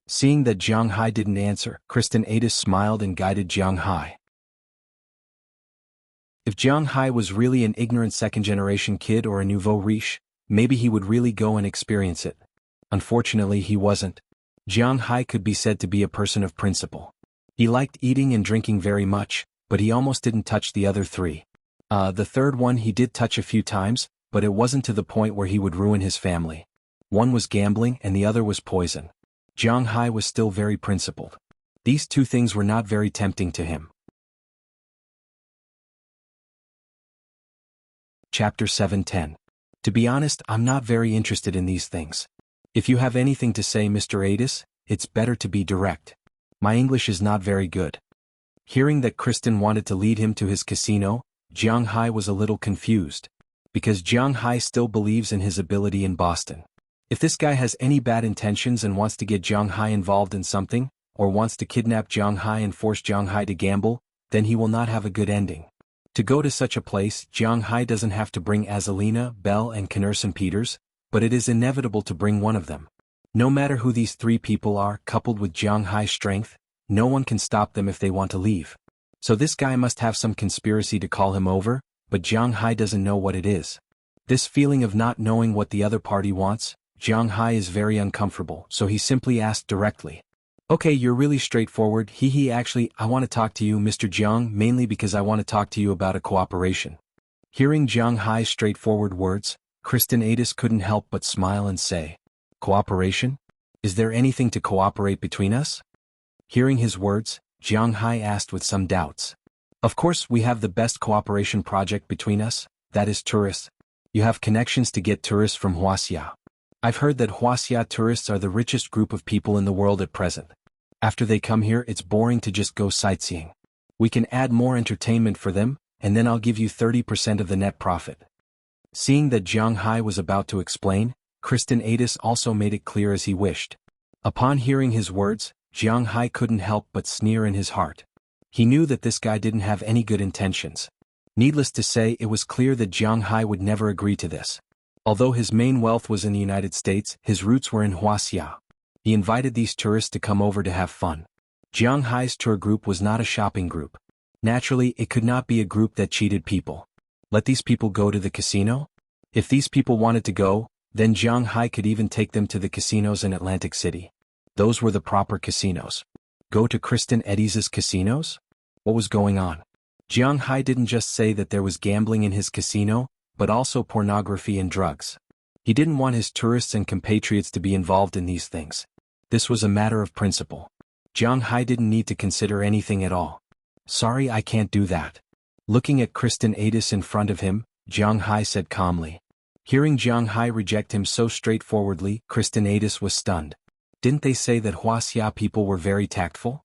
Seeing that Jiang Hai didn't answer, Christianatus smiled and guided Jiang Hai. If Jiang Hai was really an ignorant second-generation kid or a nouveau riche, maybe he would really go and experience it. Unfortunately, he wasn't. Jiang Hai could be said to be a person of principle. He liked eating and drinking very much, but he almost didn't touch the other three. The third one he did touch a few times, but it wasn't to the point where he would ruin his family. One was gambling and the other was poison. Jiang Hai was still very principled. These two things were not very tempting to him. Chapter 7:10. To be honest, I'm not very interested in these things. If you have anything to say, Mr. Adis, it's better to be direct. My English is not very good. Hearing that Kristen wanted to lead him to his casino, Jiang Hai was a little confused. Because Jiang Hai still believes in his ability in Boston. If this guy has any bad intentions and wants to get Jiang Hai involved in something, or wants to kidnap Jiang Hai and force Jiang Hai to gamble, then he will not have a good ending. To go to such a place, Jiang Hai doesn't have to bring Azalina, Belle and Knerson Peters, but it is inevitable to bring one of them. No matter who these three people are, coupled with Jiang Hai's strength, no one can stop them if they want to leave. So this guy must have some conspiracy to call him over, but Jiang Hai doesn't know what it is. This feeling of not knowing what the other party wants, Jiang Hai is very uncomfortable, so he simply asked directly. "Okay, you're really straightforward, actually, I want to talk to you, Mr. Jiang, mainly because I want to talk to you about a cooperation." Hearing Jiang Hai's straightforward words, Christianatus couldn't help but smile and say, "Cooperation? Is there anything to cooperate between us?" Hearing his words, Jiang Hai asked with some doubts. "Of course, we have the best cooperation project between us, that is tourists. You have connections to get tourists from Wuxia. I've heard that Wuxia tourists are the richest group of people in the world at present. After they come here, it's boring to just go sightseeing. We can add more entertainment for them, and then I'll give you 30% of the net profit." Seeing that Jiang Hai was about to explain, Christianatus also made it clear as he wished. Upon hearing his words, Jiang Hai couldn't help but sneer in his heart. He knew that this guy didn't have any good intentions. Needless to say, it was clear that Jiang Hai would never agree to this. Although his main wealth was in the United States, his roots were in Wuxia. He invited these tourists to come over to have fun. Jiang Hai's tour group was not a shopping group. Naturally, it could not be a group that cheated people. Let these people go to the casino? If these people wanted to go, then Jiang Hai could even take them to the casinos in Atlantic City. Those were the proper casinos. Go to Kristen Eddies' casinos? What was going on? Jiang Hai didn't just say that there was gambling in his casino, but also pornography and drugs. He didn't want his tourists and compatriots to be involved in these things. This was a matter of principle. Jiang Hai didn't need to consider anything at all. Sorry, I can't do that. Looking at Kristen Eddies in front of him, Jiang Hai said calmly. Hearing Jiang Hai reject him so straightforwardly, Kristen Eddies was stunned. Didn't they say that Wuxia people were very tactful?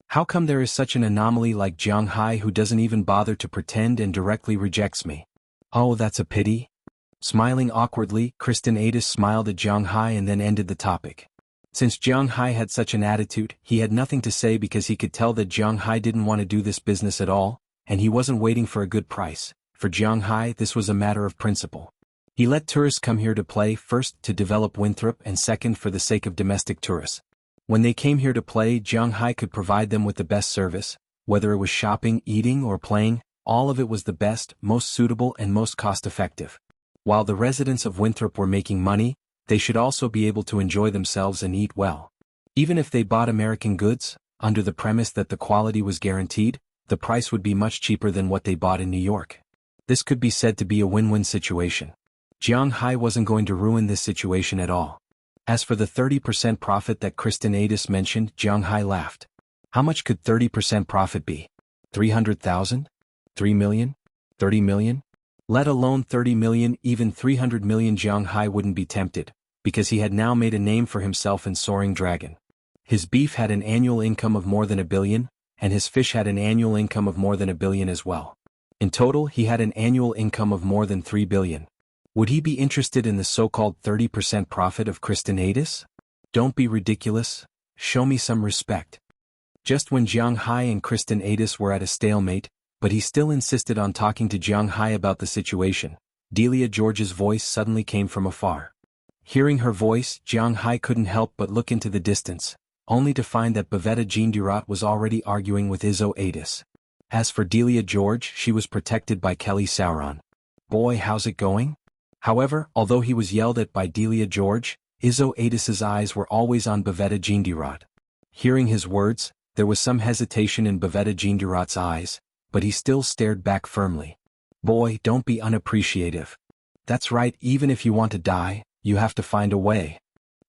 How come there is such an anomaly like Jiang Hai who doesn't even bother to pretend and directly rejects me? Oh, that's a pity. Smiling awkwardly, Kristen Eddies smiled at Jiang Hai and then ended the topic. Since Jiang Hai had such an attitude, he had nothing to say because he could tell that Jiang Hai didn't want to do this business at all, and he wasn't waiting for a good price. For Jiang Hai, this was a matter of principle. He let tourists come here to play, first to develop Winthrop and second for the sake of domestic tourists. When they came here to play, Jiang Hai could provide them with the best service, whether it was shopping, eating, or playing, all of it was the best, most suitable and most cost-effective. While the residents of Winthrop were making money, they should also be able to enjoy themselves and eat well. Even if they bought American goods, under the premise that the quality was guaranteed, the price would be much cheaper than what they bought in New York. This could be said to be a win-win situation. Jiang Hai wasn't going to ruin this situation at all. As for the 30% profit that Kristen Eddies mentioned, Jiang Hai laughed. How much could 30% profit be? 300,000? 3 million? 30 million? Let alone 30 million, even 300 million. Jiang Hai wouldn't be tempted, because he had now made a name for himself in Soaring Dragon. His beef had an annual income of more than $1 billion, and his fish had an annual income of more than $1 billion as well. In total, he had an annual income of more than $3 billion. Would he be interested in the so-called 30% profit of Kristen Eddies? Don't be ridiculous. Show me some respect. Just when Jiang Hai and Kristen Eddies were at a stalemate, but he still insisted on talking to Jiang Hai about the situation, Delia George's voice suddenly came from afar. Hearing her voice, Jiang Hai couldn't help but look into the distance, only to find that Bavetta Jean Durat was already arguing with Izzo Eddies. As for Delia George, she was protected by Kelly Sauron. Boy, how's it going? However, although he was yelled at by Delia George, Izzo Eddies' eyes were always on Bavetta Jean Durat. Hearing his words, there was some hesitation in Bavetta Jean Durat's eyes, but he still stared back firmly. Boy, don't be unappreciative. That's right, even if you want to die, you have to find a way.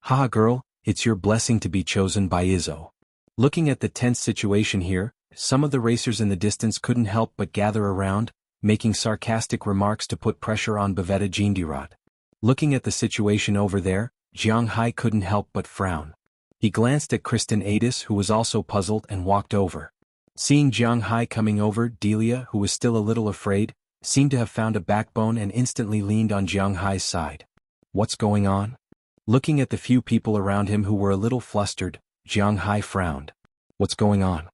Haha girl, it's your blessing to be chosen by Izzo. Looking at the tense situation here, some of the racers in the distance couldn't help but gather around, making sarcastic remarks to put pressure on Bavetta Jean Durat. Looking at the situation over there, Jiang Hai couldn't help but frown. He glanced at Kristen Eddies, who was also puzzled, and walked over. Seeing Jiang Hai coming over, Delia, who was still a little afraid, seemed to have found a backbone and instantly leaned on Jiang Hai's side. What's going on? Looking at the few people around him who were a little flustered, Jiang Hai frowned. What's going on?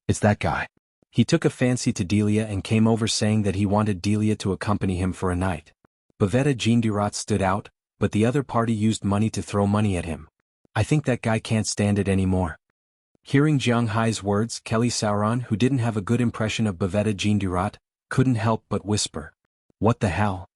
It's that guy. He took a fancy to Delia and came over saying that he wanted Delia to accompany him for a night. Bavetta Jean Durat stood out, but the other party used money to throw money at him. I think that guy can't stand it anymore. Hearing Jiang Hai's words, Kelly Sauron, who didn't have a good impression of Bavetta Jean Durat, couldn't help but whisper. What the hell?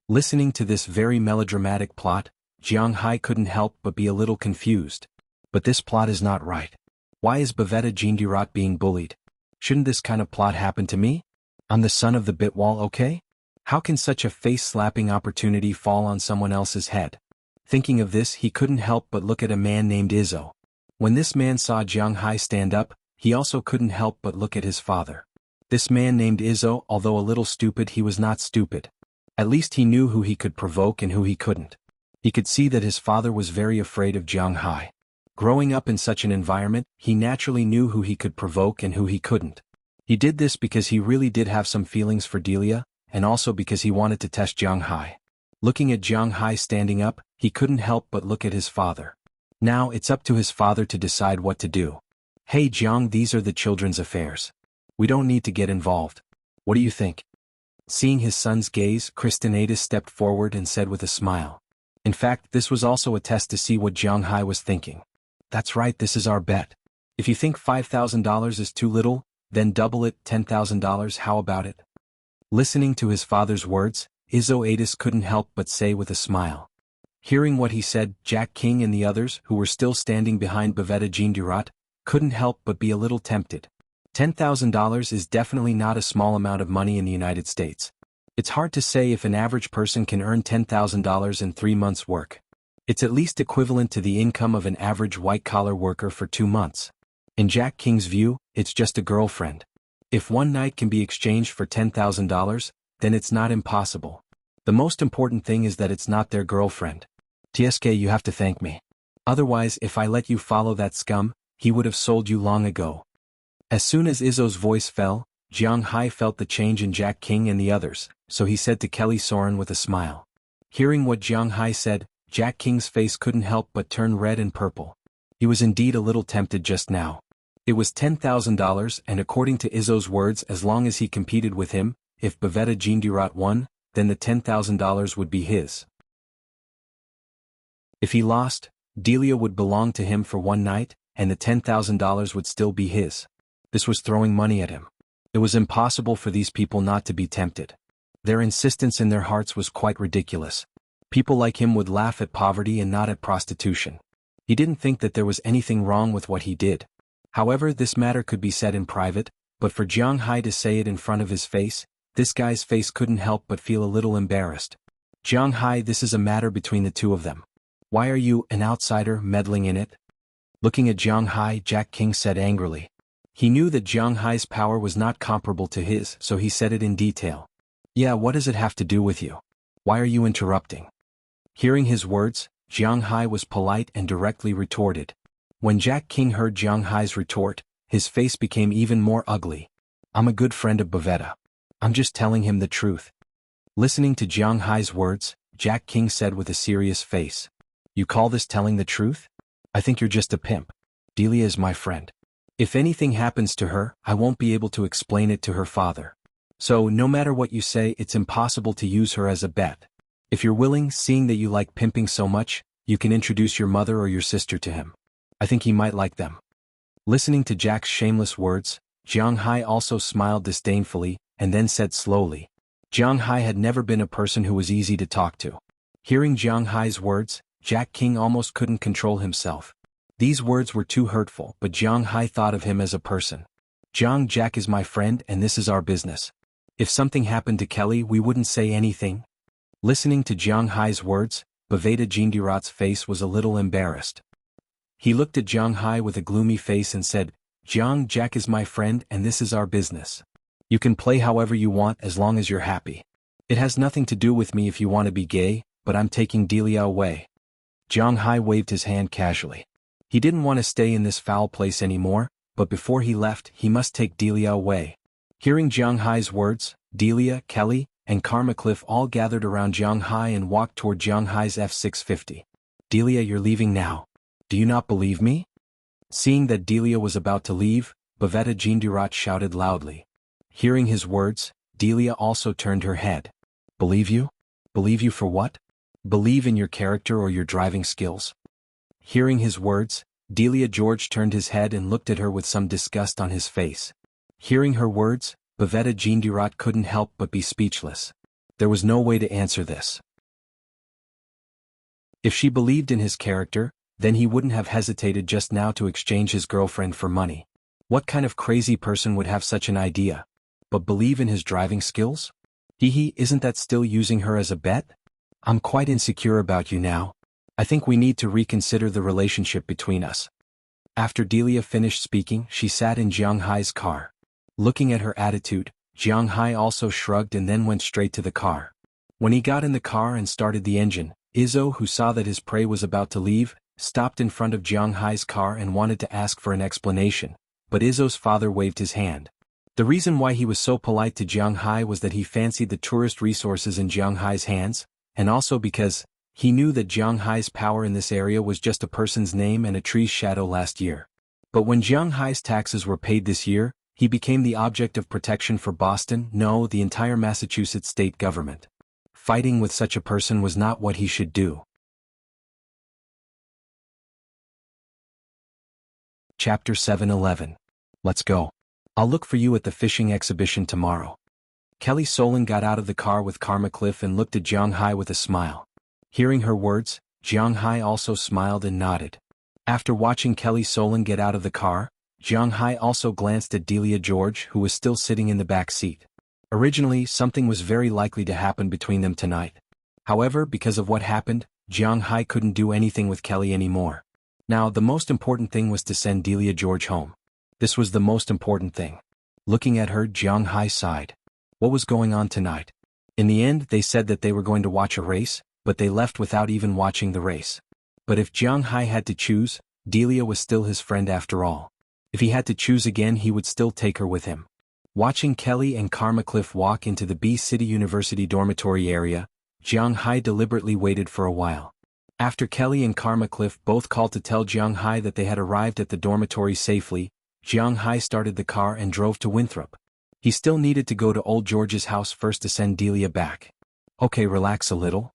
Listening to this very melodramatic plot, Jiang Hai couldn't help but be a little confused. But this plot is not right. Why is Bavetta Jean Durat being bullied? Shouldn't this kind of plot happen to me? I'm the son of the Bitwall, okay? How can such a face-slapping opportunity fall on someone else's head? Thinking of this, he couldn't help but look at a man named Izzo. When this man saw Jiang Hai stand up, he also couldn't help but look at his father. This man named Izzo, although a little stupid, he was not stupid. At least he knew who he could provoke and who he couldn't. He could see that his father was very afraid of Jiang Hai. Growing up in such an environment, he naturally knew who he could provoke and who he couldn't. He did this because he really did have some feelings for Delia, and also because he wanted to test Jiang Hai. Looking at Jiang Hai standing up, he couldn't help but look at his father. Now it's up to his father to decide what to do. Hey Jiang, these are the children's affairs. We don't need to get involved. What do you think? Seeing his son's gaze, Kristinatus stepped forward and said with a smile. In fact, this was also a test to see what Jiang Hai was thinking. That's right, this is our bet. If you think $5,000 is too little, then double it, $10,000, how about it? Listening to his father's words, Audiobook couldn't help but say with a smile. Hearing what he said, Jack King and the others, who were still standing behind Bavetta Jindurat, couldn't help but be a little tempted. $10,000 is definitely not a small amount of money in the United States. It's hard to say if an average person can earn $10,000 in 3 months' work. It's at least equivalent to the income of an average white-collar worker for 2 months. In Jack King's view, it's just a girlfriend. If one night can be exchanged for $10,000, then it's not impossible. The most important thing is that it's not their girlfriend. TSK, you have to thank me. Otherwise, if I let you follow that scum, he would have sold you long ago. As soon as Izzo's voice fell, Jiang Hai felt the change in Jack King and the others, so he said to Kelly Soren with a smile. Hearing what Jiang Hai said, Jack King's face couldn't help but turn red and purple. He was indeed a little tempted just now. It was $10,000, and according to Izzo's words, as long as he competed with him, if Bavetta Jindurat won, then the $10,000 would be his. If he lost, Delia would belong to him for one night, and the $10,000 would still be his. This was throwing money at him. It was impossible for these people not to be tempted. Their insistence in their hearts was quite ridiculous. People like him would laugh at poverty and not at prostitution. He didn't think that there was anything wrong with what he did. However, this matter could be said in private, but for Jiang Hai to say it in front of his face, this guy's face couldn't help but feel a little embarrassed. Jiang Hai, this is a matter between the two of them. Why are you, an outsider, meddling in it? Looking at Jiang Hai, Jack King said angrily. He knew that Jiang Hai's power was not comparable to his, so he said it in detail. Yeah, what does it have to do with you? Why are you interrupting? Hearing his words, Jiang Hai was polite and directly retorted. When Jack King heard Jiang Hai's retort, his face became even more ugly. I'm a good friend of Bavetta. I'm just telling him the truth. Listening to Jiang Hai's words, Jack King said with a serious face. You call this telling the truth? I think you're just a pimp. Delia is my friend. If anything happens to her, I won't be able to explain it to her father. So, no matter what you say, it's impossible to use her as a bet. If you're willing, seeing that you like pimping so much, you can introduce your mother or your sister to him. I think he might like them. Listening to Jack's shameless words, Jiang Hai also smiled disdainfully, and then said slowly. Jiang Hai had never been a person who was easy to talk to. Hearing Jiang Hai's words, Jack King almost couldn't control himself. These words were too hurtful, but Jiang Hai thought of him as a person. Jack is my friend and this is our business. If something happened to Kelly, we wouldn't say anything. Listening to Jiang Hai's words, Bavetta Jindurat's face was a little embarrassed. He looked at Jiang Hai with a gloomy face and said, Jack is my friend and this is our business. You can play however you want as long as you're happy. It has nothing to do with me if you want to be gay, but I'm taking Delia away. Jiang Hai waved his hand casually. He didn't want to stay in this foul place anymore, but before he left, he must take Delia away. Hearing Jiang Hai's words, Delia, Kelly, and Karma Cliff all gathered around Jiang Hai and walked toward Jiang Hai's F-650. Delia, you're leaving now. Do you not believe me? Seeing that Delia was about to leave, Bavetta Jindurat shouted loudly. Hearing his words, Delia also turned her head. Believe you? Believe you for what? Believe in your character or your driving skills? Hearing his words, Delia George turned his head and looked at her with some disgust on his face. Hearing her words, Bavetta Jindurat couldn't help but be speechless. There was no way to answer this. If she believed in his character, then he wouldn't have hesitated just now to exchange his girlfriend for money. What kind of crazy person would have such an idea? But believe in his driving skills? Isn't that still using her as a bet? I'm quite insecure about you now. I think we need to reconsider the relationship between us. After Delia finished speaking, she sat in Jiang Hai's car. Looking at her attitude, Jiang Hai also shrugged and then went straight to the car. When he got in the car and started the engine, Izzo, who saw that his prey was about to leave, stopped in front of Jiang Hai's car and wanted to ask for an explanation, but Izzo's father waved his hand. The reason why he was so polite to Jiang Hai was that he fancied the tourist resources in Jiang Hai's hands, and also because he knew that Jiang Hai's power in this area was just a person's name and a tree's shadow last year. But when Jiang Hai's taxes were paid this year, he became the object of protection for Boston, no, the entire Massachusetts state government. Fighting with such a person was not what he should do. Chapter 7:11. Let's go. I'll look for you at the fishing exhibition tomorrow. Kelly Solon got out of the car with Karma Cliff and looked at Jiang Hai with a smile. Hearing her words, Jiang Hai also smiled and nodded. After watching Kelly Solon get out of the car, Jiang Hai also glanced at Delia George, who was still sitting in the back seat. Originally, something was very likely to happen between them tonight. However, because of what happened, Jiang Hai couldn't do anything with Kelly anymore. Now, the most important thing was to send Delia George home. This was the most important thing. Looking at her, Jiang Hai sighed. What was going on tonight? In the end, they said that they were going to watch a race, but they left without even watching the race. But if Jiang Hai had to choose, Delia was still his friend after all. If he had to choose again, he would still take her with him. Watching Kelly and Karma Cliff walk into the B City University dormitory area, Jiang Hai deliberately waited for a while. After Kelly and Karma Cliff both called to tell Jiang Hai that they had arrived at the dormitory safely, Jiang Hai started the car and drove to Winthrop. He still needed to go to Old George's house first to send Delia back. Okay, relax a little.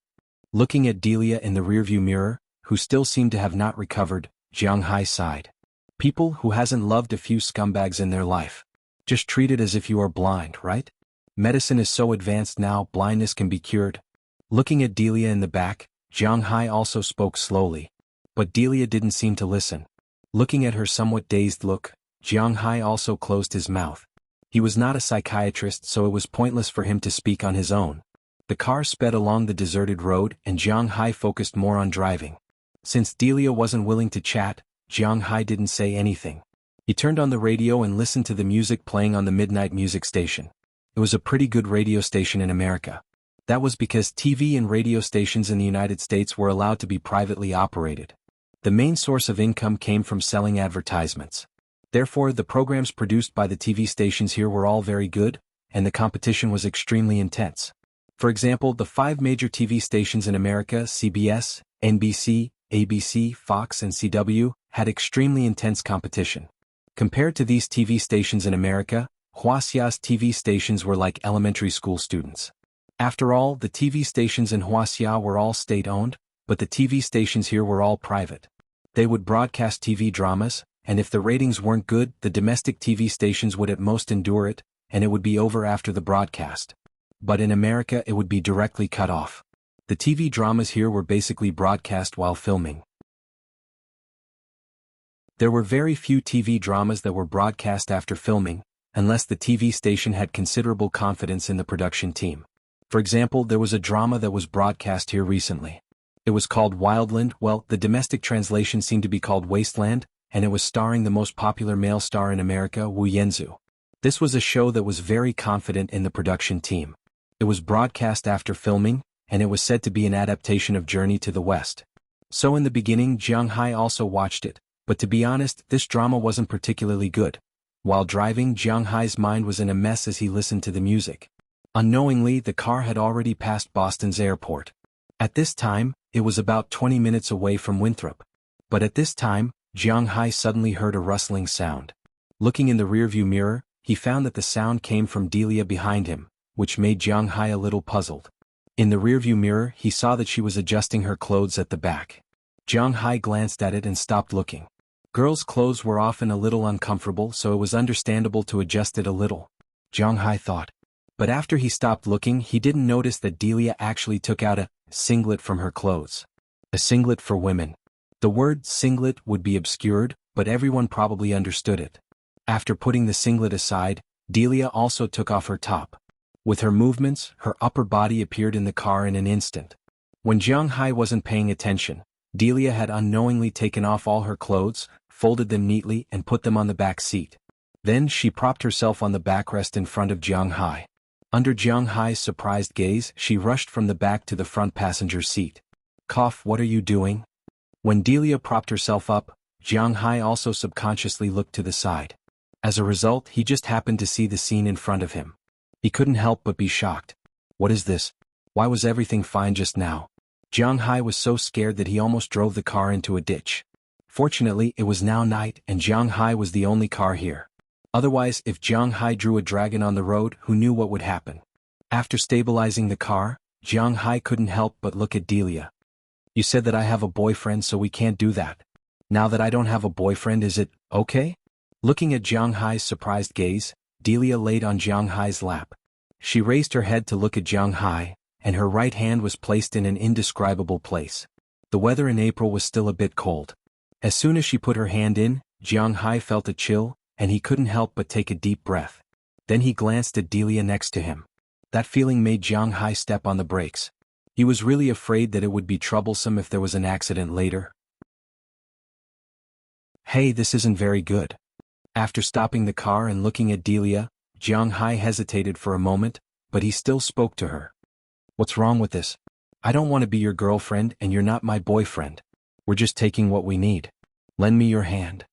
Looking at Delia in the rearview mirror, who still seemed to have not recovered, Jiang Hai sighed. People who hasn't loved a few scumbags in their life. Just treat it as if you are blind, right? Medicine is so advanced now, blindness can be cured. Looking at Delia in the back, Jiang Hai also spoke slowly. But Delia didn't seem to listen. Looking at her somewhat dazed look, Jiang Hai also closed his mouth. He was not a psychiatrist, so it was pointless for him to speak on his own. The car sped along the deserted road and Jiang Hai focused more on driving. Since Delia wasn't willing to chat, Jiang Hai didn't say anything. He turned on the radio and listened to the music playing on the midnight music station. It was a pretty good radio station in America. That was because TV and radio stations in the United States were allowed to be privately operated. The main source of income came from selling advertisements. Therefore, the programs produced by the TV stations here were all very good, and the competition was extremely intense. For example, the 5 major TV stations in America, CBS, NBC, ABC, Fox, and CW, had extremely intense competition. Compared to these TV stations in America, Wuxia's TV stations were like elementary school students. After all, the TV stations in Wuxia were all state-owned, but the TV stations here were all private. They would broadcast TV dramas, and if the ratings weren't good, the domestic TV stations would at most endure it, and it would be over after the broadcast. But in America it would be directly cut off. The TV dramas here were basically broadcast while filming. There were very few TV dramas that were broadcast after filming, unless the TV station had considerable confidence in the production team. For example, there was a drama that was broadcast here recently. It was called Wildland, well, the domestic translation seemed to be called Wasteland, and it was starring the most popular male star in America, Wu Yanzu. This was a show that was very confident in the production team. It was broadcast after filming, and it was said to be an adaptation of Journey to the West. So in the beginning, Jiang Hai also watched it, but to be honest, this drama wasn't particularly good. While driving, Jiang Hai's mind was in a mess as he listened to the music. Unknowingly, the car had already passed Boston's airport. At this time, it was about 20 minutes away from Winthrop. But at this time, Jiang Hai suddenly heard a rustling sound. Looking in the rearview mirror, he found that the sound came from Delia behind him, which made Jiang Hai a little puzzled. In the rearview mirror, he saw that she was adjusting her clothes at the back. Jiang Hai glanced at it and stopped looking. Girls' clothes were often a little uncomfortable, so it was understandable to adjust it a little. Jiang Hai thought. But after he stopped looking, he didn't notice that Delia actually took out a singlet from her clothes. A singlet for women. The word singlet would be obscured, but everyone probably understood it. After putting the singlet aside, Delia also took off her top. With her movements, her upper body appeared in the car in an instant. When Jiang Hai wasn't paying attention, Delia had unknowingly taken off all her clothes, folded them neatly and put them on the back seat. Then she propped herself on the backrest in front of Jiang Hai. Under Jiang Hai's surprised gaze, she rushed from the back to the front passenger seat. Cough, what are you doing? When Delia propped herself up, Jiang Hai also subconsciously looked to the side. As a result, he just happened to see the scene in front of him. He couldn't help but be shocked. What is this? Why was everything fine just now? Jiang Hai was so scared that he almost drove the car into a ditch. Fortunately, it was now night and Jiang Hai was the only car here. Otherwise, if Jiang Hai drew a dragon on the road, who knew what would happen? After stabilizing the car, Jiang Hai couldn't help but look at Delia. You said that I have a boyfriend, so we can't do that. Now that I don't have a boyfriend, is it okay? Looking at Jiang Hai's surprised gaze, Delia laid on Jiang Hai's lap. She raised her head to look at Jiang Hai, and her right hand was placed in an indescribable place. The weather in April was still a bit cold. As soon as she put her hand in, Jiang Hai felt a chill, and he couldn't help but take a deep breath. Then he glanced at Delia next to him. That feeling made Jiang Hai step on the brakes. He was really afraid that it would be troublesome if there was an accident later. Hey, this isn't very good. After stopping the car and looking at Delia, Jiang Hai hesitated for a moment, but he still spoke to her. What's wrong with this? I don't want to be your girlfriend and you're not my boyfriend. We're just taking what we need. Lend me your hand.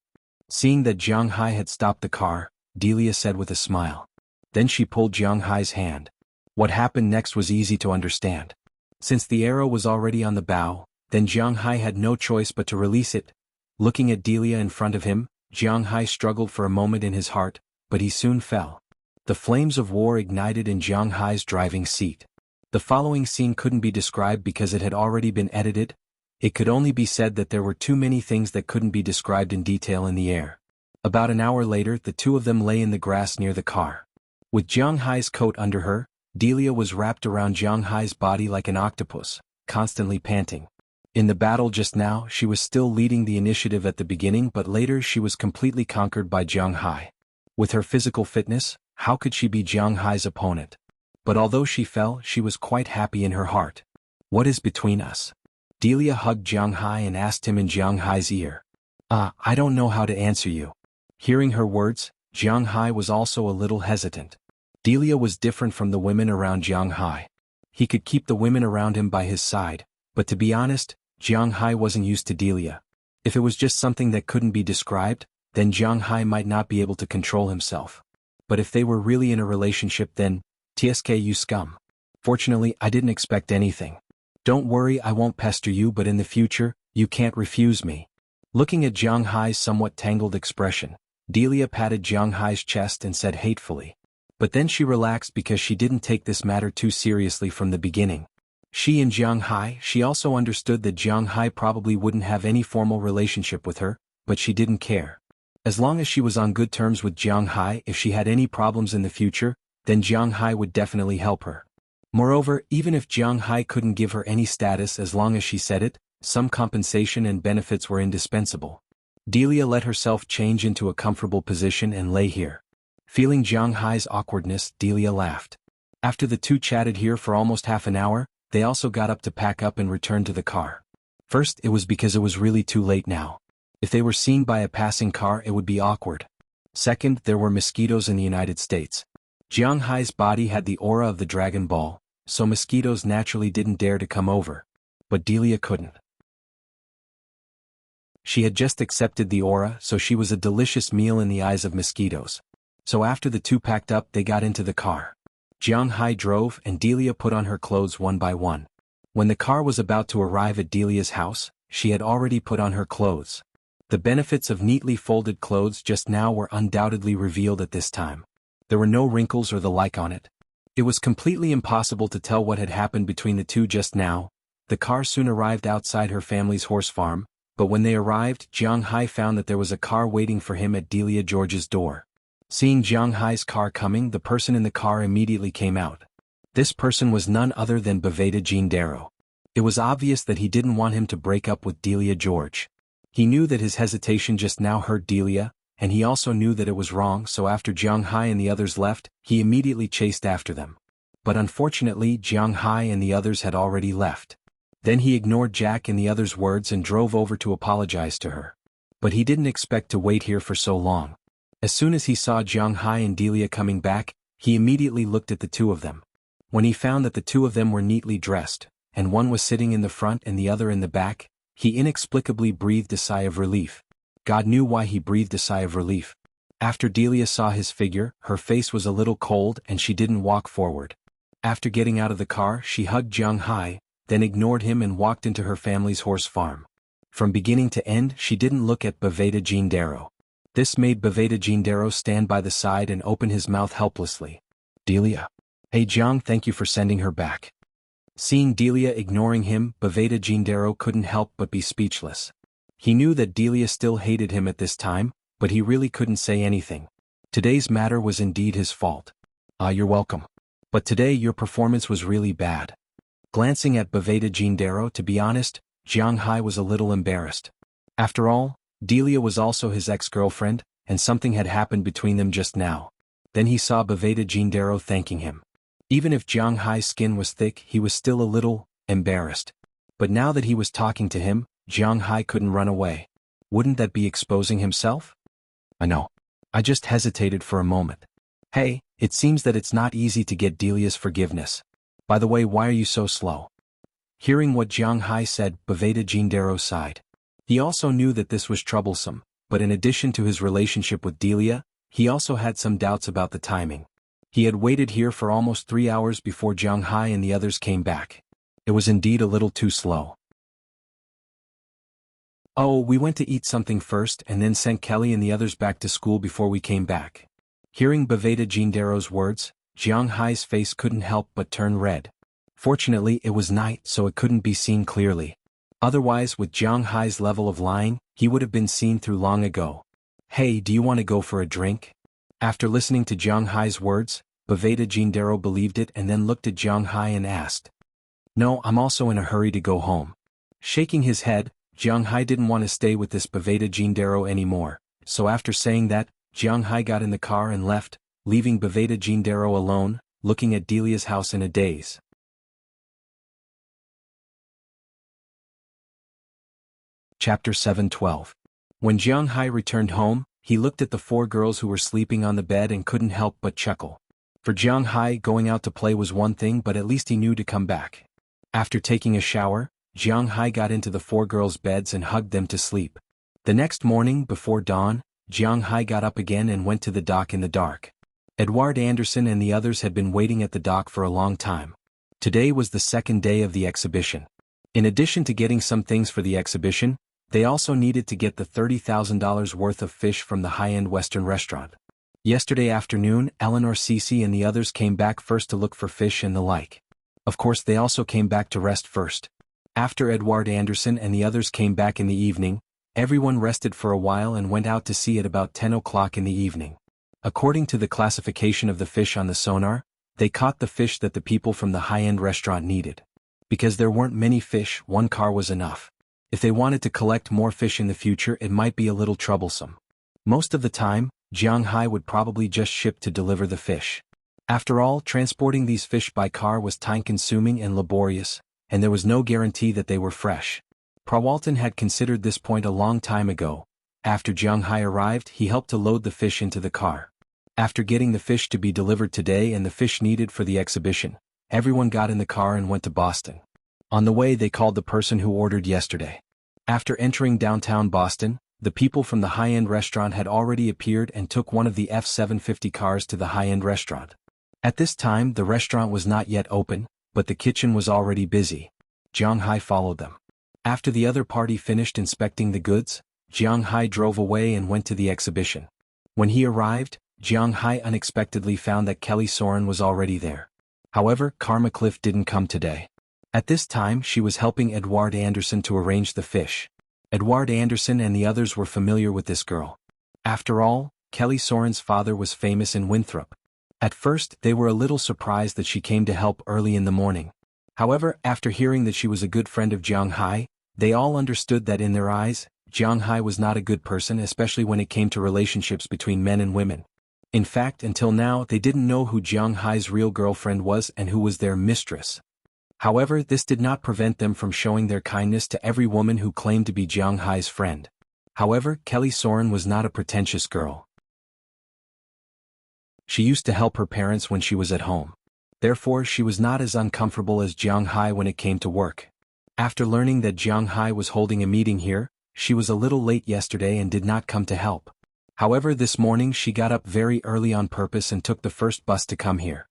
Seeing that Jiang Hai had stopped the car, Delia said with a smile. Then she pulled Jiang Hai's hand. What happened next was easy to understand. Since the arrow was already on the bow, then Jiang Hai had no choice but to release it. Looking at Delia in front of him, Jiang Hai struggled for a moment in his heart, but he soon fell. The flames of war ignited in Jiang Hai's driving seat. The following scene couldn't be described because it had already been edited. It could only be said that there were too many things that couldn't be described in detail in the air. About an hour later, the two of them lay in the grass near the car. With Jiang Hai's coat under her, Delia was wrapped around Jiang Hai's body like an octopus, constantly panting. In the battle just now, she was still leading the initiative at the beginning, but later she was completely conquered by Jiang Hai. With her physical fitness, how could she be Jiang Hai's opponent? But although she fell, she was quite happy in her heart. What is between us? Delia hugged Jiang Hai and asked him in Jiang Hai's ear. I don't know how to answer you. Hearing her words, Jiang Hai was also a little hesitant. Delia was different from the women around Jiang Hai. He could keep the women around him by his side, but to be honest, Jiang Hai wasn't used to Delia. If it was just something that couldn't be described, then Jiang Hai might not be able to control himself. But if they were really in a relationship, then, TSK you scum. Fortunately, I didn't expect anything. Don't worry, I won't pester you, but in the future, you can't refuse me. Looking at Jiang Hai's somewhat tangled expression, Delia patted Jiang Hai's chest and said hatefully. But then she relaxed because she didn't take this matter too seriously from the beginning. She and Jiang Hai, she also understood that Jiang Hai probably wouldn't have any formal relationship with her, but she didn't care. As long as she was on good terms with Jiang Hai, if she had any problems in the future, then Jiang Hai would definitely help her. Moreover, even if Jiang Hai couldn't give her any status as long as she said it, some compensation and benefits were indispensable. Delia let herself change into a comfortable position and lay here. Feeling Jiang Hai's awkwardness, Delia laughed. After the two chatted here for almost half an hour, they also got up to pack up and return to the car. First, it was because it was really too late now. If they were seen by a passing car, it would be awkward. Second, there were mosquitoes in the United States. Jiang Hai's body had the aura of the Dragon Ball, so mosquitoes naturally didn't dare to come over. But Delia couldn't. She had just accepted the aura, so she was a delicious meal in the eyes of mosquitoes. So after the two packed up, they got into the car. Jiang Hai drove and Delia put on her clothes one by one. When the car was about to arrive at Delia's house, she had already put on her clothes. The benefits of neatly folded clothes just now were undoubtedly revealed at this time. There were no wrinkles or the like on it. It was completely impossible to tell what had happened between the two just now. The car soon arrived outside her family's horse farm, but when they arrived, Jiang Hai found that there was a car waiting for him at Delia George's door. Seeing Jiang Hai's car coming, the person in the car immediately came out. This person was none other than Baveda Darrow. It was obvious that he didn't want him to break up with Delia George. He knew that his hesitation just now hurt Delia, and he also knew that it was wrong, so after Jiang Hai and the others left, he immediately chased after them. But unfortunately, Jiang Hai and the others had already left. Then he ignored Jack and the others' words and drove over to apologize to her. But he didn't expect to wait here for so long. As soon as he saw Jiang Hai and Delia coming back, he immediately looked at the two of them. When he found that the two of them were neatly dressed, and one was sitting in the front and the other in the back, he inexplicably breathed a sigh of relief. God knew why he breathed a sigh of relief. After Delia saw his figure, her face was a little cold and she didn't walk forward. After getting out of the car, she hugged Jiang Hai, then ignored him and walked into her family's horse farm. From beginning to end, she didn't look at Baveda Jindaro. This made Baveda Jindaro stand by the side and open his mouth helplessly. Delia. Hey Jiang, thank you for sending her back. Seeing Delia ignoring him, Baveda Jindaro couldn't help but be speechless. He knew that Delia still hated him at this time, but he really couldn't say anything. Today's matter was indeed his fault. You're welcome. But today your performance was really bad. Glancing at Baveda Jindaro, to be honest, Jiang Hai was a little embarrassed. After all, Delia was also his ex-girlfriend, and something had happened between them just now. Then he saw Baveda Jindaro thanking him. Even if Jiang Hai's skin was thick, he was still a little embarrassed. But now that he was talking to him, Jiang Hai couldn't run away. Wouldn't that be exposing himself? I know. I just hesitated for a moment. Hey, it seems that it's not easy to get Delia's forgiveness. By the way, why are you so slow? Hearing what Jiang Hai said, Baveda Jindaro sighed. He also knew that this was troublesome, but in addition to his relationship with Delia, he also had some doubts about the timing. He had waited here for almost 3 hours before Jiang Hai and the others came back. It was indeed a little too slow. Oh, we went to eat something first and then sent Kelly and the others back to school before we came back. Hearing Baveda Jindaro's words, Jiang Hai's face couldn't help but turn red. Fortunately, it was night so it couldn't be seen clearly. Otherwise, with Jiang Hai's level of lying, he would have been seen through long ago. Hey, do you want to go for a drink? After listening to Jiang Hai's words, Baveda Jindaro believed it and then looked at Jiang Hai and asked. No, I'm also in a hurry to go home. Shaking his head, Jiang Hai didn't want to stay with this Baveda Jindaro anymore, so after saying that, Jiang Hai got in the car and left, leaving Baveda Jindaro alone, looking at Delia's house in a daze. Chapter 7:12. When Jiang Hai returned home, he looked at the 4 girls who were sleeping on the bed and couldn't help but chuckle. For Jiang Hai, going out to play was one thing, but at least he knew to come back. After taking a shower, Jiang Hai got into the 4 girls' beds and hugged them to sleep. The next morning, before dawn, Jiang Hai got up again and went to the dock in the dark. Edward Anderson and the others had been waiting at the dock for a long time. Today was the second day of the exhibition. In addition to getting some things for the exhibition, they also needed to get the $30,000 worth of fish from the high-end Western restaurant. Yesterday afternoon, Eleanor Cece and the others came back first to look for fish and the like. Of course, they also came back to rest first. After Edward Anderson and the others came back in the evening, everyone rested for a while and went out to sea at about 10 o'clock in the evening. According to the classification of the fish on the sonar, they caught the fish that the people from the high-end restaurant needed. Because there weren't many fish, 1 car was enough. If they wanted to collect more fish in the future, it might be a little troublesome. Most of the time, Jiang Hai would probably just ship to deliver the fish. After all, transporting these fish by car was time-consuming and laborious, and there was no guarantee that they were fresh. Prawalton had considered this point a long time ago. After Jiang Hai arrived, he helped to load the fish into the car. After getting the fish to be delivered today and the fish needed for the exhibition, everyone got in the car and went to Boston. On the way, they called the person who ordered yesterday. After entering downtown Boston, the people from the high-end restaurant had already appeared and took one of the F-750 cars to the high-end restaurant. At this time, the restaurant was not yet open, but the kitchen was already busy. Jiang Hai followed them. After the other party finished inspecting the goods, Jiang Hai drove away and went to the exhibition. When he arrived, Jiang Hai unexpectedly found that Kelly Soren was already there. However, Karma Cliff didn't come today. At this time, she was helping Edward Anderson to arrange the fish. Edward Anderson and the others were familiar with this girl. After all, Kelly Soren's father was famous in Winthrop. At first, they were a little surprised that she came to help early in the morning. However, after hearing that she was a good friend of Jiang Hai, they all understood that in their eyes, Jiang Hai was not a good person, especially when it came to relationships between men and women. In fact, until now, they didn't know who Jiang Hai's real girlfriend was and who was their mistress. However, this did not prevent them from showing their kindness to every woman who claimed to be Jiang Hai's friend. However, Kelly Soren was not a pretentious girl. She used to help her parents when she was at home. Therefore, she was not as uncomfortable as Jiang Hai when it came to work. After learning that Jiang Hai was holding a meeting here, she was a little late yesterday and did not come to help. However, this morning she got up very early on purpose and took the first bus to come here.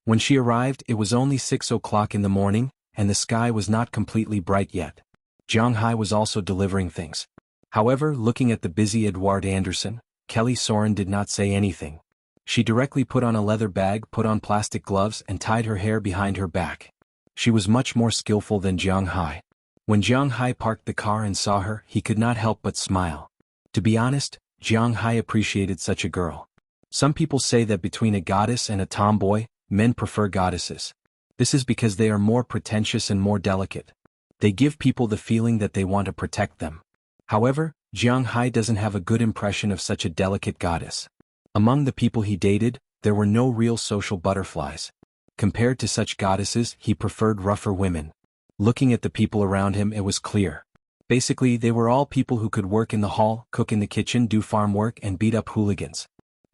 When she arrived, it was only 6 o'clock in the morning, and the sky was not completely bright yet. Jiang Hai was also delivering things. However, looking at the busy Edward Anderson, Kelly Soren did not say anything. She directly put on a leather bag, put on plastic gloves, and tied her hair behind her back. She was much more skillful than Jiang Hai. When Jiang Hai parked the car and saw her, he could not help but smile. To be honest, Jiang Hai appreciated such a girl. Some people say that between a goddess and a tomboy, men prefer goddesses. This is because they are more pretentious and more delicate. They give people the feeling that they want to protect them. However, Jiang Hai doesn't have a good impression of such a delicate goddess. Among the people he dated, there were no real social butterflies. Compared to such goddesses, he preferred rougher women. Looking at the people around him, it was clear. Basically, they were all people who could work in the hall, cook in the kitchen, do farm work, and beat up hooligans.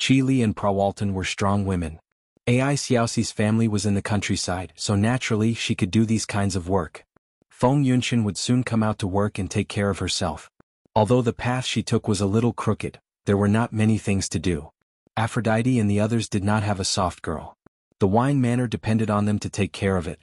Chi Li and Prawalton were strong women. Ai Xiaoxi's family was in the countryside, so naturally she could do these kinds of work. Feng Yunshan would soon come out to work and take care of herself. Although the path she took was a little crooked, there were not many things to do. Aphrodite and the others did not have a soft girl. The wine manor depended on them to take care of it.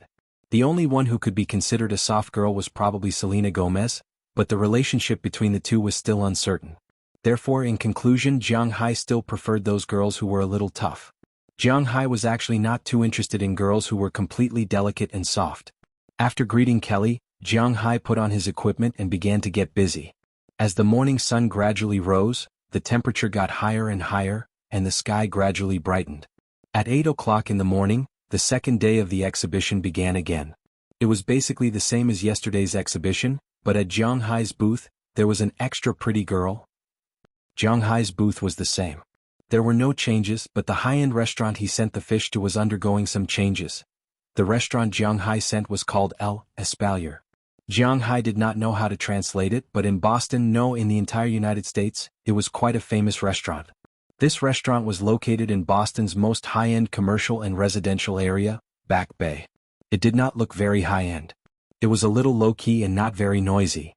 The only one who could be considered a soft girl was probably Selena Gomez, but the relationship between the two was still uncertain. Therefore, in conclusion, Jiang Hai still preferred those girls who were a little tough. Jiang Hai was actually not too interested in girls who were completely delicate and soft. After greeting Kelly, Jiang Hai put on his equipment and began to get busy. As the morning sun gradually rose, the temperature got higher and higher, and the sky gradually brightened. At 8 o'clock in the morning, the second day of the exhibition began again. It was basically the same as yesterday's exhibition, but at Jiang Hai's booth, there was an extra pretty girl. Jiang Hai's booth was the same. There were no changes, but the high-end restaurant he sent the fish to was undergoing some changes. The restaurant Jiang Hai sent was called El Espalier. Jiang Hai did not know how to translate it, but in Boston, no, in the entire United States, it was quite a famous restaurant. This restaurant was located in Boston's most high-end commercial and residential area, Back Bay. It did not look very high-end. It was a little low-key and not very noisy.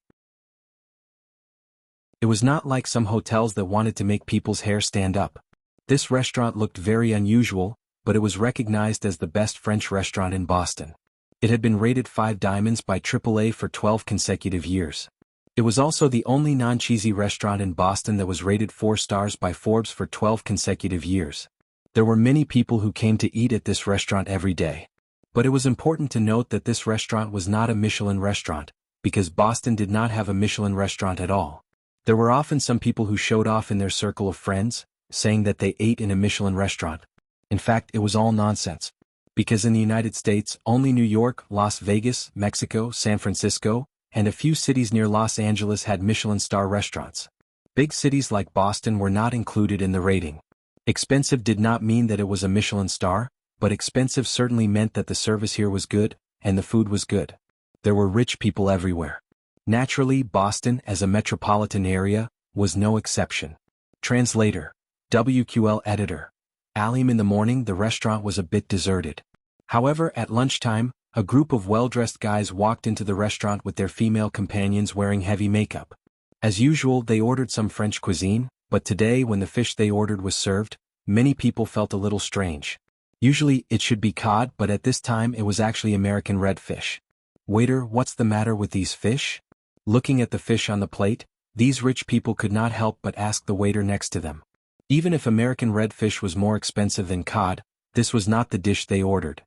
It was not like some hotels that wanted to make people's hair stand up. This restaurant looked very unusual, but it was recognized as the best French restaurant in Boston. It had been rated 5 diamonds by AAA for 12 consecutive years. It was also the only non-cheesy restaurant in Boston that was rated 4 stars by Forbes for 12 consecutive years. There were many people who came to eat at this restaurant every day. But it was important to note that this restaurant was not a Michelin restaurant, because Boston did not have a Michelin restaurant at all. There were often some people who showed off in their circle of friends, saying that they ate in a Michelin restaurant. In fact, it was all nonsense. Because in the United States, only New York, Las Vegas, Mexico, San Francisco, and a few cities near Los Angeles had Michelin star restaurants. Big cities like Boston were not included in the rating. Expensive did not mean that it was a Michelin star, but expensive certainly meant that the service here was good, and the food was good. There were rich people everywhere. Naturally, Boston, as a metropolitan area, was no exception. Translator. WQL Editor. Alim. In the morning, the restaurant was a bit deserted. However, at lunchtime, a group of well-dressed guys walked into the restaurant with their female companions wearing heavy makeup. As usual, they ordered some French cuisine, but today when the fish they ordered was served, many people felt a little strange. Usually, it should be cod, but at this time it was actually American redfish. Waiter, what's the matter with these fish? Looking at the fish on the plate, these rich people could not help but ask the waiter next to them. Even if American redfish was more expensive than cod, this was not the dish they ordered.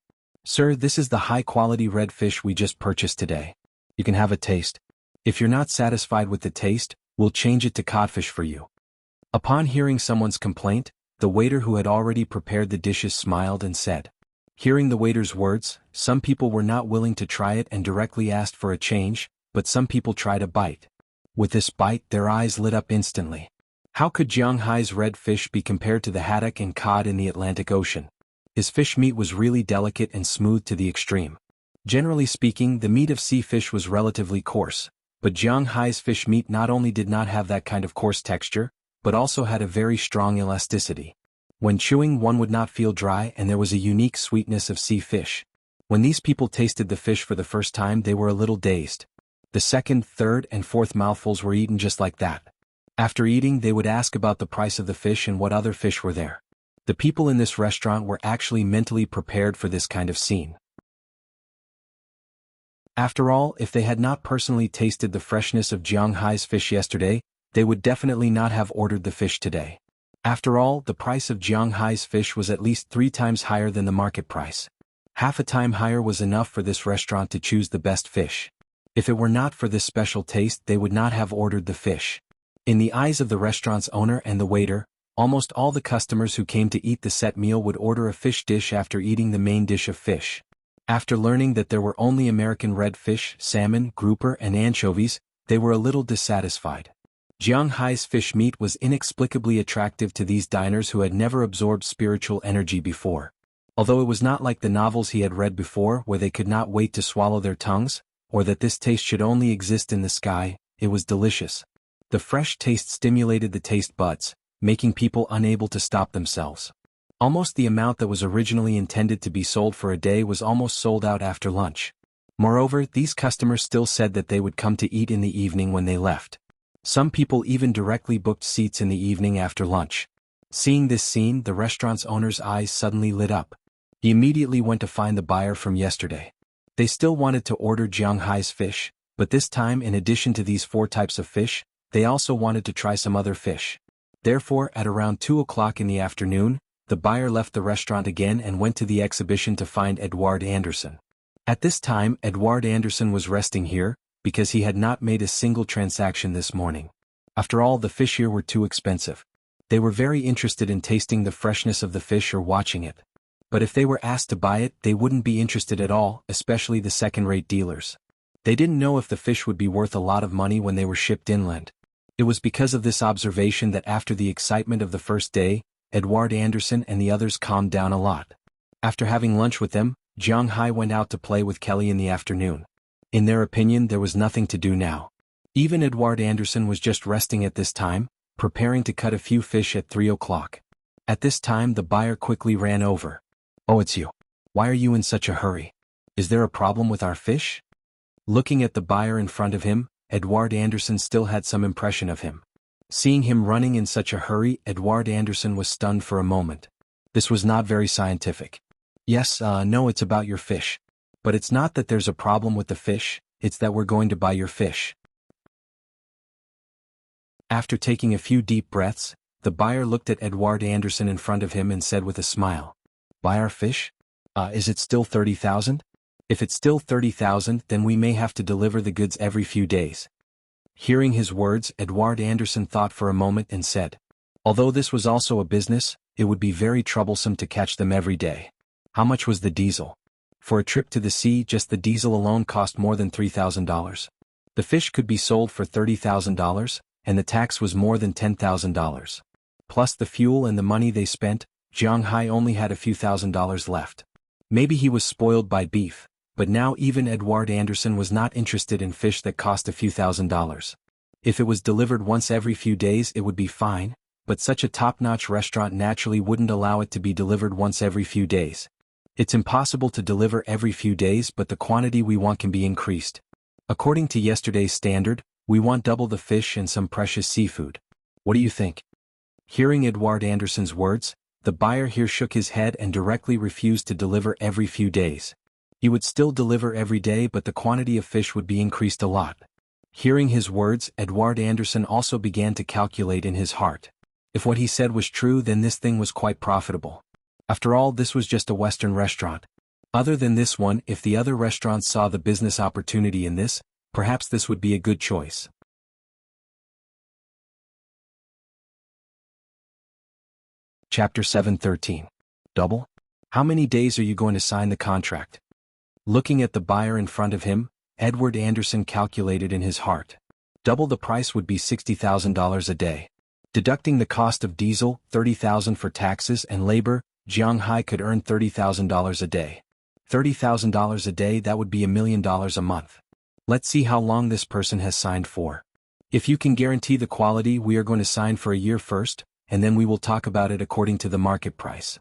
Sir, this is the high-quality redfish we just purchased today. You can have a taste. If you're not satisfied with the taste, we'll change it to codfish for you. Upon hearing someone's complaint, the waiter who had already prepared the dishes smiled and said. Hearing the waiter's words, some people were not willing to try it and directly asked for a change, but some people tried a bite. With this bite, their eyes lit up instantly. How could Jiang Hai's red fish be compared to the haddock and cod in the Atlantic Ocean? His fish meat was really delicate and smooth to the extreme. Generally speaking, the meat of sea fish was relatively coarse, but Jiang Hai's fish meat not only did not have that kind of coarse texture, but also had a very strong elasticity. When chewing, one would not feel dry, and there was a unique sweetness of sea fish. When these people tasted the fish for the first time, they were a little dazed. The second, third, and fourth mouthfuls were eaten just like that. After eating, they would ask about the price of the fish and what other fish were there. The people in this restaurant were actually mentally prepared for this kind of scene. After all, if they had not personally tasted the freshness of Jiang Hai's fish yesterday, they would definitely not have ordered the fish today. After all, the price of Jiang Hai's fish was at least 3 times higher than the market price. Half a time higher was enough for this restaurant to choose the best fish. If it were not for this special taste, they would not have ordered the fish. In the eyes of the restaurant's owner and the waiter, almost all the customers who came to eat the set meal would order a fish dish after eating the main dish of fish. After learning that there were only American redfish, salmon, grouper, and anchovies, they were a little dissatisfied. Jiang Hai's fish meat was inexplicably attractive to these diners who had never absorbed spiritual energy before. Although it was not like the novels he had read before where they could not wait to swallow their tongues, or that this taste should only exist in the sky, it was delicious. The fresh taste stimulated the taste buds, making people unable to stop themselves. Almost the amount that was originally intended to be sold for a day was almost sold out after lunch. Moreover, these customers still said that they would come to eat in the evening when they left. Some people even directly booked seats in the evening after lunch. Seeing this scene, the restaurant's owner's eyes suddenly lit up. He immediately went to find the buyer from yesterday. They still wanted to order Jiang Hai's fish, but this time, in addition to these 4 types of fish, they also wanted to try some other fish. Therefore, at around 2 o'clock in the afternoon, the buyer left the restaurant again and went to the exhibition to find Edouard Anderson. At this time, Edouard Anderson was resting here, because he had not made a single transaction this morning. After all, the fish here were too expensive. They were very interested in tasting the freshness of the fish or watching it. But if they were asked to buy it, they wouldn't be interested at all, especially the second-rate dealers. They didn't know if the fish would be worth a lot of money when they were shipped inland. It was because of this observation that after the excitement of the first day, Edouard Anderson and the others calmed down a lot. After having lunch with them, Jiang Hai went out to play with Kelly in the afternoon. In their opinion, there was nothing to do now. Even Edouard Anderson was just resting at this time, preparing to cut a few fish at 3 o'clock. At this time, the buyer quickly ran over. "Oh, it's you. Why are you in such a hurry? Is there a problem with our fish?" Looking at the buyer in front of him, Edouard Anderson still had some impression of him. Seeing him running in such a hurry, Edouard Anderson was stunned for a moment. This was not very scientific. "Yes, no, it's about your fish. But it's not that there's a problem with the fish, it's that we're going to buy your fish." After taking a few deep breaths, the buyer looked at Edouard Anderson in front of him and said with a smile, "Buy our fish? Is it still 30,000? If it's still 30,000, then we may have to deliver the goods every few days." Hearing his words, Edouard Anderson thought for a moment and said, "Although this was also a business, it would be very troublesome to catch them every day." How much was the diesel? For a trip to the sea, just the diesel alone cost more than $3,000. The fish could be sold for $30,000, and the tax was more than $10,000. Plus the fuel and the money they spent, Jiang Hai only had a few $1,000s left. Maybe he was spoiled by beef, but now even Edouard Anderson was not interested in fish that cost a few $1,000s. If it was delivered once every few days, it would be fine, but such a top-notch restaurant naturally wouldn't allow it to be delivered once every few days. It's impossible to deliver every few days, but the quantity we want can be increased. According to yesterday's standard, we want double the fish and some precious seafood. What do you think? Hearing Edouard Anderson's words, the buyer here shook his head and directly refused to deliver every few days. He would still deliver every day, but the quantity of fish would be increased a lot. Hearing his words, Edouard Anderson also began to calculate in his heart. If what he said was true, then this thing was quite profitable. After all, this was just a Western restaurant. Other than this one, if the other restaurants saw the business opportunity in this, perhaps this would be a good choice. Chapter 7:13. Double? How many days are you going to sign the contract? Looking at the buyer in front of him, Edouard Anderson calculated in his heart. Double the price would be $60,000 a day. Deducting the cost of diesel, $30,000 for taxes and labor, Jiang Hai could earn $30,000 a day. $30,000 a day, that would be $1 million a month. Let's see how long this person has signed for. If you can guarantee the quality, we are going to sign for a year first, and then we will talk about it according to the market price.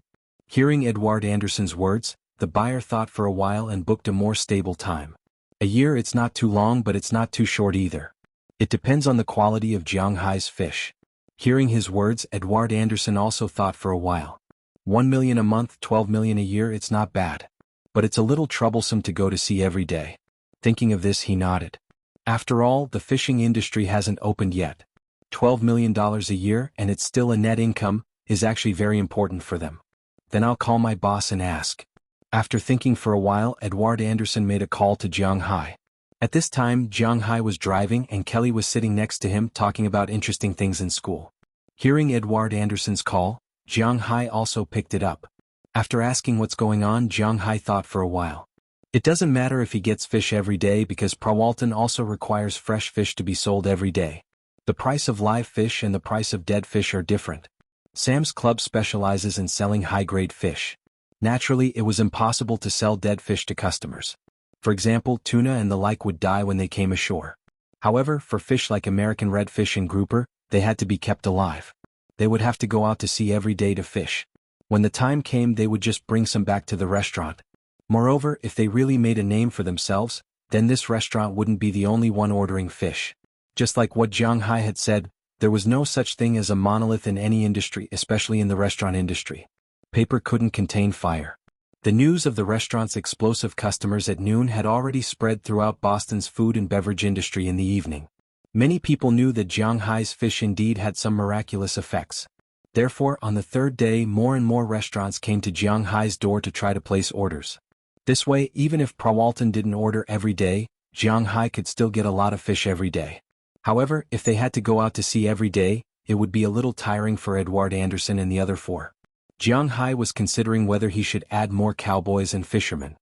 Hearing Edouard Anderson's words, the buyer thought for a while and booked a more stable time. A year, it's not too long, but it's not too short either. It depends on the quality of Jiang Hai's fish. Hearing his words, Edouard Anderson also thought for a while. 1 million a month, 12 million a year, it's not bad. But it's a little troublesome to go to sea every day. Thinking of this, he nodded. After all, the fishing industry hasn't opened yet. $12 million a year, and it's still a net income, is actually very important for them. Then I'll call my boss and ask. After thinking for a while, Edward Anderson made a call to Jiang Hai. At this time, Jiang Hai was driving and Kelly was sitting next to him talking about interesting things in school. Hearing Edward Anderson's call, Jiang Hai also picked it up. After asking what's going on, Jiang Hai thought for a while. It doesn't matter if he gets fish every day because Prawalton also requires fresh fish to be sold every day. The price of live fish and the price of dead fish are different. Sam's Club specializes in selling high-grade fish. Naturally, it was impossible to sell dead fish to customers. For example, tuna and the like would die when they came ashore. However, for fish like American redfish and grouper, they had to be kept alive. They would have to go out to sea every day to fish. When the time came, they would just bring some back to the restaurant. Moreover, if they really made a name for themselves, then this restaurant wouldn't be the only one ordering fish. Just like what Jiang Hai had said, there was no such thing as a monolith in any industry, especially in the restaurant industry. Paper couldn't contain fire. The news of the restaurant's explosive customers at noon had already spread throughout Boston's food and beverage industry in the evening. Many people knew that Jiang Hai's fish indeed had some miraculous effects. Therefore, on the third day, more and more restaurants came to Jiang Hai's door to try to place orders. This way, even if Prawalton didn't order every day, Jiang Hai could still get a lot of fish every day. However, if they had to go out to sea every day, it would be a little tiring for Edward Anderson and the other four. Jiang Hai was considering whether he should add more cowboys and fishermen.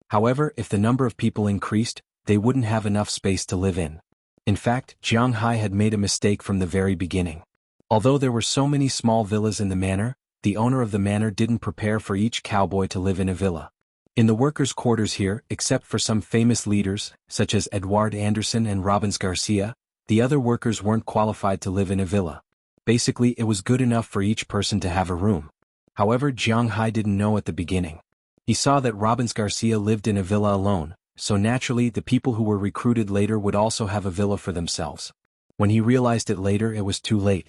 However, if the number of people increased, they wouldn't have enough space to live in. In fact, Jiang Hai had made a mistake from the very beginning. Although there were so many small villas in the manor, the owner of the manor didn't prepare for each cowboy to live in a villa. In the workers' quarters here, except for some famous leaders, such as Edward Anderson and Robbins Garcia, the other workers weren't qualified to live in a villa. Basically, it was good enough for each person to have a room. However, Jiang Hai didn't know at the beginning. He saw that Robbins Garcia lived in a villa alone, so naturally the people who were recruited later would also have a villa for themselves. When he realized it later, it was too late.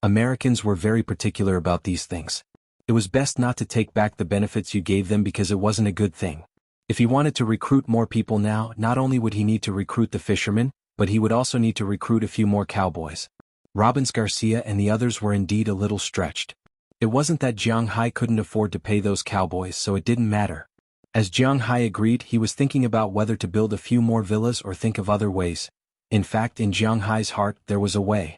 Americans were very particular about these things. It was best not to take back the benefits you gave them because it wasn't a good thing. If he wanted to recruit more people now, not only would he need to recruit the fishermen, but he would also need to recruit a few more cowboys. Robbins Garcia and the others were indeed a little stretched. It wasn't that Jiang Hai couldn't afford to pay those cowboys, so it didn't matter. As Jiang Hai agreed, he was thinking about whether to build a few more villas or think of other ways. In fact, in Jiang Hai's heart, there was a way.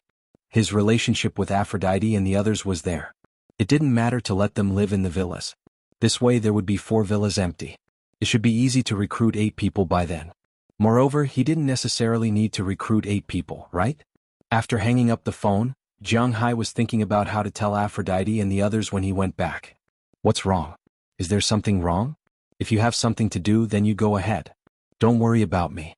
His relationship with Aphrodite and the others was there. It didn't matter to let them live in the villas. This way there would be 4 villas empty. It should be easy to recruit 8 people by then. Moreover, he didn't necessarily need to recruit 8 people, right? After hanging up the phone, Jiang Hai was thinking about how to tell Aphrodite and the others when he went back. What's wrong? Is there something wrong? If you have something to do, then you go ahead. Don't worry about me.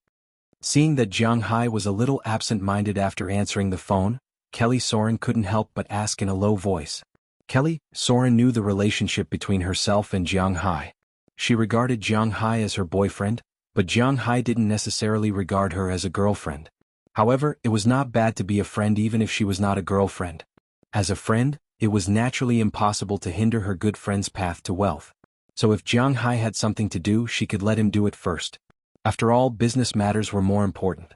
Seeing that Jiang Hai was a little absent-minded after answering the phone, Kelly Soren couldn't help but ask in a low voice. Kelly Soren knew the relationship between herself and Jiang Hai. She regarded Jiang Hai as her boyfriend, but Jiang Hai didn't necessarily regard her as a girlfriend. However, it was not bad to be a friend even if she was not a girlfriend. As a friend, it was naturally impossible to hinder her good friend's path to wealth. So if Jiang Hai had something to do, she could let him do it first. After all, business matters were more important.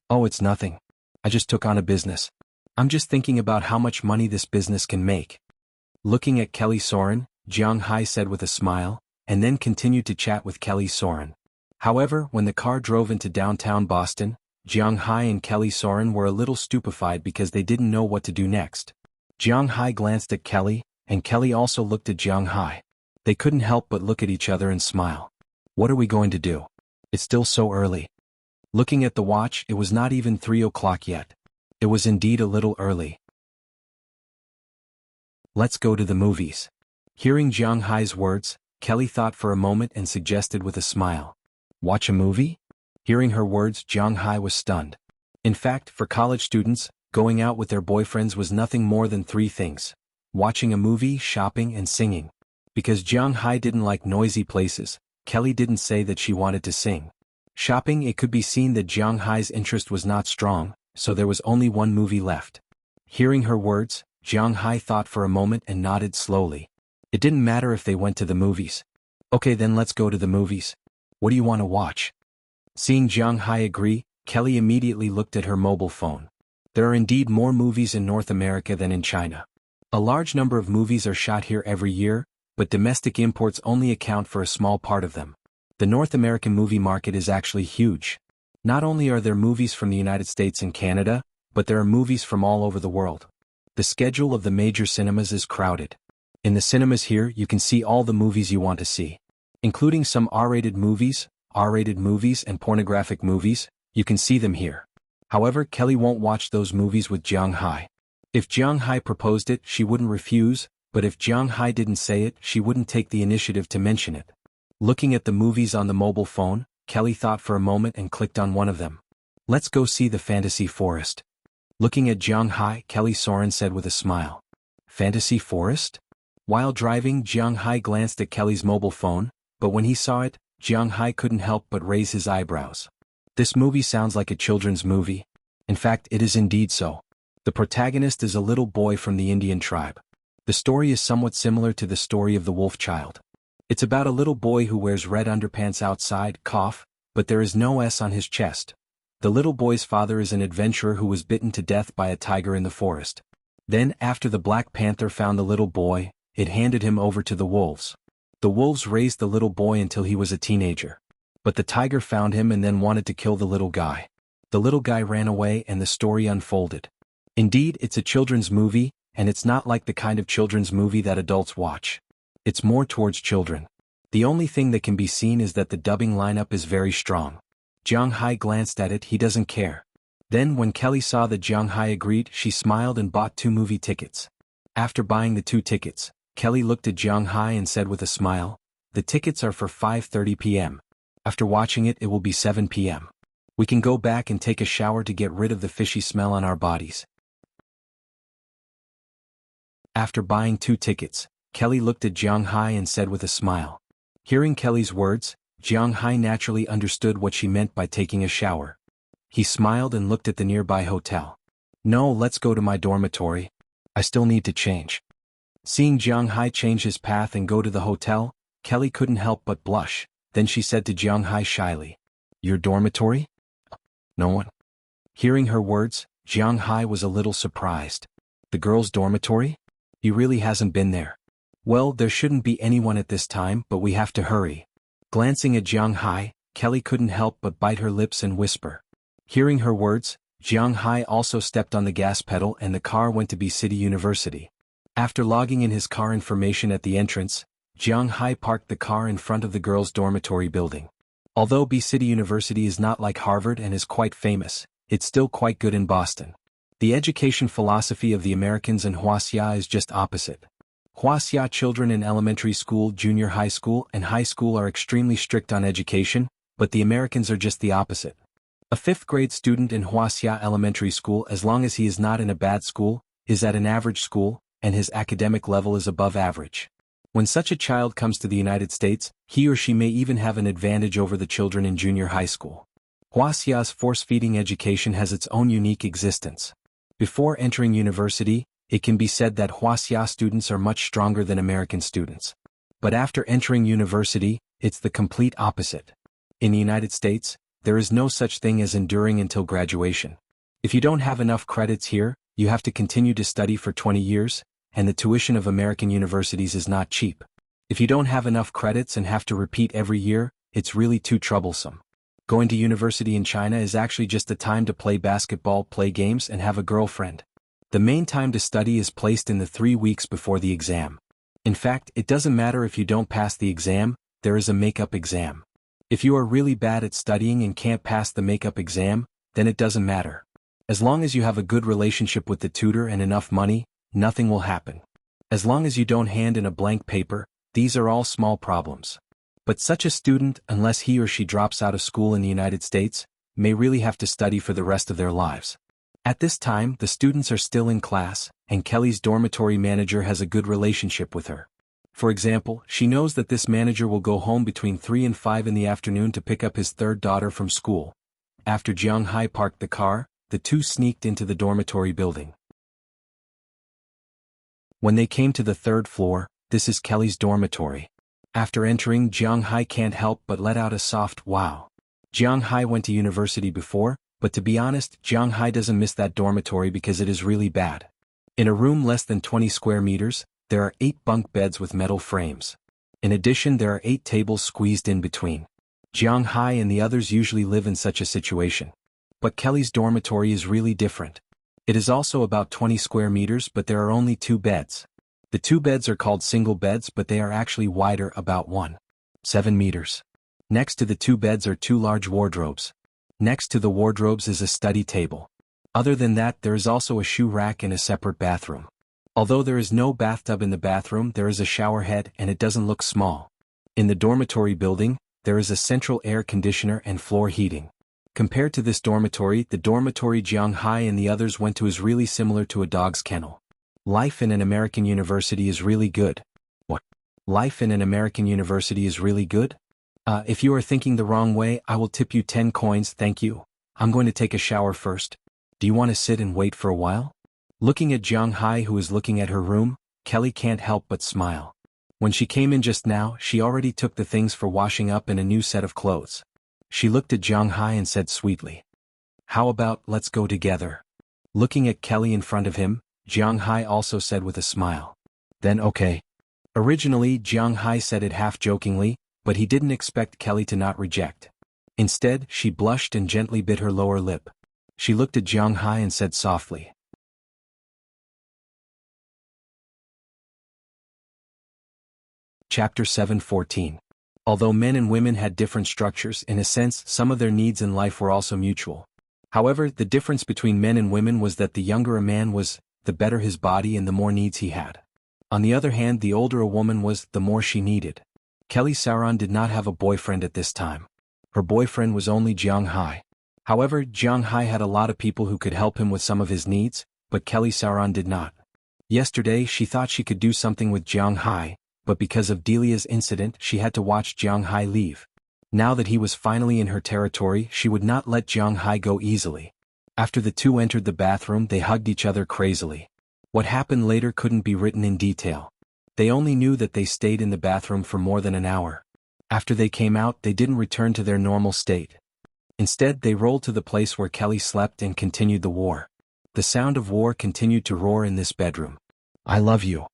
Oh, it's nothing. I just took on a business. I'm just thinking about how much money this business can make. Looking at Kelly Soren, Jiang Hai said with a smile, and then continued to chat with Kelly Soren. However, when the car drove into downtown Boston, Jiang Hai and Kelly Soren were a little stupefied because they didn't know what to do next. Jiang Hai glanced at Kelly, and Kelly also looked at Jiang Hai. They couldn't help but look at each other and smile. What are we going to do? It's still so early. Looking at the watch, it was not even 3 o'clock yet. It was indeed a little early. Let's go to the movies. Hearing Jiang Hai's words, Kelly thought for a moment and suggested with a smile. Watch a movie? Hearing her words, Jiang Hai was stunned. In fact, for college students, going out with their boyfriends was nothing more than 3 things. Watching a movie, shopping, and singing. Because Jiang Hai didn't like noisy places, Kelly didn't say that she wanted to sing. Shopping, it could be seen that Jiang Hai's interest was not strong, so there was only one movie left. Hearing her words, Jiang Hai thought for a moment and nodded slowly. It didn't matter if they went to the movies. Okay, then let's go to the movies. What do you want to watch? Seeing Jiang Hai agree, Kelly immediately looked at her mobile phone. There are indeed more movies in North America than in China. A large number of movies are shot here every year, but domestic imports only account for a small part of them. The North American movie market is actually huge. Not only are there movies from the United States and Canada, but there are movies from all over the world. The schedule of the major cinemas is crowded. In the cinemas here you can see all the movies you want to see. Including some R-rated movies and pornographic movies, you can see them here. However, Kelly won't watch those movies with Jiang Hai. If Jiang Hai proposed it, she wouldn't refuse, but if Jiang Hai didn't say it, she wouldn't take the initiative to mention it. Looking at the movies on the mobile phone, Kelly thought for a moment and clicked on one of them. Let's go see the Fantasy Forest. Looking at Jiang Hai, Kelly Soren said with a smile. Fantasy Forest? While driving, Jiang Hai glanced at Kelly's mobile phone, but when he saw it, Jiang Hai couldn't help but raise his eyebrows. This movie sounds like a children's movie. In fact, it is indeed so. The protagonist is a little boy from the Indian tribe. The story is somewhat similar to the story of the wolf child. It's about a little boy who wears red underpants outside, but there is no S on his chest. The little boy's father is an adventurer who was bitten to death by a tiger in the forest. Then, after the Black Panther found the little boy, it handed him over to the wolves. The wolves raised the little boy until he was a teenager. But the tiger found him and then wanted to kill the little guy. The little guy ran away and the story unfolded. Indeed, it's a children's movie, and it's not like the kind of children's movie that adults watch. It's more towards children. The only thing that can be seen is that the dubbing lineup is very strong. Jiang Hai glanced at it, he doesn't care. Then when Kelly saw that Jiang Hai agreed, she smiled and bought 2 movie tickets. After buying the 2 tickets, Kelly looked at Jiang Hai and said with a smile, the tickets are for 5:30 p.m. After watching it, it will be 7 p.m. We can go back and take a shower to get rid of the fishy smell on our bodies. After buying 2 tickets, Kelly looked at Jiang Hai and said with a smile. Hearing Kelly's words, Jiang Hai naturally understood what she meant by taking a shower. He smiled and looked at the nearby hotel. No, let's go to my dormitory. I still need to change. Seeing Jiang Hai change his path and go to the hotel, Kelly couldn't help but blush. Then she said to Jiang Hai shyly, Your dormitory? No one. Hearing her words, Jiang Hai was a little surprised. The girls' dormitory? He really hasn't been there. Well, there shouldn't be anyone at this time, but we have to hurry. Glancing at Jiang Hai, Kelly couldn't help but bite her lips and whisper. Hearing her words, Jiang Hai also stepped on the gas pedal and the car went to B-City University. After logging in his car information at the entrance, Jiang Hai parked the car in front of the girls' dormitory building. Although B-City University is not like Harvard and is quite famous, it's still quite good in Boston. The education philosophy of the Americans in Wuxia is just opposite. Wuxia children in elementary school, junior high school, and high school are extremely strict on education, but the Americans are just the opposite. A 5th grade student in Wuxia elementary school, as long as he is not in a bad school, is at an average school, and his academic level is above average. When such a child comes to the United States, he or she may even have an advantage over the children in junior high school. Wuxia's force-feeding education has its own unique existence. Before entering university, it can be said that Wuxia students are much stronger than American students. But after entering university, it's the complete opposite. In the United States, there is no such thing as enduring until graduation. If you don't have enough credits here, you have to continue to study for 20 years, and the tuition of American universities is not cheap. If you don't have enough credits and have to repeat every year, it's really too troublesome. Going to university in China is actually just a time to play basketball, play games, and have a girlfriend. The main time to study is placed in the 3 weeks before the exam. In fact, it doesn't matter if you don't pass the exam, there is a makeup exam. If you are really bad at studying and can't pass the makeup exam, then it doesn't matter. As long as you have a good relationship with the tutor and enough money, nothing will happen. As long as you don't hand in a blank paper, these are all small problems. But such a student, unless he or she drops out of school in the United States, may really have to study for the rest of their lives. At this time, the students are still in class, and Kelly's dormitory manager has a good relationship with her. For example, she knows that this manager will go home between 3 and 5 in the afternoon to pick up his 3rd daughter from school. After Jiang Hai parked the car, the two sneaked into the dormitory building. When they came to the third floor, this is Kelly's dormitory. After entering, Jiang Hai can't help but let out a soft wow. Jiang Hai went to university before, but to be honest, Jiang Hai doesn't miss that dormitory because it is really bad. In a room less than 20 square meters, there are 8 bunk beds with metal frames. In addition, there are 8 tables squeezed in between. Jiang Hai and the others usually live in such a situation. But Kelly's dormitory is really different. It is also about 20 square meters, but there are only 2 beds. The 2 beds are called single beds, but they are actually wider about 1.7 meters. Next to the 2 beds are 2 large wardrobes. Next to the wardrobes is a study table. Other than that, there is also a shoe rack and a separate bathroom. Although there is no bathtub in the bathroom, there is a shower head and it doesn't look small. In the dormitory building, there is a central air conditioner and floor heating. Compared to this dormitory, the dormitory Jiang Hai and the others went to is really similar to a dog's kennel. Life in an American university is really good. What? Life in an American university is really good? If you are thinking the wrong way, I will tip you 10 coins, thank you. I'm going to take a shower first. Do you want to sit and wait for a while? Looking at Jiang Hai, who is looking at her room, Kelly can't help but smile. When she came in just now, she already took the things for washing up and a new set of clothes. She looked at Jiang Hai and said sweetly, "How about let's go together?" Looking at Kelly in front of him, Jiang Hai also said with a smile, "Then okay." Originally, Jiang Hai said it half-jokingly, but he didn't expect Kelly to not reject. Instead, she blushed and gently bit her lower lip. She looked at Jiang Hai and said softly, Chapter 7:14. Although men and women had different structures, in a sense, some of their needs in life were also mutual. However, the difference between men and women was that the younger a man was, the better his body and the more needs he had. On the other hand, the older a woman was, the more she needed. Kelly Sauron did not have a boyfriend at this time. Her boyfriend was only Jiang Hai. However, Jiang Hai had a lot of people who could help him with some of his needs, but Kelly Sauron did not. Yesterday, she thought she could do something with Jiang Hai, but because of Delia's incident, she had to watch Jiang Hai leave. Now that he was finally in her territory, she would not let Jiang Hai go easily. After the two entered the bathroom, they hugged each other crazily. What happened later couldn't be written in detail. They only knew that they stayed in the bathroom for more than an hour. After they came out, they didn't return to their normal state. Instead, they rolled to the place where Kelly slept and continued the war. The sound of war continued to roar in this bedroom. "I love you."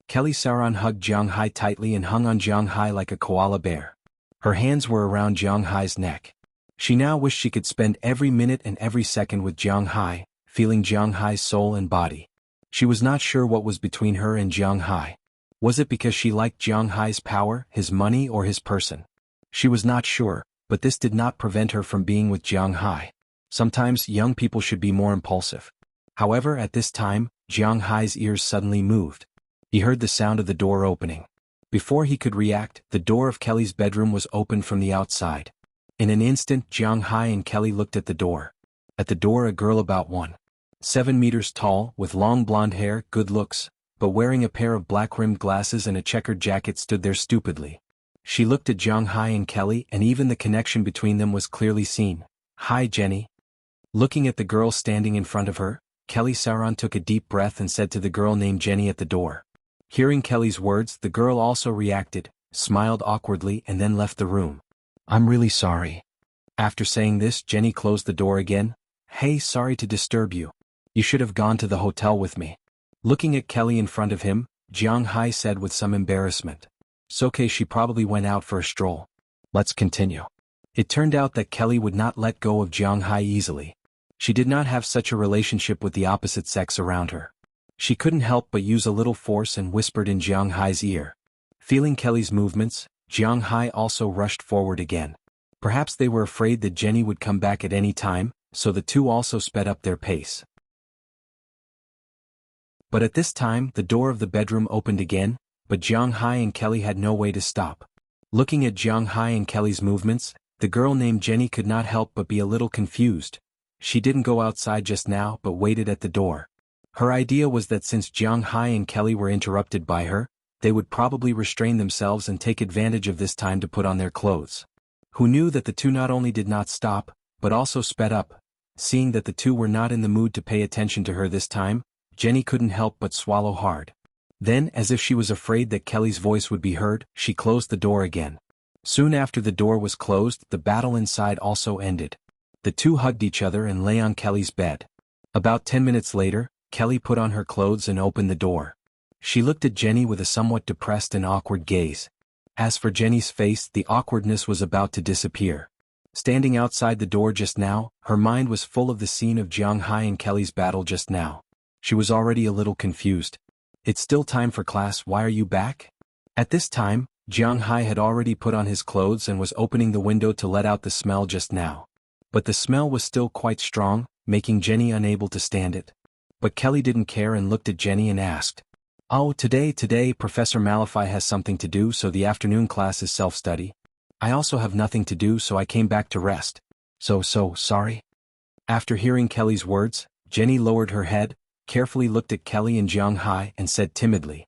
Kelly Sauron hugged Jiang Hai tightly and hung on Jiang Hai like a koala bear. Her hands were around Jiang Hai's neck. She now wished she could spend every minute and every second with Jiang Hai, feeling Jiang Hai's soul and body. She was not sure what was between her and Jiang Hai. Was it because she liked Jiang Hai's power, his money, or his person? She was not sure, but this did not prevent her from being with Jiang Hai. Sometimes young people should be more impulsive. However, at this time, Jiang Hai's ears suddenly moved. He heard the sound of the door opening. Before he could react, the door of Kelly's bedroom was opened from the outside. In an instant, Jiang Hai and Kelly looked at the door. At the door, a girl about 1.7 meters tall, with long blonde hair, good looks, but wearing a pair of black-rimmed glasses and a checkered jacket stood there stupidly. She looked at Jiang Hai and Kelly, and even the connection between them was clearly seen. "Hi, Jenny." Looking at the girl standing in front of her, Kelly Sauron took a deep breath and said to the girl named Jenny at the door. Hearing Kelly's words, the girl also reacted, smiled awkwardly, and then left the room. "I'm really sorry." After saying this, Jenny closed the door again. "Hey, sorry to disturb you. You should have gone to the hotel with me." Looking at Kelly in front of him, Jiang Hai said with some embarrassment. "It's okay, she probably went out for a stroll. Let's continue." It turned out that Kelly would not let go of Jiang Hai easily. She did not have such a relationship with the opposite sex around her. She couldn't help but use a little force and whispered in Jiang Hai's ear. Feeling Kelly's movements, Jiang Hai also rushed forward again. Perhaps they were afraid that Jenny would come back at any time, so the two also sped up their pace. But at this time, the door of the bedroom opened again, but Jiang Hai and Kelly had no way to stop. Looking at Jiang Hai and Kelly's movements, the girl named Jenny could not help but be a little confused. She didn't go outside just now but waited at the door. Her idea was that since Jiang Hai and Kelly were interrupted by her, they would probably restrain themselves and take advantage of this time to put on their clothes. Who knew that the two not only did not stop, but also sped up. Seeing that the two were not in the mood to pay attention to her this time, Jenny couldn't help but swallow hard. Then, as if she was afraid that Kelly's voice would be heard, she closed the door again. Soon after the door was closed, the battle inside also ended. The two hugged each other and lay on Kelly's bed. About 10 minutes later, Kelly put on her clothes and opened the door. She looked at Jenny with a somewhat depressed and awkward gaze. As for Jenny's face, the awkwardness was about to disappear. Standing outside the door just now, her mind was full of the scene of Jiang Hai and Kelly's battle just now. She was already a little confused. It's still time for class, why are you back? At this time, Jiang Hai had already put on his clothes and was opening the window to let out the smell just now. But the smell was still quite strong, making Jenny unable to stand it. But Kelly didn't care and looked at Jenny and asked, "Oh, today Professor Malify has something to do, so the afternoon class is self-study. I also have nothing to do, so I came back to rest. So sorry." After hearing Kelly's words, Jenny lowered her head, carefully looked at Kelly and Jiang Hai and said timidly,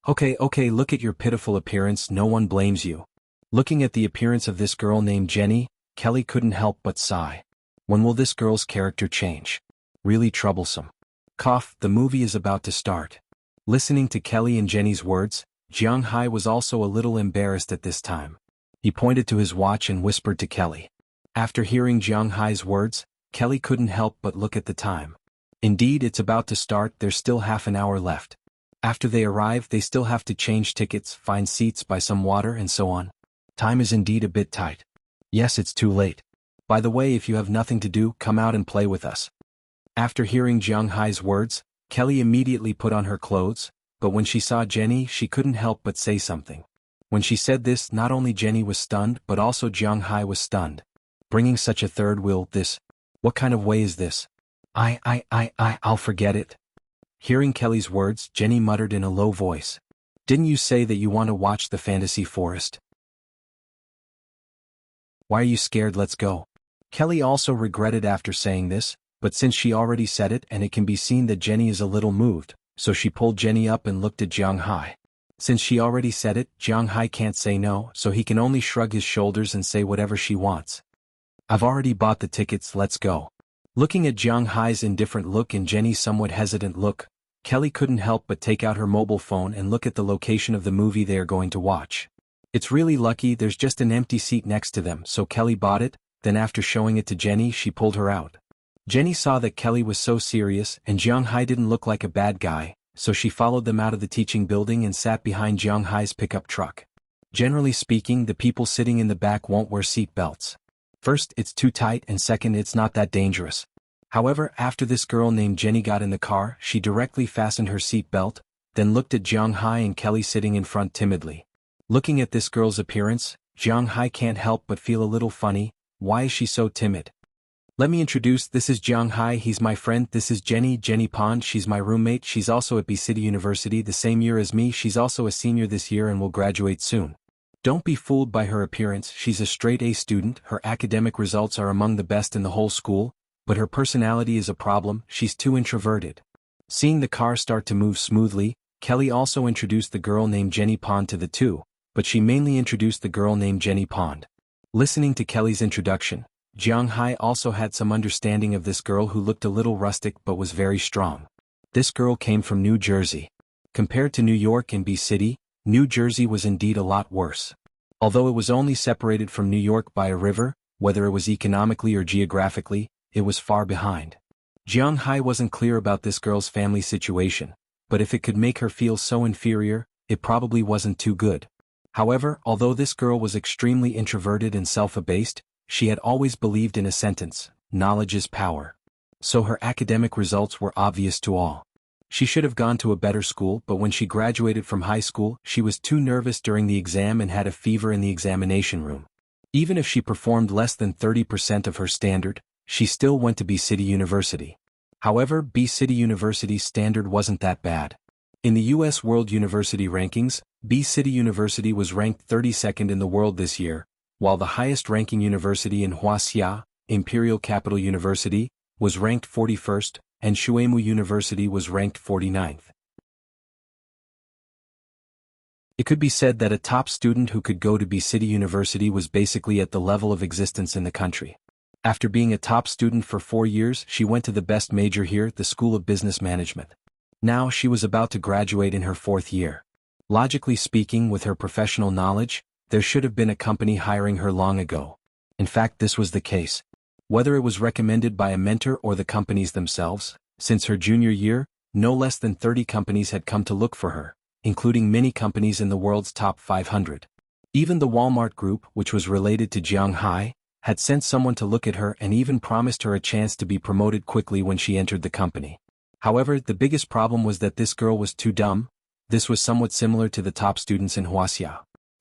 Okay, look at your pitiful appearance, no one blames you." Looking at the appearance of this girl named Jenny, Kelly couldn't help but sigh. When will this girl's character change? Really troublesome. Cough, the movie is about to start. Listening to Kelly and Jenny's words, Jiang Hai was also a little embarrassed at this time. He pointed to his watch and whispered to Kelly. After hearing Jiang Hai's words, Kelly couldn't help but look at the time. Indeed, it's about to start, there's still half an hour left. After they arrive, they still have to change tickets, find seats, buy some water, and so on. Time is indeed a bit tight. Yes, it's too late. By the way, if you have nothing to do, come out and play with us. After hearing Jiang Hai's words, Kelly immediately put on her clothes, but when she saw Jenny, she couldn't help but say something. When she said this, not only Jenny was stunned, but also Jiang Hai was stunned. Bringing such a third wheel, what kind of way is this? I'll forget it. Hearing Kelly's words, Jenny muttered in a low voice. Didn't you say that you want to watch the fantasy forest? Why are you scared? Let's go. Kelly also regretted after saying this, but since she already said it and it can be seen that Jenny is a little moved, so she pulled Jenny up and looked at Jiang Hai. Since she already said it, Jiang Hai can't say no, so he can only shrug his shoulders and say whatever she wants. I've already bought the tickets, let's go. Looking at Jiang Hai's indifferent look and Jenny's somewhat hesitant look, Kelly couldn't help but take out her mobile phone and look at the location of the movie they are going to watch. It's really lucky there's just an empty seat next to them, so Kelly bought it, then after showing it to Jenny, she pulled her out. Jenny saw that Kelly was so serious and Jiang Hai didn't look like a bad guy, so she followed them out of the teaching building and sat behind Jiang Hai's pickup truck. Generally speaking, the people sitting in the back won't wear seat belts. First, it's too tight, and second, it's not that dangerous. However, after this girl named Jenny got in the car, she directly fastened her seat belt, then looked at Jiang Hai and Kelly sitting in front timidly. Looking at this girl's appearance, Jiang Hai can't help but feel a little funny. Why is she so timid? Let me introduce, this is Jiang Hai, he's my friend, this is Jenny Pond, she's my roommate, she's also at B City University the same year as me, she's also a senior this year and will graduate soon. Don't be fooled by her appearance, she's a straight A student, her academic results are among the best in the whole school, but her personality is a problem, she's too introverted. Seeing the car start to move smoothly, Kelly also introduced the girl named Jenny Pond to the two, but she mainly introduced the girl named Jenny Pond. Listening to Kelly's introduction, Jiang Hai also had some understanding of this girl who looked a little rustic but was very strong. This girl came from New Jersey. Compared to New York and B City, New Jersey was indeed a lot worse. Although it was only separated from New York by a river, whether it was economically or geographically, it was far behind. Jiang Hai wasn't clear about this girl's family situation, but if it could make her feel so inferior, it probably wasn't too good. However, although this girl was extremely introverted and self-abased, she had always believed in a sentence, knowledge is power. So her academic results were obvious to all. She should have gone to a better school, but when she graduated from high school, she was too nervous during the exam and had a fever in the examination room. Even if she performed less than 30% of her standard, she still went to B City University. However, B City University's standard wasn't that bad. In the US World University Rankings, B City University was ranked 32nd in the world this year, while the highest-ranking university in Wuxia, Imperial Capital University, was ranked 41st, and Shuimu University was ranked 49th. It could be said that a top student who could go to B City University was basically at the level of existence in the country. After being a top student for 4 years, she went to the best major here, the School of Business Management. Now she was about to graduate in her 4th year. Logically speaking, with her professional knowledge, there should have been a company hiring her long ago. In fact, this was the case. Whether it was recommended by a mentor or the companies themselves, since her junior year, no less than 30 companies had come to look for her, including many companies in the world's top 500. Even the Walmart Group, which was related to Jiang Hai, had sent someone to look at her and even promised her a chance to be promoted quickly when she entered the company. However, the biggest problem was that this girl was too dumb. This was somewhat similar to the top students in Wuxia.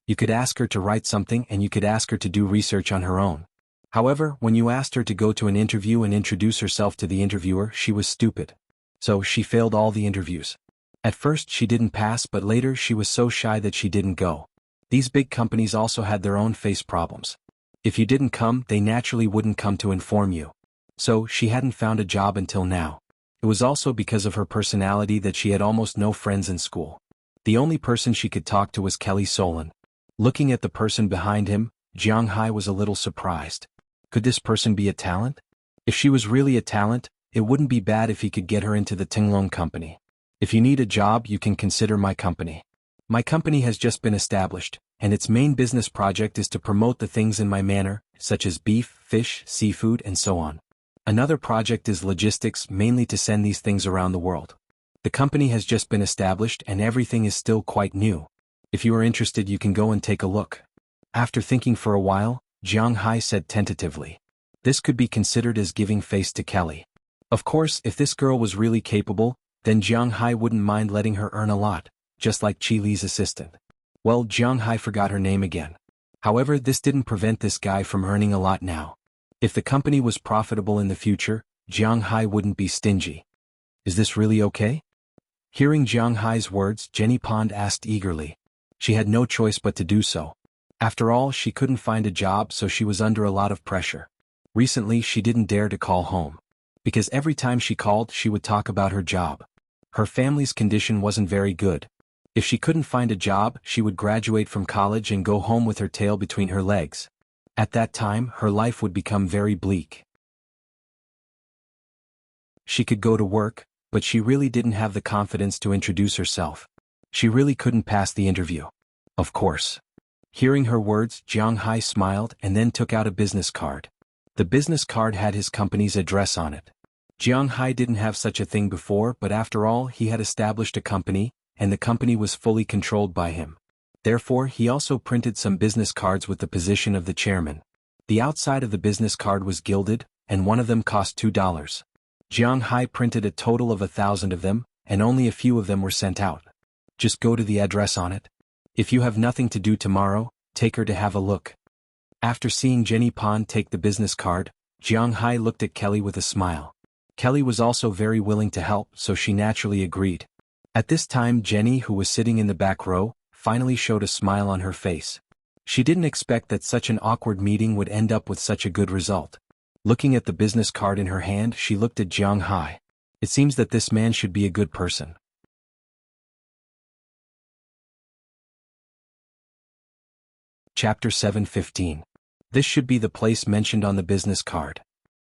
You could ask her to write something and you could ask her to do research on her own. However, when you asked her to go to an interview and introduce herself to the interviewer, she was stupid. So she failed all the interviews. At first she didn't pass, but later she was so shy that she didn't go. These big companies also had their own face problems. If you didn't come, they naturally wouldn't come to inform you. So she hadn't found a job until now. It was also because of her personality that she had almost no friends in school. The only person she could talk to was Kelly Solon. Looking at the person behind him, Jiang Hai was a little surprised. Could this person be a talent? If she was really a talent, it wouldn't be bad if he could get her into the Tinglong company. If you need a job, you can consider my company. My company has just been established, and its main business project is to promote the things in my manor, such as beef, fish, seafood, and so on. Another project is logistics, mainly to send these things around the world. The company has just been established and everything is still quite new. If you are interested, you can go and take a look. After thinking for a while, Jiang Hai said tentatively. This could be considered as giving face to Kelly. Of course, if this girl was really capable, then Jiang Hai wouldn't mind letting her earn a lot, just like Chi Li's assistant. Well, Jiang Hai forgot her name again. However, this didn't prevent this guy from earning a lot now. If the company was profitable in the future, Jiang Hai wouldn't be stingy. Is this really okay? Hearing Jiang Hai's words, Jenny Pond asked eagerly. She had no choice but to do so. After all, she couldn't find a job, so she was under a lot of pressure. Recently, she didn't dare to call home. Because every time she called, she would talk about her job. Her family's condition wasn't very good. If she couldn't find a job, she would graduate from college and go home with her tail between her legs. At that time, her life would become very bleak. She could go to work, but she really didn't have the confidence to introduce herself. She really couldn't pass the interview. Of course. Hearing her words, Jiang Hai smiled and then took out a business card. The business card had his company's address on it. Jiang Hai didn't have such a thing before, but after all, he had established a company, and the company was fully controlled by him. Therefore, he also printed some business cards with the position of the chairman. The outside of the business card was gilded, and one of them cost $2. Jiang Hai printed a total of 1,000 of them, and only a few of them were sent out. Just go to the address on it. If you have nothing to do tomorrow, take her to have a look. After seeing Jenny Pond take the business card, Jiang Hai looked at Kelly with a smile. Kelly was also very willing to help, so she naturally agreed. At this time, Jenny, who was sitting in the back row, finally showed a smile on her face. She didn't expect that such an awkward meeting would end up with such a good result. Looking at the business card in her hand, she looked at Jiang Hai. It seems that this man should be a good person. Chapter 7:15. This should be the place mentioned on the business card.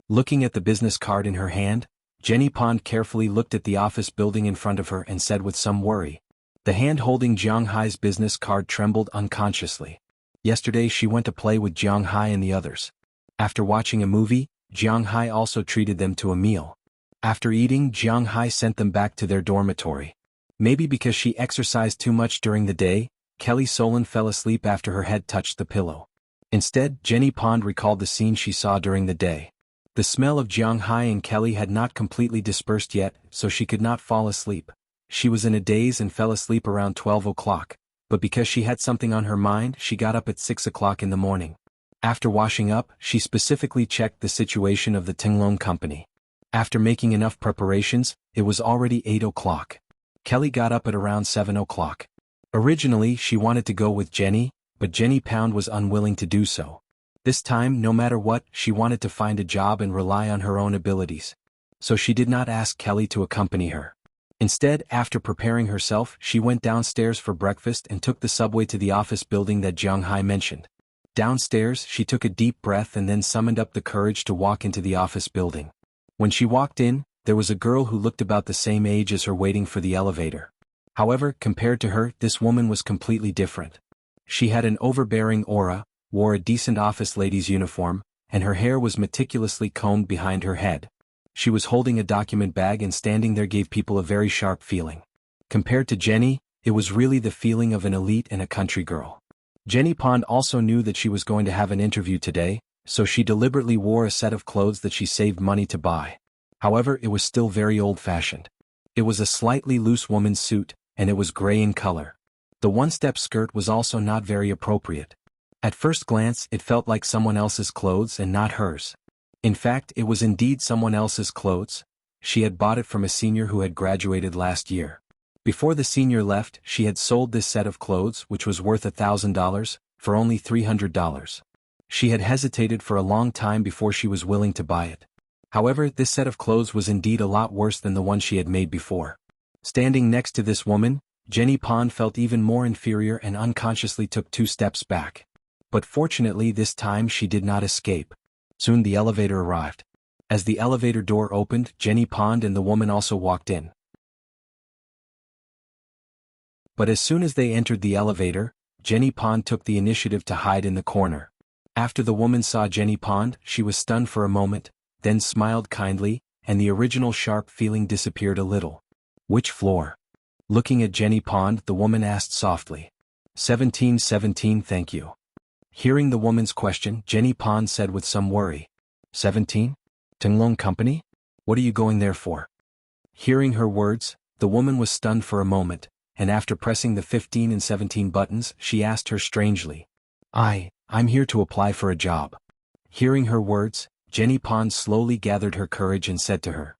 Looking at the business card in her hand, Jenny Pond carefully looked at the office building in front of her and said with some worry. The hand holding Jiang Hai's business card trembled unconsciously. Yesterday she went to play with Jiang Hai and the others. After watching a movie, Jiang Hai also treated them to a meal. After eating, Jiang Hai sent them back to their dormitory. Maybe because she exercised too much during the day, Kelly Solon fell asleep after her head touched the pillow. Instead, Jenny Pond recalled the scene she saw during the day. The smell of Jiang Hai and Kelly had not completely dispersed yet, so she could not fall asleep. She was in a daze and fell asleep around 12 o'clock, but because she had something on her mind, she got up at 6 o'clock in the morning. After washing up, she specifically checked the situation of the Tinglong company. After making enough preparations, it was already 8 o'clock. Kelly got up at around 7 o'clock. Originally, she wanted to go with Jenny, but Jenny Pound was unwilling to do so. This time, no matter what, she wanted to find a job and rely on her own abilities. So she did not ask Kelly to accompany her. Instead, after preparing herself, she went downstairs for breakfast and took the subway to the office building that Jiang Hai mentioned. Downstairs, she took a deep breath and then summoned up the courage to walk into the office building. When she walked in, there was a girl who looked about the same age as her waiting for the elevator. However, compared to her, this woman was completely different. She had an overbearing aura, wore a decent office lady's uniform, and her hair was meticulously combed behind her head. She was holding a document bag and standing there gave people a very sharp feeling. Compared to Jenny, it was really the feeling of an elite and a country girl. Jenny Pond also knew that she was going to have an interview today, so she deliberately wore a set of clothes that she saved money to buy. However, it was still very old-fashioned. It was a slightly loose woman's suit, and it was gray in color. The one-step skirt was also not very appropriate. At first glance, it felt like someone else's clothes and not hers. In fact, it was indeed someone else's clothes. She had bought it from a senior who had graduated last year. Before the senior left, she had sold this set of clothes, which was worth $1,000, for only $300. She had hesitated for a long time before she was willing to buy it. However, this set of clothes was indeed a lot worse than the one she had made before. Standing next to this woman, Jenny Pond felt even more inferior and unconsciously took 2 steps back. But fortunately this time she did not escape. Soon the elevator arrived. As the elevator door opened, Jenny Pond and the woman also walked in. But as soon as they entered the elevator, Jenny Pond took the initiative to hide in the corner. After the woman saw Jenny Pond, she was stunned for a moment, then smiled kindly, and the original sharp feeling disappeared a little. Which floor? Looking at Jenny Pond, the woman asked softly. 1717, thank you. Hearing the woman's question, Jenny Pond said with some worry. 17? Tinglong Company? What are you going there for? Hearing her words, the woman was stunned for a moment, and after pressing the 15 and 17 buttons, she asked her strangely. I'm here to apply for a job. Hearing her words, Jenny Pond slowly gathered her courage and said to her.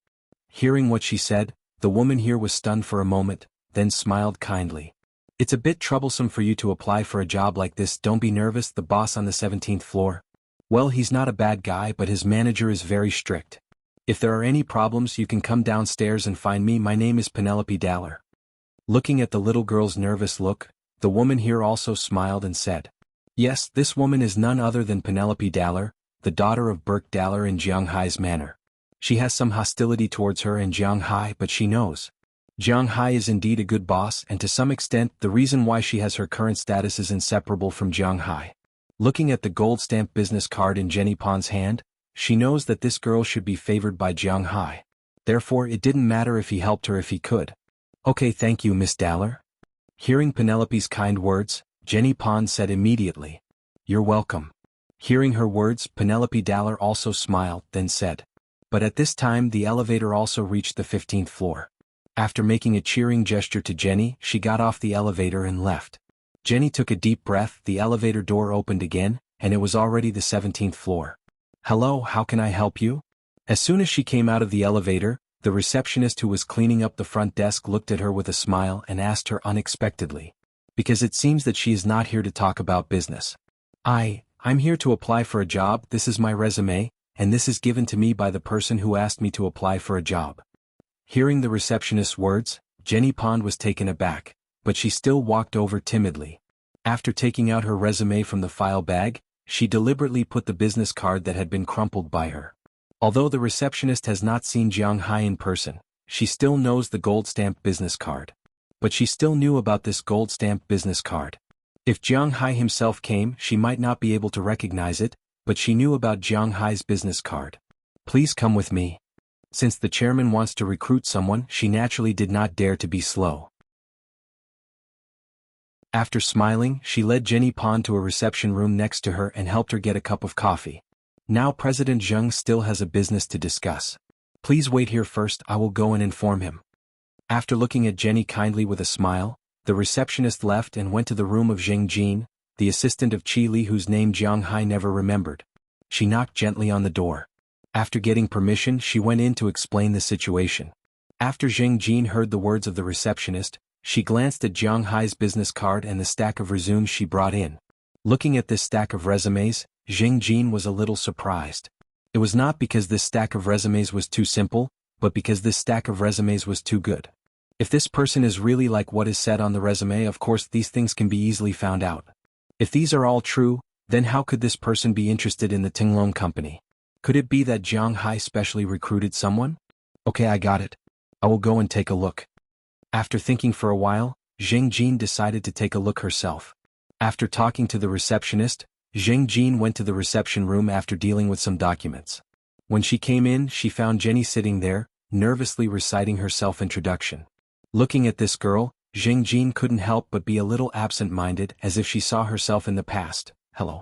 Hearing what she said, the woman here was stunned for a moment, then smiled kindly. It's a bit troublesome for you to apply for a job like this. Don't be nervous. The boss on the 17th floor. Well, he's not a bad guy, but his manager is very strict. If there are any problems, you can come downstairs and find me. My name is Penelope Daller. Looking at the little girl's nervous look, the woman here also smiled and said. Yes, this woman is none other than Penelope Daller, the daughter of Burke Daller in Jiang Hai's manor. She has some hostility towards her and Jiang Hai, but she knows. Jiang Hai is indeed a good boss, and to some extent the reason why she has her current status is inseparable from Jiang Hai. Looking at the gold-stamped business card in Jenny Pond's hand, she knows that this girl should be favored by Jiang Hai. Therefore it didn't matter if he helped her if he could. Okay, thank you, Miss Daller. Hearing Penelope's kind words, Jenny Pond said immediately. You're welcome. Hearing her words, Penelope Daller also smiled, then said. But at this time the elevator also reached the 15th floor. After making a cheering gesture to Jenny, she got off the elevator and left. Jenny took a deep breath, the elevator door opened again, and it was already the 17th floor. Hello, how can I help you? As soon as she came out of the elevator, the receptionist who was cleaning up the front desk looked at her with a smile and asked her unexpectedly. Because it seems that she is not here to talk about business. I'm here to apply for a job. This is my resume, and this is given to me by the person who asked me to apply for a job. Hearing the receptionist's words, Jenny Pond was taken aback, but she still walked over timidly. After taking out her resume from the file bag, she deliberately put the business card that had been crumpled by her. Although the receptionist has not seen Jiang Hai in person, she still knows the gold-stamped business card. But she still knew about this gold-stamped business card. If Jiang Hai himself came, she might not be able to recognize it, but she knew about Jiang Hai's business card. Please come with me. Since the chairman wants to recruit someone, she naturally did not dare to be slow. After smiling, she led Jenny Pond to a reception room next to her and helped her get a cup of coffee. Now President Zheng still has a business to discuss. Please wait here first, I will go and inform him. After looking at Jenny kindly with a smile, the receptionist left and went to the room of Zheng Jin, the assistant of Qi Li whose name Jiang Hai never remembered. She knocked gently on the door. After getting permission, she went in to explain the situation. After Zheng Jin heard the words of the receptionist, she glanced at Jiang Hai's business card and the stack of resumes she brought in. Looking at this stack of resumes, Zheng Jin was a little surprised. It was not because this stack of resumes was too simple, but because this stack of resumes was too good. If this person is really like what is said on the resume, of course these things can be easily found out. If these are all true, then how could this person be interested in the Tinglong Company? Could it be that Jiang Hai specially recruited someone? Okay, I got it. I will go and take a look. After thinking for a while, Jing Jin decided to take a look herself. After talking to the receptionist, Jing Jin went to the reception room after dealing with some documents. When she came in, she found Jenny sitting there, nervously reciting her self-introduction. Looking at this girl, Jing Jin couldn't help but be a little absent-minded, as if she saw herself in the past. Hello.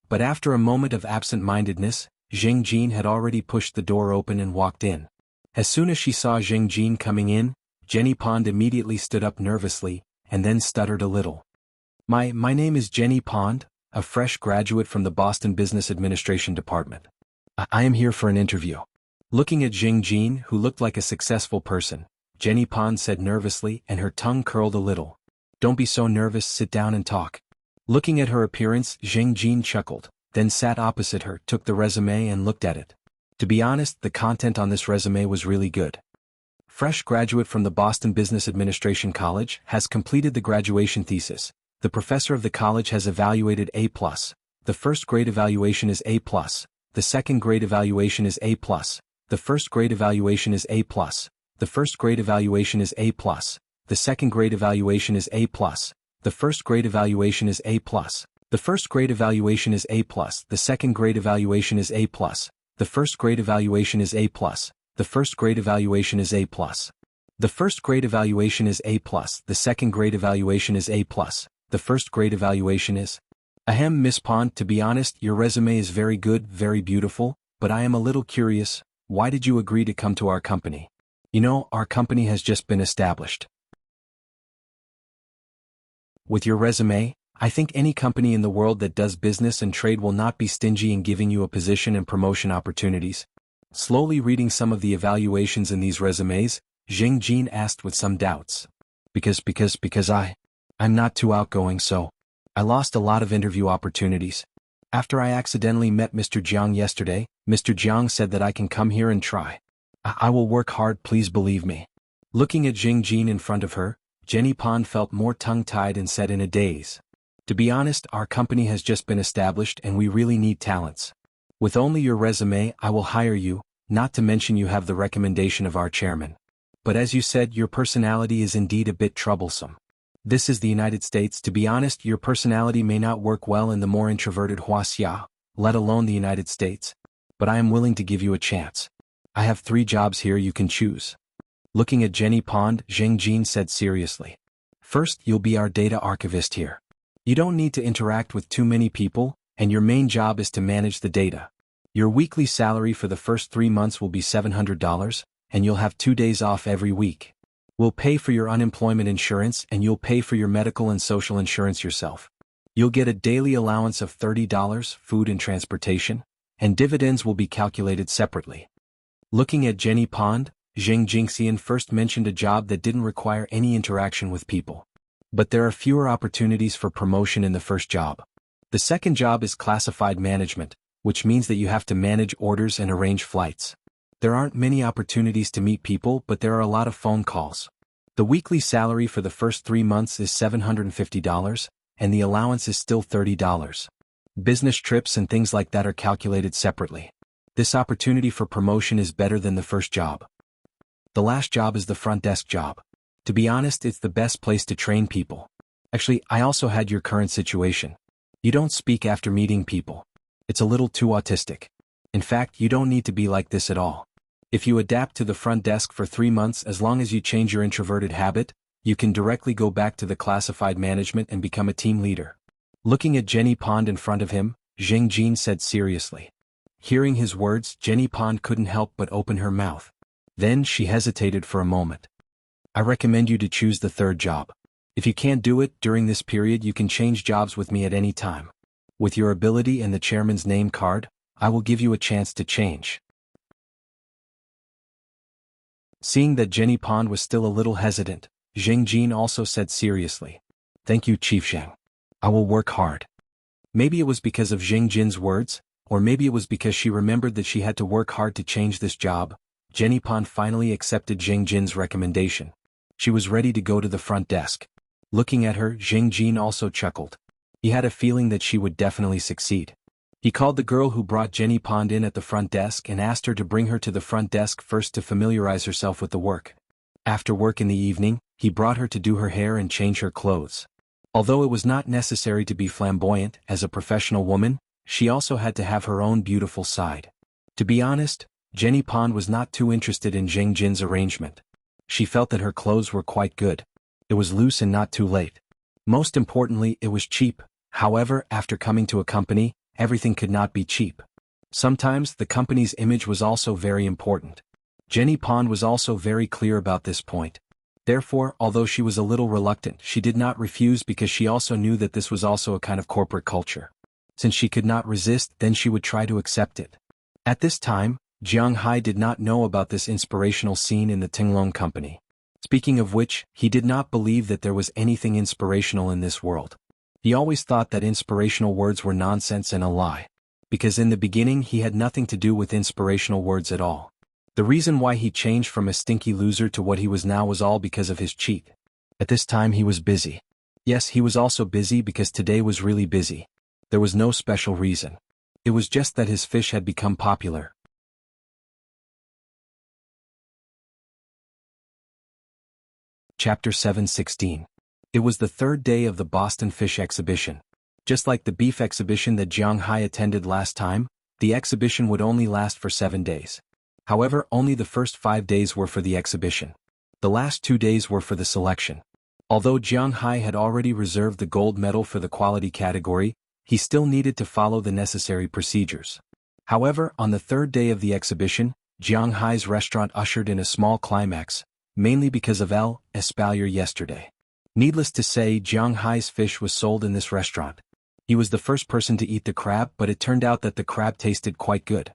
But after a moment of absent-mindedness, Jing Jin had already pushed the door open and walked in. As soon as she saw Jing Jin coming in, Jenny Pond immediately stood up nervously, and then stuttered a little. My name is Jenny Pond, a fresh graduate from the Boston Business Administration Department. I am here for an interview. Looking at Jing Jin, who looked like a successful person, Jenny Pond said nervously, and her tongue curled a little. Don't be so nervous, sit down and talk. Looking at her appearance, Jing Jin chuckled, then sat opposite her, took the resume and looked at it. To be honest, the content on this resume was really good. Fresh graduate from the Boston Business Administration College, has completed the graduation thesis. The professor of the college has evaluated A+. The first grade evaluation is A+. The second grade evaluation is A+. The first grade evaluation is A+. The first grade evaluation is A+. The second grade evaluation is A+. The first grade evaluation is A+. The first grade evaluation is A+. The second grade evaluation is A+. The first grade evaluation is A+. The first grade evaluation is A+. The first grade evaluation is A+. The second grade evaluation is A+. The first grade evaluation is... Ahem, Miss Pond, to be honest, your resume is very good, very beautiful, but I am a little curious, why did you agree to come to our company? You know, our company has just been established. With your resume, I think any company in the world that does business and trade will not be stingy in giving you a position and promotion opportunities. Slowly reading some of the evaluations in these resumes, Jing Jin asked with some doubts. Because I'm not too outgoing, so I lost a lot of interview opportunities. After I accidentally met Mr. Jiang yesterday, Mr. Jiang said that I can come here and try. I will work hard, please believe me. Looking at Jing Jin in front of her, Jenny Pond felt more tongue-tied and said in a daze. To be honest, our company has just been established and we really need talents. With only your resume, I will hire you, not to mention you have the recommendation of our chairman. But as you said, your personality is indeed a bit troublesome. This is the United States. To be honest, your personality may not work well in the more introverted Wuxia, let alone the United States. But I am willing to give you a chance. I have 3 jobs here you can choose. Looking at Jenny Pond, Jing Jin said seriously. First, you'll be our data archivist here. You don't need to interact with too many people, and your main job is to manage the data. Your weekly salary for the first 3 months will be $700, and you'll have 2 days off every week. We'll pay for your unemployment insurance and you'll pay for your medical and social insurance yourself. You'll get a daily allowance of $30, food and transportation, and dividends will be calculated separately. Looking at Jenny Pond, Jing Jingxian first mentioned a job that didn't require any interaction with people. But there are fewer opportunities for promotion in the first job. The second job is classified management, which means that you have to manage orders and arrange flights. There aren't many opportunities to meet people, but there are a lot of phone calls. The weekly salary for the first 3 months is $750, and the allowance is still $30. Business trips and things like that are calculated separately. This opportunity for promotion is better than the first job. The last job is the front desk job. To be honest, it's the best place to train people. Actually, I also had your current situation. You don't speak after meeting people. It's a little too autistic. In fact, you don't need to be like this at all. If you adapt to the front desk for 3 months, as long as you change your introverted habit, you can directly go back to the classified management and become a team leader. Looking at Jenny Pond in front of him, Jing Jin said seriously. Hearing his words, Jenny Pond couldn't help but open her mouth. Then she hesitated for a moment. I recommend you to choose the third job. If you can't do it during this period, you can change jobs with me at any time. With your ability and the chairman's name card, I will give you a chance to change. Seeing that Jenny Pond was still a little hesitant, Jing Jin also said seriously. Thank you, Chief Zhang. I will work hard. Maybe it was because of Jing Jin's words, or maybe it was because she remembered that she had to work hard to change this job. Jenny Pond finally accepted Jing Jin's recommendation. She was ready to go to the front desk. Looking at her, Jing Jin also chuckled. He had a feeling that she would definitely succeed. He called the girl who brought Jenny Pond in at the front desk and asked her to bring her to the front desk first to familiarize herself with the work. After work in the evening, he brought her to do her hair and change her clothes. Although it was not necessary to be flamboyant as a professional woman, she also had to have her own beautiful side. To be honest, Jenny Pond was not too interested in Zheng Jin's arrangement. She felt that her clothes were quite good. It was loose and not too late. Most importantly, it was cheap. However, after coming to a company, everything could not be cheap. Sometimes the company's image was also very important. Jenny Pond was also very clear about this point. Therefore, although she was a little reluctant, she did not refuse because she also knew that this was also a kind of corporate culture. Since she could not resist, then she would try to accept it. At this time, Jiang Hai did not know about this inspirational scene in the Tinglong company. Speaking of which, he did not believe that there was anything inspirational in this world. He always thought that inspirational words were nonsense and a lie. Because in the beginning he had nothing to do with inspirational words at all. The reason why he changed from a stinky loser to what he was now was all because of his cheat. At this time he was busy. Yes, he was also busy because today was really busy. There was no special reason. It was just that his fish had become popular. Chapter 7:16. It was the third day of the Boston Fish Exhibition. Just like the beef exhibition that Jiang Hai attended last time, the exhibition would only last for 7 days. However, only the first 5 days were for the exhibition. The last 2 days were for the selection. Although Jiang Hai had already reserved the gold medal for the quality category, he still needed to follow the necessary procedures. However, on the third day of the exhibition, Jiang Hai's restaurant ushered in a small climax, mainly because of El Espalier yesterday. Needless to say, Jiang Hai's fish was sold in this restaurant. He was the first person to eat the crab, but it turned out that the crab tasted quite good.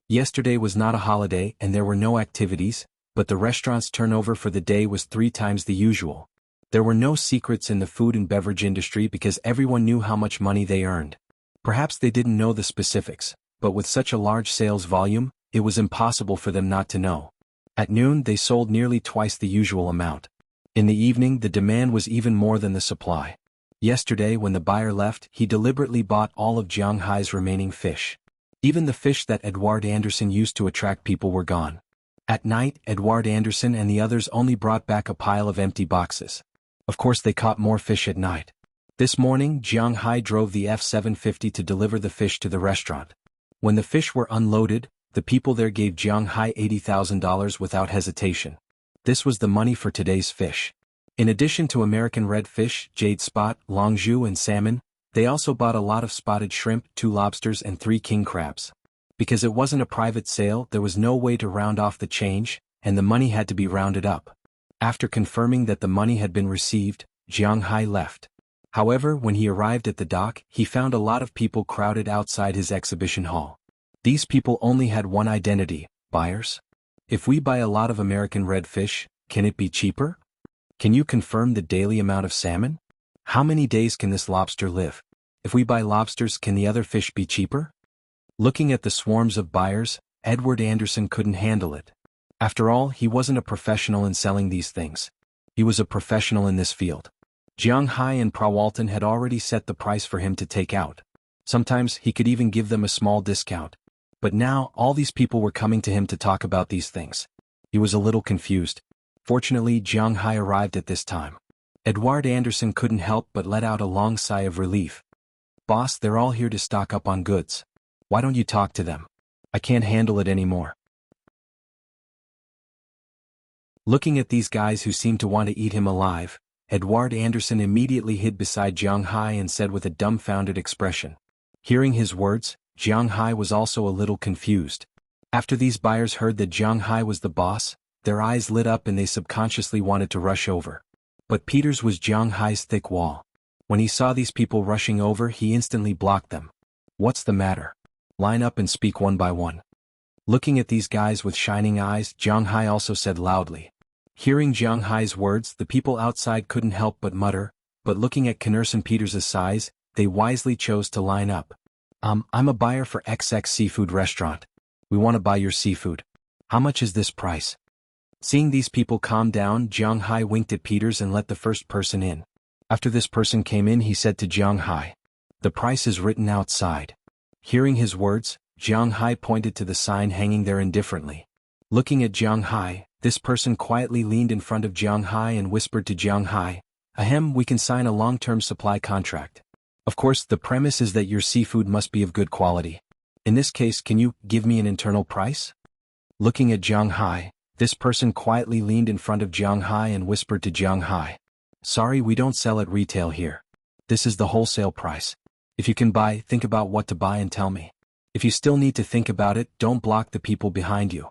Yesterday was not a holiday and there were no activities, but the restaurant's turnover for the day was 3 times the usual. There were no secrets in the food and beverage industry because everyone knew how much money they earned. Perhaps they didn't know the specifics, but with such a large sales volume, it was impossible for them not to know. At noon they sold nearly twice the usual amount. In the evening the demand was even more than the supply. Yesterday when the buyer left, he deliberately bought all of Jiang Hai's remaining fish. Even the fish that Edward Anderson used to attract people were gone. At night, Edward Anderson and the others only brought back a pile of empty boxes. Of course they caught more fish at night. This morning, Jiang Hai drove the F-750 to deliver the fish to the restaurant. When the fish were unloaded, the people there gave Jiang Hai $80,000 without hesitation. This was the money for today's fish. In addition to American redfish, jade spot, longzhu and salmon, they also bought a lot of spotted shrimp, 2 lobsters and 3 king crabs. Because it wasn't a private sale, there was no way to round off the change, and the money had to be rounded up. After confirming that the money had been received, Jiang Hai left. However, when he arrived at the dock, he found a lot of people crowded outside his exhibition hall. These people only had one identity: buyers. If we buy a lot of American redfish, can it be cheaper? Can you confirm the daily amount of salmon? How many days can this lobster live? If we buy lobsters, can the other fish be cheaper? Looking at the swarms of buyers, Edward Anderson couldn't handle it. After all, he wasn't a professional in selling these things. He was a professional in this field. Jiang Hai and Prawalton had already set the price for him to take out. Sometimes he could even give them a small discount. But now, all these people were coming to him to talk about these things. He was a little confused. Fortunately, Jiang Hai arrived at this time. Edward Anderson couldn't help but let out a long sigh of relief. Boss, they're all here to stock up on goods. Why don't you talk to them? I can't handle it anymore. Looking at these guys who seemed to want to eat him alive, Edward Anderson immediately hid beside Jiang Hai and said with a dumbfounded expression. Hearing his words, Jiang Hai was also a little confused. After these buyers heard that Jiang Hai was the boss, their eyes lit up and they subconsciously wanted to rush over. But Peter's was Jiang Hai's thick wall. When he saw these people rushing over, he instantly blocked them. What's the matter? Line up and speak one by one. Looking at these guys with shining eyes, Jiang Hai also said loudly. Hearing Jiang Hai's words, the people outside couldn't help but mutter, but looking at Knerson Peters' size, they wisely chose to line up. I'm a buyer for XX Seafood Restaurant. We want to buy your seafood. How much is this price? Seeing these people calm down, Jiang Hai winked at Peters and let the first person in. After this person came in, he said to Jiang Hai, "The price is written outside." Hearing his words, Jiang Hai pointed to the sign hanging there indifferently. Looking at Jiang Hai, this person quietly leaned in front of Jiang Hai and whispered to Jiang Hai, "Ahem, we can sign a long-term supply contract. Of course, the premise is that your seafood must be of good quality. In this case, can you give me an internal price?" Looking at Jiang Hai, this person quietly leaned in front of Jiang Hai and whispered to Jiang Hai, "Sorry, we don't sell at retail here. This is the wholesale price. If you can buy, think about what to buy and tell me. If you still need to think about it, don't block the people behind you."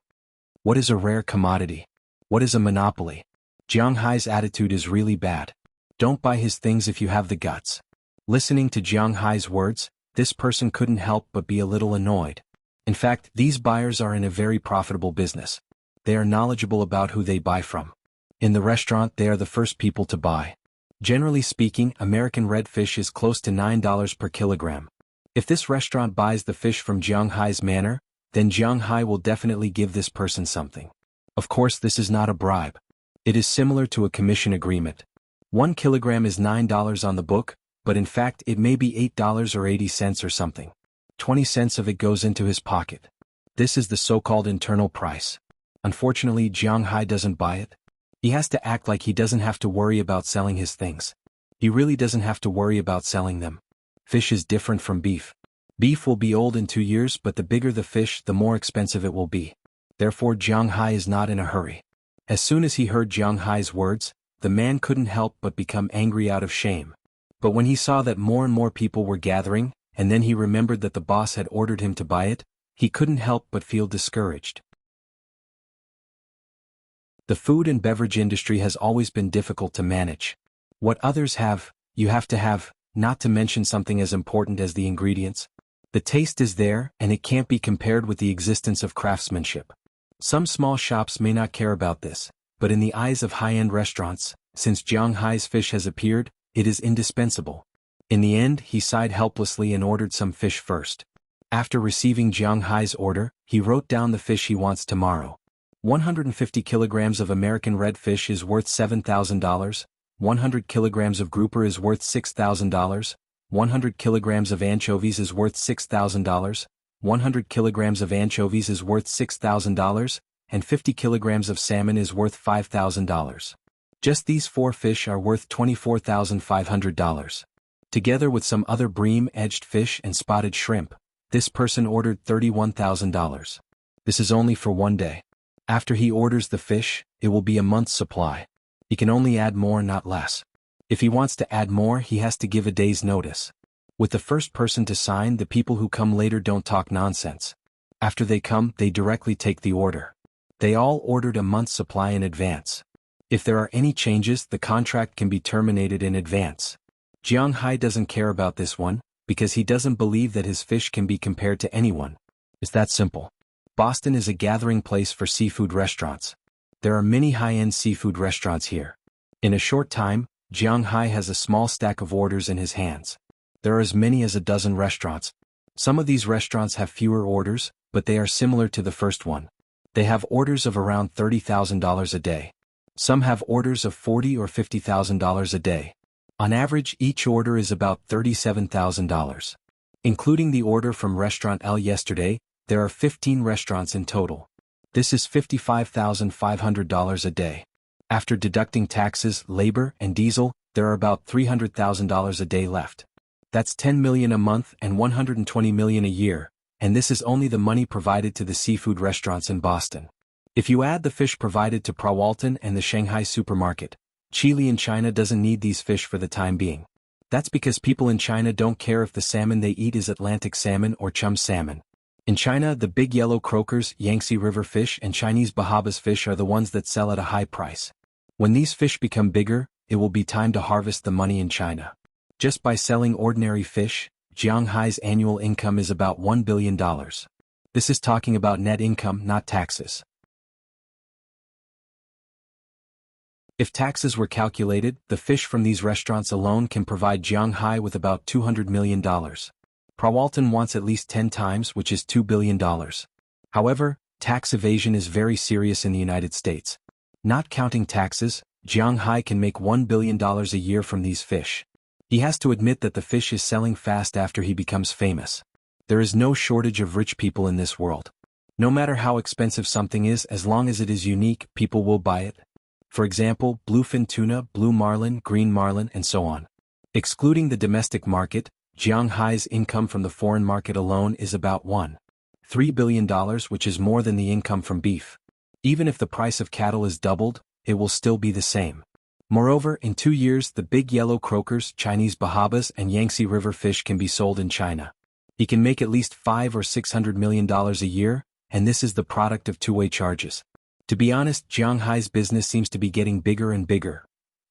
What is a rare commodity? What is a monopoly? Jiang Hai's attitude is really bad. Don't buy his things if you have the guts. Listening to Jiang Hai's words, this person couldn't help but be a little annoyed. In fact, these buyers are in a very profitable business. They are knowledgeable about who they buy from. In the restaurant, they are the first people to buy. Generally speaking, American redfish is close to $9 per kilogram. If this restaurant buys the fish from Jiang Hai's manor, then Jiang Hai will definitely give this person something. Of course, this is not a bribe. It is similar to a commission agreement. 1 kilogram is $9 on the book, but in fact it may be $8 or 80 cents or something. 20 cents of it goes into his pocket. This is the so-called internal price. Unfortunately, Jiang Hai doesn't buy it. He has to act like he doesn't have to worry about selling his things. He really doesn't have to worry about selling them. Fish is different from beef. Beef will be old in 2 years, but the bigger the fish, the more expensive it will be. Therefore, Jiang Hai is not in a hurry. As soon as he heard Jiang Hai's words, the man couldn't help but become angry out of shame. But when he saw that more and more people were gathering, and then he remembered that the boss had ordered him to buy it, he couldn't help but feel discouraged. The food and beverage industry has always been difficult to manage. What others have, you have to have, not to mention something as important as the ingredients. The taste is there, and it can't be compared with the existence of craftsmanship. Some small shops may not care about this, but in the eyes of high-end restaurants, since Jiang Hai's fish has appeared, it is indispensable. In the end, he sighed helplessly and ordered some fish first. After receiving Jiang Hai's order, he wrote down the fish he wants tomorrow. 150 kilograms of American redfish is worth $7,000, 100 kilograms of grouper is worth $6,000, 100 kilograms of anchovies is worth $6,000, 100 kilograms of anchovies is worth $6,000, and 50 kilograms of salmon is worth $5,000. Just these 4 fish are worth $24,500. Together with some other bream-edged fish and spotted shrimp, this person ordered $31,000. This is only for 1 day. After he orders the fish, it will be a month's supply. He can only add more, not less. If he wants to add more, he has to give a day's notice. With the first person to sign, the people who come later don't talk nonsense. After they come, they directly take the order. They all ordered a month's supply in advance. If there are any changes, the contract can be terminated in advance. Jiang Hai doesn't care about this one, because he doesn't believe that his fish can be compared to anyone. It's that simple. Boston is a gathering place for seafood restaurants. There are many high-end seafood restaurants here. In a short time, Jiang Hai has a small stack of orders in his hands. There are as many as a dozen restaurants. Some of these restaurants have fewer orders, but they are similar to the first one. They have orders of around $30,000 a day. Some have orders of $40,000 or $50,000 a day. On average, each order is about $37,000. Including the order from Restaurant L yesterday, there are 15 restaurants in total. This is $55,500 a day. After deducting taxes, labor, and diesel, there are about $300,000 a day left. That's $10 million a month and $120 million a year, and this is only the money provided to the seafood restaurants in Boston. If you add the fish provided to Prawalton and the Shanghai supermarket, Chile in China doesn't need these fish for the time being. That's because people in China don't care if the salmon they eat is Atlantic salmon or chum salmon. In China, the big yellow croakers, Yangtze River fish, and Chinese Bahabas fish are the ones that sell at a high price. When these fish become bigger, it will be time to harvest the money in China. Just by selling ordinary fish, Jiang Hai's annual income is about $1 billion. This is talking about net income, not taxes. If taxes were calculated, the fish from these restaurants alone can provide Jiang Hai with about $200 million. Prawalton wants at least 10 times, which is $2 billion. However, tax evasion is very serious in the United States. Not counting taxes, Jiang Hai can make $1 billion a year from these fish. He has to admit that the fish is selling fast after he becomes famous. There is no shortage of rich people in this world. No matter how expensive something is, as long as it is unique, people will buy it. For example, bluefin tuna, blue marlin, green marlin, and so on. Excluding the domestic market, Jianghai's income from the foreign market alone is about $1.3 billion, which is more than the income from beef. Even if the price of cattle is doubled, it will still be the same. Moreover, in 2 years the big yellow croakers, Chinese bahabas, and Yangtze River fish can be sold in China. He can make at least $500 or $600 million a year, and this is the product of two-way charges. To be honest, Jianghai's business seems to be getting bigger and bigger.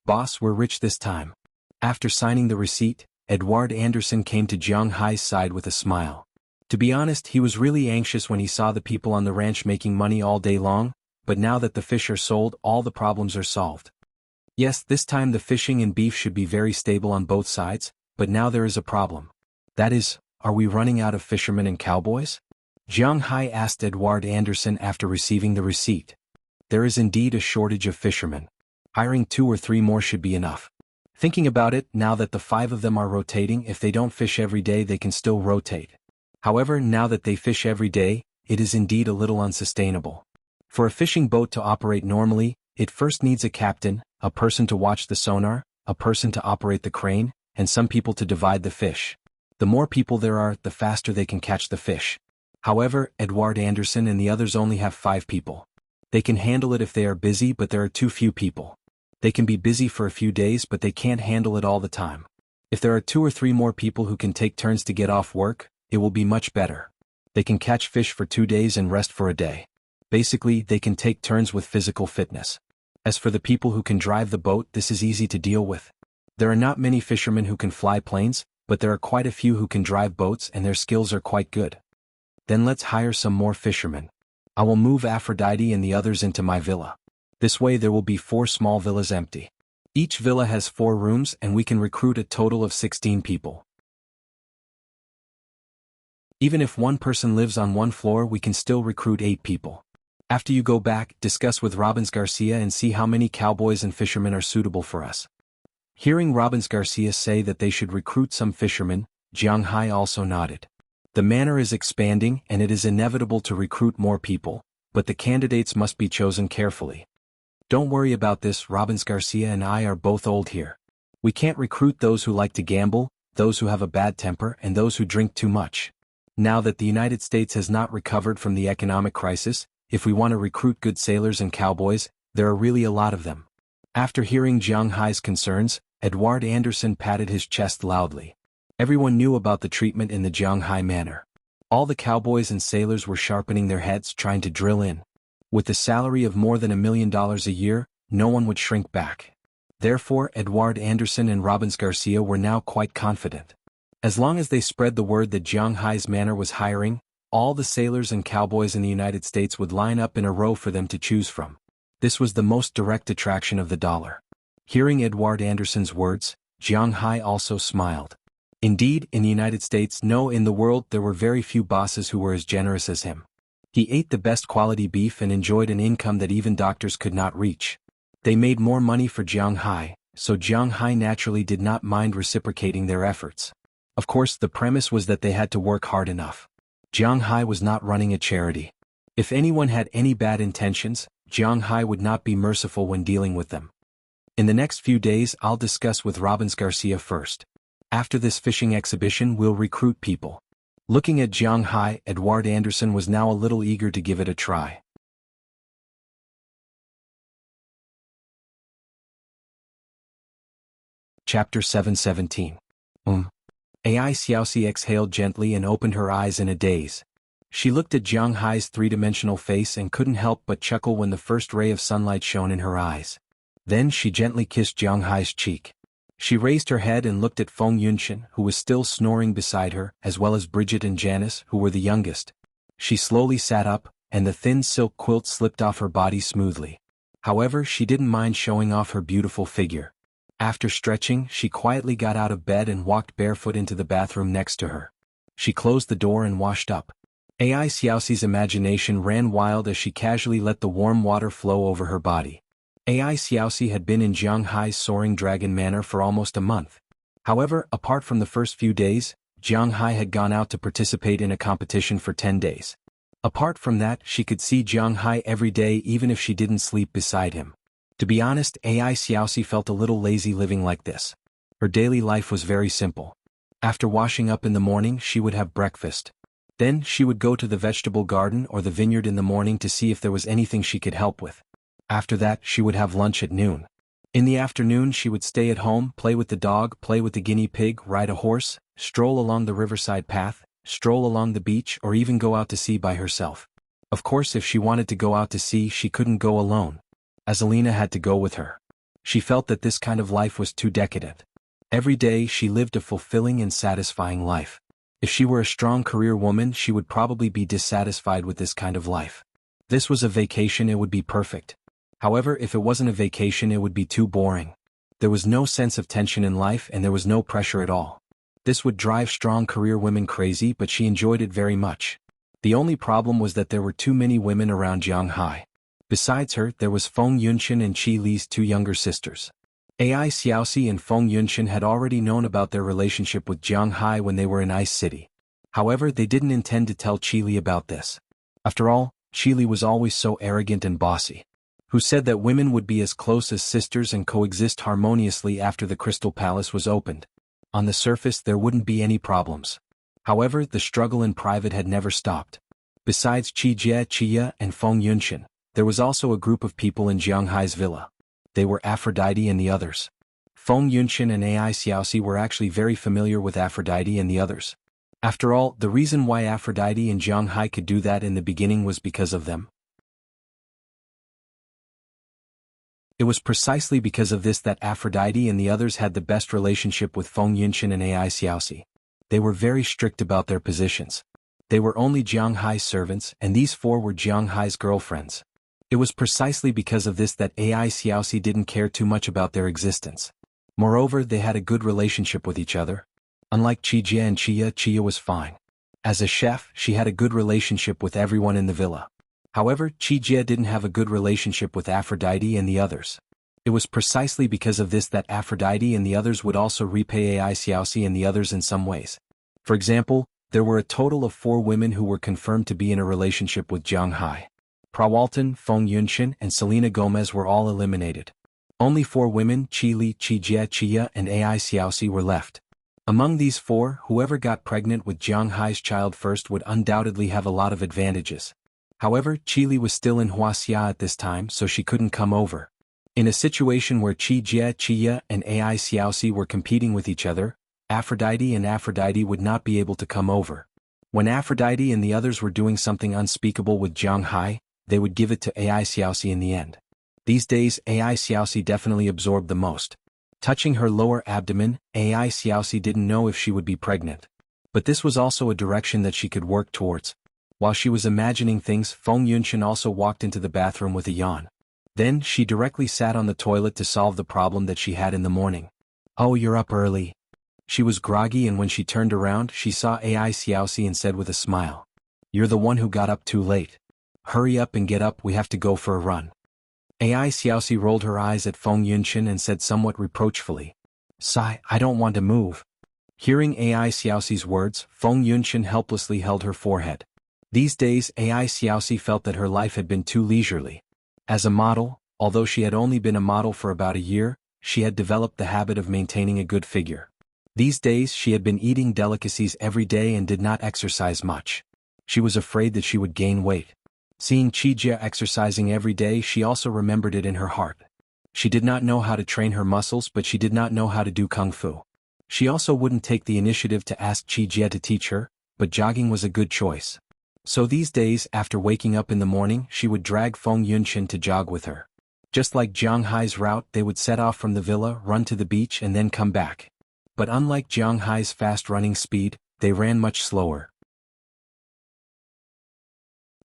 Boss, we're rich this time. After signing the receipt, Edward Anderson came to Jianghai's side with a smile. To be honest, he was really anxious when he saw the people on the ranch making money all day long, but now that the fish are sold, all the problems are solved. Yes, this time the fishing and beef should be very stable on both sides, but now there is a problem. That is, are we running out of fishermen and cowboys? Jianghai asked Edward Anderson after receiving the receipt. There is indeed a shortage of fishermen. Hiring 2 or 3 more should be enough. Thinking about it, now that the 5 of them are rotating, if they don't fish every day they can still rotate. However, now that they fish every day, it is indeed a little unsustainable. For a fishing boat to operate normally, it first needs a captain, a person to watch the sonar, a person to operate the crane, and some people to divide the fish. The more people there are, the faster they can catch the fish. However, Edward Anderson and the others only have 5 people. They can handle it if they are busy, but there are too few people. They can be busy for a few days, but they can't handle it all the time. If there are 2 or 3 more people who can take turns to get off work, it will be much better. They can catch fish for 2 days and rest for a day. Basically, they can take turns with physical fitness. As for the people who can drive the boat, this is easy to deal with. There are not many fishermen who can fly planes, but there are quite a few who can drive boats and their skills are quite good. Then let's hire some more fishermen. I will move Aphrodite and the others into my villa. This way there will be 4 small villas empty. Each villa has 4 rooms and we can recruit a total of 16 people. Even if one person lives on one floor, we can still recruit 8 people. After you go back, discuss with Robbins Garcia and see how many cowboys and fishermen are suitable for us. Hearing Robbins Garcia say that they should recruit some fishermen, Jianghai also nodded. The manor is expanding and it is inevitable to recruit more people, but the candidates must be chosen carefully. Don't worry about this, Robbins Garcia and I are both old here. We can't recruit those who like to gamble, those who have a bad temper, and those who drink too much. Now that the United States has not recovered from the economic crisis, if we want to recruit good sailors and cowboys, there are really a lot of them. After hearing Jianghai's concerns, Edward Anderson patted his chest loudly. Everyone knew about the treatment in the Jianghai manor. All the cowboys and sailors were sharpening their heads trying to drill in. With the salary of more than $1 million a year, no one would shrink back. Therefore, Edward Anderson and Robbins Garcia were now quite confident. As long as they spread the word that Jianghai's manor was hiring, all the sailors and cowboys in the United States would line up in a row for them to choose from. This was the most direct attraction of the dollar. Hearing Edward Anderson's words, Jianghai also smiled. Indeed, in the United States, no, in the world, there were very few bosses who were as generous as him. He ate the best quality beef and enjoyed an income that even doctors could not reach. They made more money for Jianghai, so Jianghai naturally did not mind reciprocating their efforts. Of course, the premise was that they had to work hard enough. Jianghai was not running a charity. If anyone had any bad intentions, Jianghai would not be merciful when dealing with them. In the next few days, I'll discuss with Robbins Garcia first. After this fishing exhibition, we'll recruit people. Looking at Jianghai, Edward Anderson was now a little eager to give it a try. Chapter 717. Ai Xiaoxi exhaled gently and opened her eyes in a daze. She looked at Jianghai's 3-dimensional face and couldn't help but chuckle when the first ray of sunlight shone in her eyes. Then she gently kissed Jianghai's cheek. She raised her head and looked at Feng Yunshan, who was still snoring beside her, as well as Bridget and Janice, who were the youngest. She slowly sat up, and the thin silk quilt slipped off her body smoothly. However, she didn't mind showing off her beautiful figure. After stretching, she quietly got out of bed and walked barefoot into the bathroom next to her. She closed the door and washed up. Ai Xiaoxi's imagination ran wild as she casually let the warm water flow over her body. Ai Xiaoxi had been in Jianghai's Soaring Dragon Manor for almost a month. However, apart from the first few days, Jiang Hai had gone out to participate in a competition for 10 days. Apart from that, she could see Jiang Hai every day even if she didn't sleep beside him. To be honest, Ai Xiaoxi felt a little lazy living like this. Her daily life was very simple. After washing up in the morning, she would have breakfast. Then, she would go to the vegetable garden or the vineyard in the morning to see if there was anything she could help with. After that, she would have lunch at noon. In the afternoon, she would stay at home, play with the dog, play with the guinea pig, ride a horse, stroll along the riverside path, stroll along the beach, or even go out to sea by herself. Of course, if she wanted to go out to sea, she couldn't go alone, as Alina had to go with her. She felt that this kind of life was too decadent. Every day, she lived a fulfilling and satisfying life. If she were a strong career woman, she would probably be dissatisfied with this kind of life. This was a vacation, it would be perfect. However, if it wasn't a vacation, it would be too boring. There was no sense of tension in life and there was no pressure at all. This would drive strong career women crazy, but she enjoyed it very much. The only problem was that there were too many women around Jiang Hai. Besides her, there was Feng Yunxian and Qi Li's two younger sisters. Ai Xiaoxi and Feng Yunxian had already known about their relationship with Jiang Hai when they were in Ice City. However, they didn't intend to tell Qi Li about this. After all, Qi Li was always so arrogant and bossy. Who said that women would be as close as sisters and coexist harmoniously after the Crystal Palace was opened. On the surface, there wouldn't be any problems. However, the struggle in private had never stopped. Besides Qi Jie, Qia, and Feng Yunxian, there was also a group of people in Jiang Hai's villa. They were Aphrodite and the others. Feng Yunxian and Ai Xiaoxi were actually very familiar with Aphrodite and the others. After all, the reason why Aphrodite and Jiang Hai could do that in the beginning was because of them. It was precisely because of this that Aphrodite and the others had the best relationship with Feng Yunxian and Ai Xiaoxi. They were very strict about their positions. They were only Jiang Hai's servants, and these four were Jiang Hai's girlfriends. It was precisely because of this that Ai Xiaoxi didn't care too much about their existence. Moreover, they had a good relationship with each other. Unlike Qi Jie and Qia, Qia was fine. As a chef, she had a good relationship with everyone in the villa. However, Qi Jie didn't have a good relationship with Aphrodite and the others. It was precisely because of this that Aphrodite and the others would also repay Ai Xiaoxi and the others in some ways. For example, there were a total of 4 women who were confirmed to be in a relationship with Jiang Hai. Prawalton, Feng Yunxian, and Selena Gomez were all eliminated. Only 4 women, Qi Li, Qi Jie, Qia, and Ai Xiaoxi were left. Among these 4, whoever got pregnant with Jiang Hai's child first would undoubtedly have a lot of advantages. However, Qi Li was still in Wuxia at this time, so she couldn't come over. In a situation where Qi Jie, Qia, and Ai Xiaoxi were competing with each other, Aphrodite would not be able to come over. When Aphrodite and the others were doing something unspeakable with Jiang Hai, they would give it to Ai Xiaoxi in the end. These days, Ai Xiaoxi definitely absorbed the most. Touching her lower abdomen, Ai Xiaoxi didn't know if she would be pregnant. But this was also a direction that she could work towards. While she was imagining things, Feng Yunxian also walked into the bathroom with a yawn. Then, she directly sat on the toilet to solve the problem that she had in the morning. "Oh, you're up early." She was groggy, and when she turned around, she saw Ai Xiaoxi and said with a smile, "You're the one who got up too late. Hurry up and get up, we have to go for a run." Ai Xiaoxi rolled her eyes at Feng Yunxian and said somewhat reproachfully, "Sai, I don't want to move." Hearing Ai Xiaoxi's words, Feng Yunxian helplessly held her forehead. These days, Ai Xiaoxi felt that her life had been too leisurely. As a model, although she had only been a model for about a year, she had developed the habit of maintaining a good figure. These days, she had been eating delicacies every day and did not exercise much. She was afraid that she would gain weight. Seeing Qi Jie exercising every day, she also remembered it in her heart. She did not know how to train her muscles, but she did not know how to do kung fu. She also wouldn't take the initiative to ask Qi Jie to teach her, but jogging was a good choice. So these days, after waking up in the morning, she would drag Feng Yunxian to jog with her. Just like Jiang Hai's route, they would set off from the villa, run to the beach, and then come back. But unlike Jiang Hai's fast running speed, they ran much slower.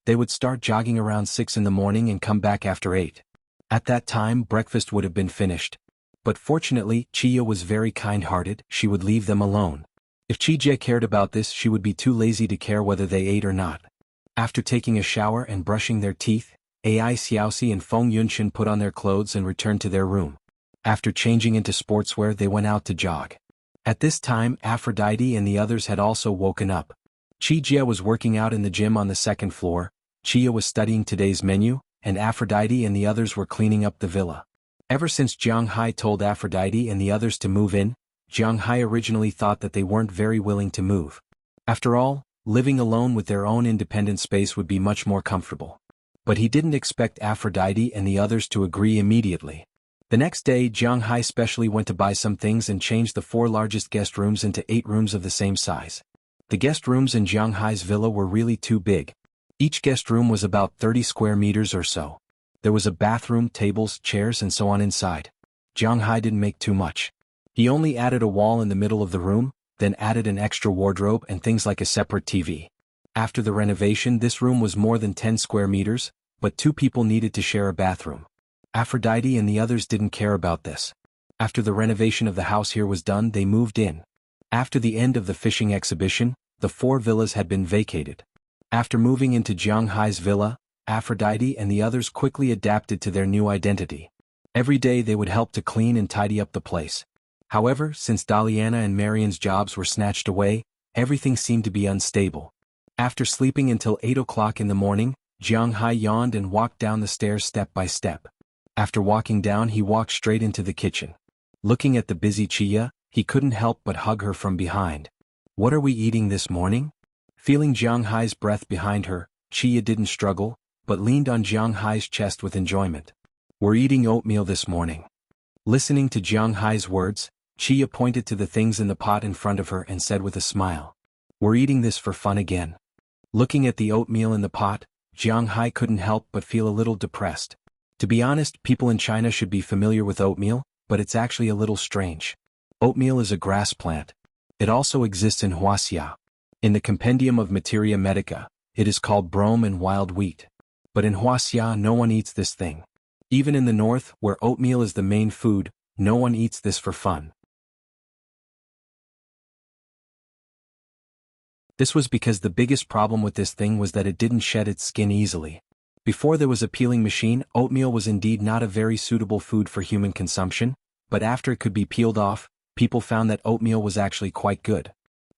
They would start jogging around 6 in the morning and come back after 8. At that time, breakfast would have been finished. But fortunately, Qia was very kind-hearted, she would leave them alone. If Qi Jie cared about this, she would be too lazy to care whether they ate or not. After taking a shower and brushing their teeth, Ai Xiaoxi and Feng Yunxian put on their clothes and returned to their room. After changing into sportswear, they went out to jog. At this time, Aphrodite and the others had also woken up. Jia was working out in the gym on the second floor, Chia was studying today's menu, and Aphrodite and the others were cleaning up the villa. Ever since Jiang Hai told Aphrodite and the others to move in, Jiang Hai originally thought that they weren't very willing to move. After all, living alone with their own independent space would be much more comfortable. But he didn't expect Aphrodite and the others to agree immediately. The next day, Jiang Hai specially went to buy some things and changed the 4 largest guest rooms into 8 rooms of the same size. The guest rooms in Jiang Hai's villa were really too big. Each guest room was about 30 square meters or so. There was a bathroom, tables, chairs and so on inside. Jiang Hai didn't make too much. He only added a wall in the middle of the room, then added an extra wardrobe and things like a separate TV. After the renovation, this room was more than 10 square meters, but 2 people needed to share a bathroom. Aphrodite and the others didn't care about this. After the renovation of the house here was done, they moved in. After the end of the fishing exhibition, the 4 villas had been vacated. After moving into Jiang Hai's villa, Aphrodite and the others quickly adapted to their new identity. Every day they would help to clean and tidy up the place. However, since Daliana and Marian's jobs were snatched away, everything seemed to be unstable. After sleeping until 8 o'clock in the morning, Jiang Hai yawned and walked down the stairs step by step. After walking down, he walked straight into the kitchen. Looking at the busy Chia, he couldn't help but hug her from behind. "What are we eating this morning?" Feeling Jiang Hai's breath behind her, Chia didn't struggle, but leaned on Jiang Hai's chest with enjoyment. "We're eating oatmeal this morning." Listening to Jiang Hai's words, Chia pointed to the things in the pot in front of her and said with a smile, "We're eating this for fun again." Looking at the oatmeal in the pot, Jiang Hai couldn't help but feel a little depressed. To be honest, people in China should be familiar with oatmeal, but it's actually a little strange. Oatmeal is a grass plant. It also exists in Wuxia. In the Compendium of Materia Medica, it is called brome and wild wheat. But in Wuxia no one eats this thing. Even in the north, where oatmeal is the main food, no one eats this for fun. This was because the biggest problem with this thing was that it didn't shed its skin easily. Before there was a peeling machine, oatmeal was indeed not a very suitable food for human consumption, but after it could be peeled off, people found that oatmeal was actually quite good.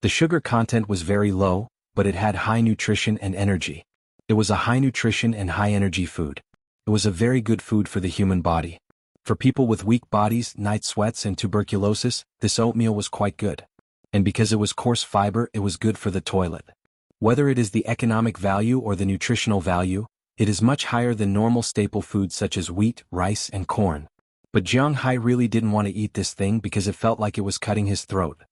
The sugar content was very low, but it had high nutrition and energy. It was a high nutrition and high energy food. It was a very good food for the human body. For people with weak bodies, night sweats and tuberculosis, this oatmeal was quite good. And because it was coarse fiber, it was good for the toilet. Whether it is the economic value or the nutritional value, it is much higher than normal staple foods such as wheat, rice and corn. But Jiang Hai really didn't want to eat this thing because it felt like it was cutting his throat.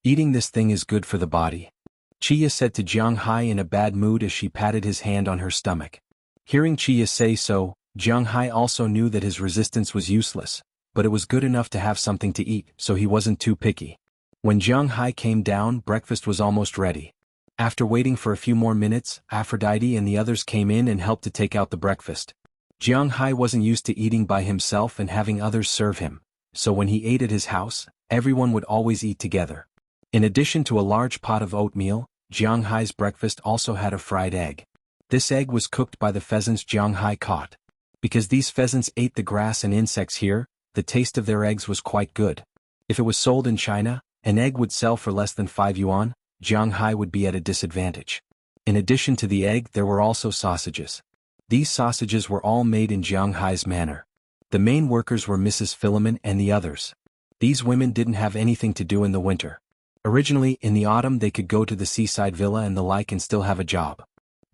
Eating this thing is good for the body. Chia said to Jiang Hai in a bad mood as she patted his hand on her stomach. Hearing Chia say so, Jiang Hai also knew that his resistance was useless, but it was good enough to have something to eat, so he wasn't too picky. When Jiang Hai came down, breakfast was almost ready. After waiting for a few more minutes, Aphrodite and the others came in and helped to take out the breakfast. Jiang Hai wasn't used to eating by himself and having others serve him, so when he ate at his house, everyone would always eat together. In addition to a large pot of oatmeal, Jiang Hai's breakfast also had a fried egg. This egg was cooked by the pheasants Jiang Hai caught. Because these pheasants ate the grass and insects here, the taste of their eggs was quite good. If it was sold in China, an egg would sell for less than 5 yuan, Jiang Hai would be at a disadvantage. In addition to the egg, there were also sausages. These sausages were all made in Jiang Hai's manner. The main workers were Mrs. Philemon and the others. These women didn't have anything to do in the winter. Originally, in the autumn they could go to the seaside villa and the like and still have a job.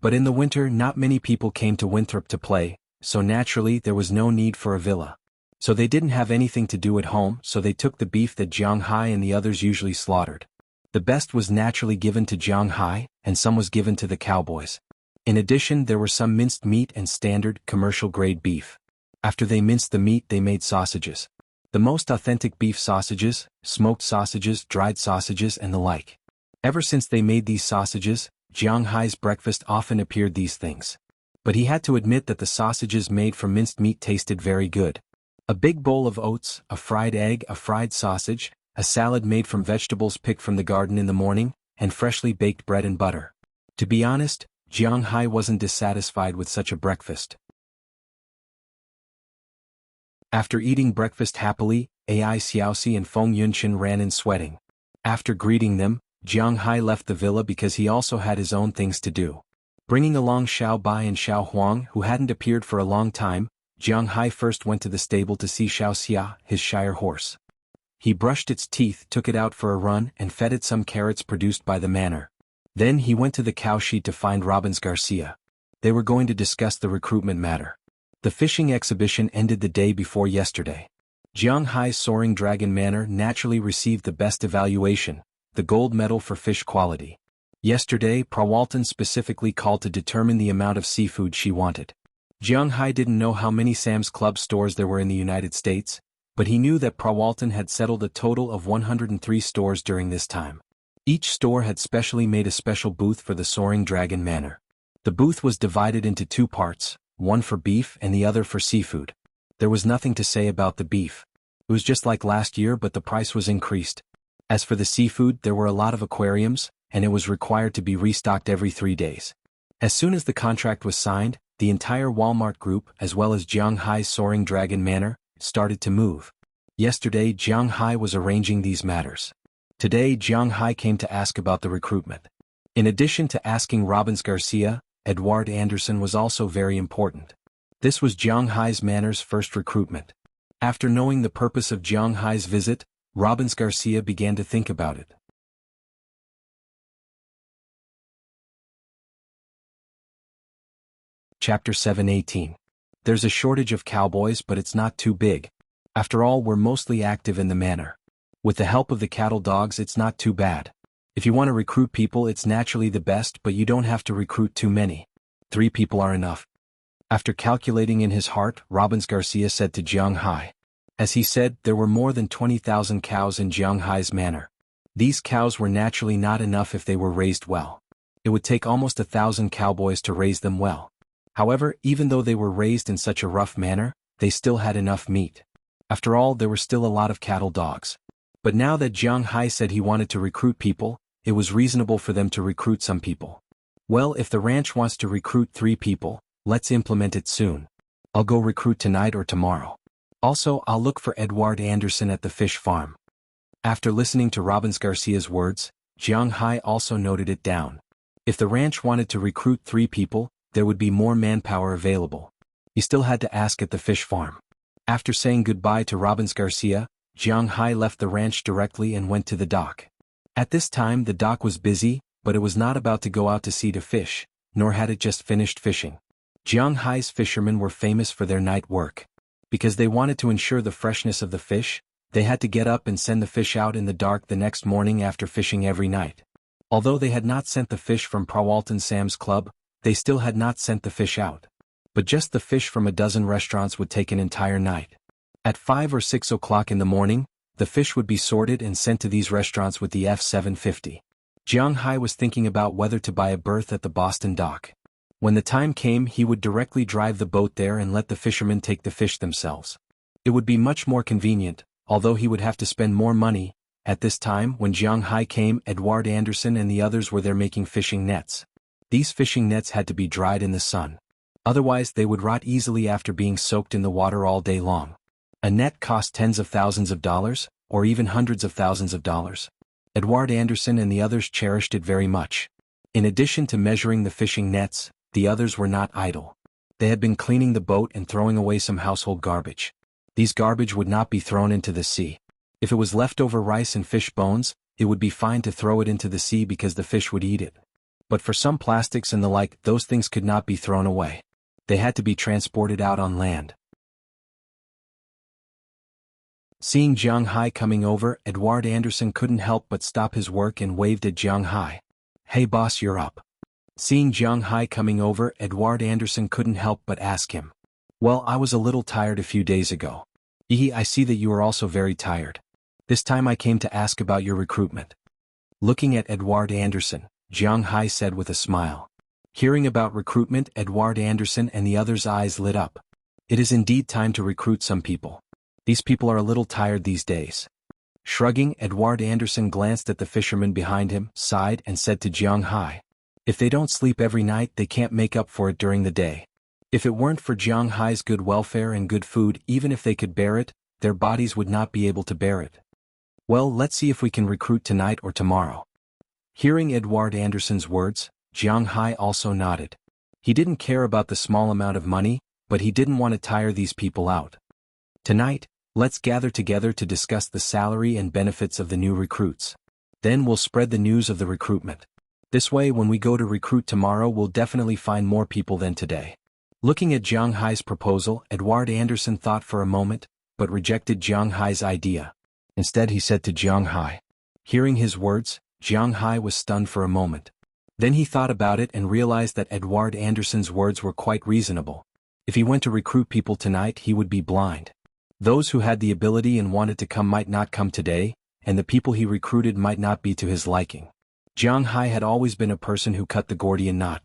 But in the winter not many people came to Winthrop to play, so naturally there was no need for a villa. So they didn't have anything to do at home, so they took the beef that Jiang Hai and the others usually slaughtered. The best was naturally given to Jiang Hai, and some was given to the cowboys. In addition, there were some minced meat and standard, commercial-grade beef. After they minced the meat, they made sausages. The most authentic beef sausages, smoked sausages, dried sausages, and the like. Ever since they made these sausages, Jiang Hai's breakfast often appeared these things. But he had to admit that the sausages made from minced meat tasted very good. A big bowl of oats, a fried egg, a fried sausage, a salad made from vegetables picked from the garden in the morning, and freshly baked bread and butter. To be honest, Jiang Hai wasn't dissatisfied with such a breakfast. After eating breakfast happily, Ai Xiaoxi and Feng Yunqian ran in sweating. After greeting them, Jiang Hai left the villa because he also had his own things to do. Bringing along Xiao Bai and Xiao Huang, who hadn't appeared for a long time, Jiang Hai first went to the stable to see Xiao Xia, his Shire horse. He brushed its teeth, took it out for a run, and fed it some carrots produced by the manor. Then he went to the cowshed to find Robbins Garcia. They were going to discuss the recruitment matter. The fishing exhibition ended the day before yesterday. Jiang Hai's Soaring Dragon Manor naturally received the best evaluation, the gold medal for fish quality. Yesterday, Prawalton specifically called to determine the amount of seafood she wanted. Jiang Hai didn't know how many Sam's Club stores there were in the United States, but he knew that Prawalton had settled a total of 103 stores during this time. Each store had specially made a special booth for the Soaring Dragon Manor. The booth was divided into two parts, one for beef and the other for seafood. There was nothing to say about the beef. It was just like last year, but the price was increased. As for the seafood, there were a lot of aquariums, and it was required to be restocked every 3 days. As soon as the contract was signed, the entire Walmart group, as well as Jiang Hai's Soaring Dragon Manor, started to move. Yesterday, Jiang Hai was arranging these matters. Today, Jiang Hai came to ask about the recruitment. In addition to asking Robbins Garcia, Edward Anderson was also very important. This was Jiang Hai's manor's first recruitment. After knowing the purpose of Jiang Hai's visit, Robbins Garcia began to think about it. Chapter 7:18. There's a shortage of cowboys, but it's not too big. After all, we're mostly active in the manor. With the help of the cattle dogs, it's not too bad. If you want to recruit people, it's naturally the best, but you don't have to recruit too many. 3 people are enough. After calculating in his heart, Robbins Garcia said to Jiang Hai. As he said, there were more than 20,000 cows in Jiang Hai's manor. These cows were naturally not enough if they were raised well. It would take almost 1,000 cowboys to raise them well. However, even though they were raised in such a rough manner, they still had enough meat. After all, there were still a lot of cattle dogs. But now that Jiang Hai said he wanted to recruit people, it was reasonable for them to recruit some people. Well, if the ranch wants to recruit 3 people, let's implement it soon. I'll go recruit tonight or tomorrow. Also, I'll look for Edward Anderson at the fish farm. After listening to Robbins Garcia's words, Jiang Hai also noted it down. If the ranch wanted to recruit 3 people, there would be more manpower available. He still had to ask at the fish farm. After saying goodbye to Robbins Garcia, Jiang Hai left the ranch directly and went to the dock. At this time, the dock was busy, but it was not about to go out to sea to fish, nor had it just finished fishing. Jiang Hai's fishermen were famous for their night work. Because they wanted to ensure the freshness of the fish, they had to get up and send the fish out in the dark the next morning after fishing every night. Although they had not sent the fish from Prawalton Sam's Club, they still had not sent the fish out. But just the fish from a dozen restaurants would take an entire night. At 5 or 6 o'clock in the morning, the fish would be sorted and sent to these restaurants with the F-750. Jiang Hai was thinking about whether to buy a berth at the Boston dock. When the time came, he would directly drive the boat there and let the fishermen take the fish themselves. It would be much more convenient, although he would have to spend more money. At this time, when Jiang Hai came, Edward Anderson and the others were there making fishing nets. These fishing nets had to be dried in the sun. Otherwise, they would rot easily after being soaked in the water all day long. A net cost tens of thousands of dollars, or even hundreds of thousands of dollars. Edward Anderson and the others cherished it very much. In addition to measuring the fishing nets, the others were not idle. They had been cleaning the boat and throwing away some household garbage. These garbage would not be thrown into the sea. If it was leftover rice and fish bones, it would be fine to throw it into the sea because the fish would eat it. But for some plastics and the like, those things could not be thrown away. They had to be transported out on land. Seeing Jiang Hai coming over, Edward Anderson couldn't help but stop his work and waved at Jiang Hai. "Hey boss, you're up." Seeing Jiang Hai coming over, Edward Anderson couldn't help but ask him. "Well, I was a little tired a few days ago." I see that you are also very tired. This time I came to ask about your recruitment." Looking at Edward Anderson, Jiang Hai said with a smile. Hearing about recruitment, Edward Anderson and the others' eyes lit up. It is indeed time to recruit some people. These people are a little tired these days. Shrugging, Edward Anderson glanced at the fishermen behind him, sighed, and said to Jiang Hai, "If they don't sleep every night, they can't make up for it during the day. If it weren't for Jiang Hai's good welfare and good food, even if they could bear it, their bodies would not be able to bear it." Well, let's see if we can recruit tonight or tomorrow. Hearing Edward Anderson's words, Jiang Hai also nodded. He didn't care about the small amount of money, but he didn't want to tire these people out. Tonight, let's gather together to discuss the salary and benefits of the new recruits. Then we'll spread the news of the recruitment. This way, when we go to recruit tomorrow, we'll definitely find more people than today. Looking at Jiang Hai's proposal, Edward Anderson thought for a moment, but rejected Jiang Hai's idea. Instead, he said to Jiang Hai. Hearing his words, Jiang Hai was stunned for a moment. Then he thought about it and realized that Edward Anderson's words were quite reasonable. If he went to recruit people tonight, he would be blind. Those who had the ability and wanted to come might not come today, and the people he recruited might not be to his liking. Jiang Hai had always been a person who cut the Gordian knot.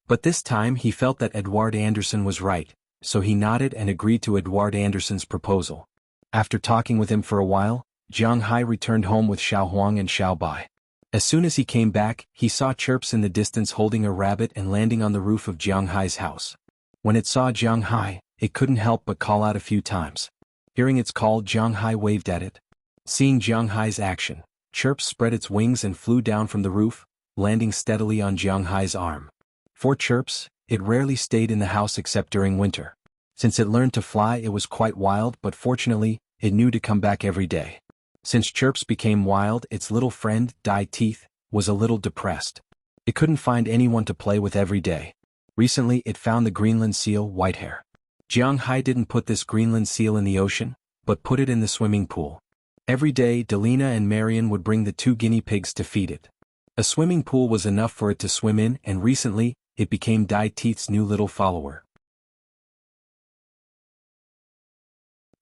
But this time he felt that Edward Anderson was right, so he nodded and agreed to Edward Anderson's proposal. After talking with him for a while, Jiang Hai returned home with Xiao Huang and Xiao Bai. As soon as he came back, he saw Chirps in the distance holding a rabbit and landing on the roof of Jiang Hai's house. When it saw Jiang Hai, it couldn't help but call out a few times. Hearing its call, Jiang Hai waved at it. Seeing Jiang Hai's action, Chirps spread its wings and flew down from the roof, landing steadily on Jiang Hai's arm. For Chirps, it rarely stayed in the house except during winter. Since it learned to fly, it was quite wild, but fortunately, it knew to come back every day. Since Chirps became wild, its little friend, Dai Teeth, was a little depressed. It couldn't find anyone to play with every day. Recently, it found the Greenland seal, Whitehair. Jiang Hai didn't put this Greenland seal in the ocean, but put it in the swimming pool. Every day, Delina and Marion would bring the 2 guinea pigs to feed it. A swimming pool was enough for it to swim in, and recently, it became Dai Teeth's new little follower.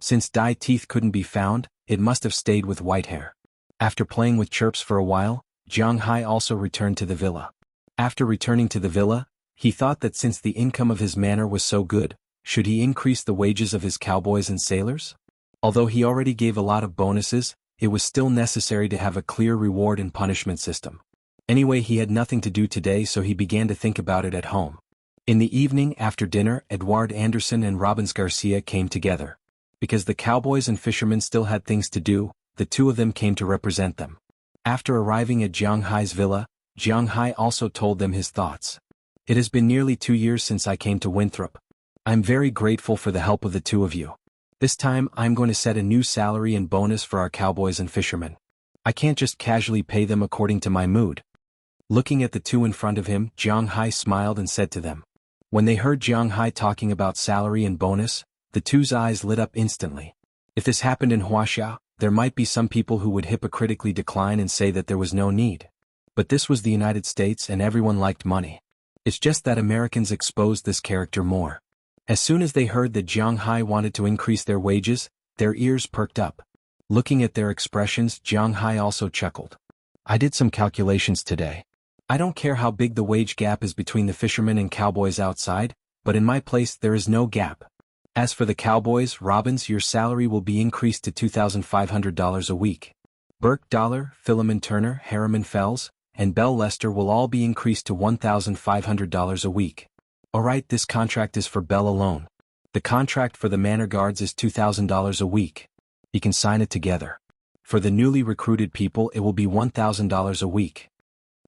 Since Dai Teeth couldn't be found, it must have stayed with Whitehair. After playing with Chirps for a while, Jiang Hai also returned to the villa. After returning to the villa, he thought that since the income of his manor was so good, should he increase the wages of his cowboys and sailors? Although he already gave a lot of bonuses, it was still necessary to have a clear reward and punishment system. Anyway, he had nothing to do today, so he began to think about it at home. In the evening after dinner, Edward Anderson and Robbins Garcia came together. Because the cowboys and fishermen still had things to do, the two of them came to represent them. After arriving at Jiang Hai's villa, Jiang Hai also told them his thoughts. It has been nearly 2 years since I came to Winthrop. I'm very grateful for the help of the two of you. This time, I'm going to set a new salary and bonus for our cowboys and fishermen. I can't just casually pay them according to my mood. Looking at the two in front of him, Jiang Hai smiled and said to them. When they heard Jiang Hai talking about salary and bonus, the two's eyes lit up instantly. If this happened in Wuxia, there might be some people who would hypocritically decline and say that there was no need. But this was the United States and everyone liked money. It's just that Americans exposed this character more. As soon as they heard that Jiang Hai wanted to increase their wages, their ears perked up. Looking at their expressions, Jiang Hai also chuckled. I did some calculations today. I don't care how big the wage gap is between the fishermen and cowboys outside, but in my place there is no gap. As for the cowboys, Robbins, your salary will be increased to $2,500 a week. Burke Dollar, Philemon Turner, Harriman Fells, and Bell Lester will all be increased to $1,500 a week. Alright, this contract is for Bell alone. The contract for the manor guards is $2,000 a week. You can sign it together. For the newly recruited people, it will be $1,000 a week.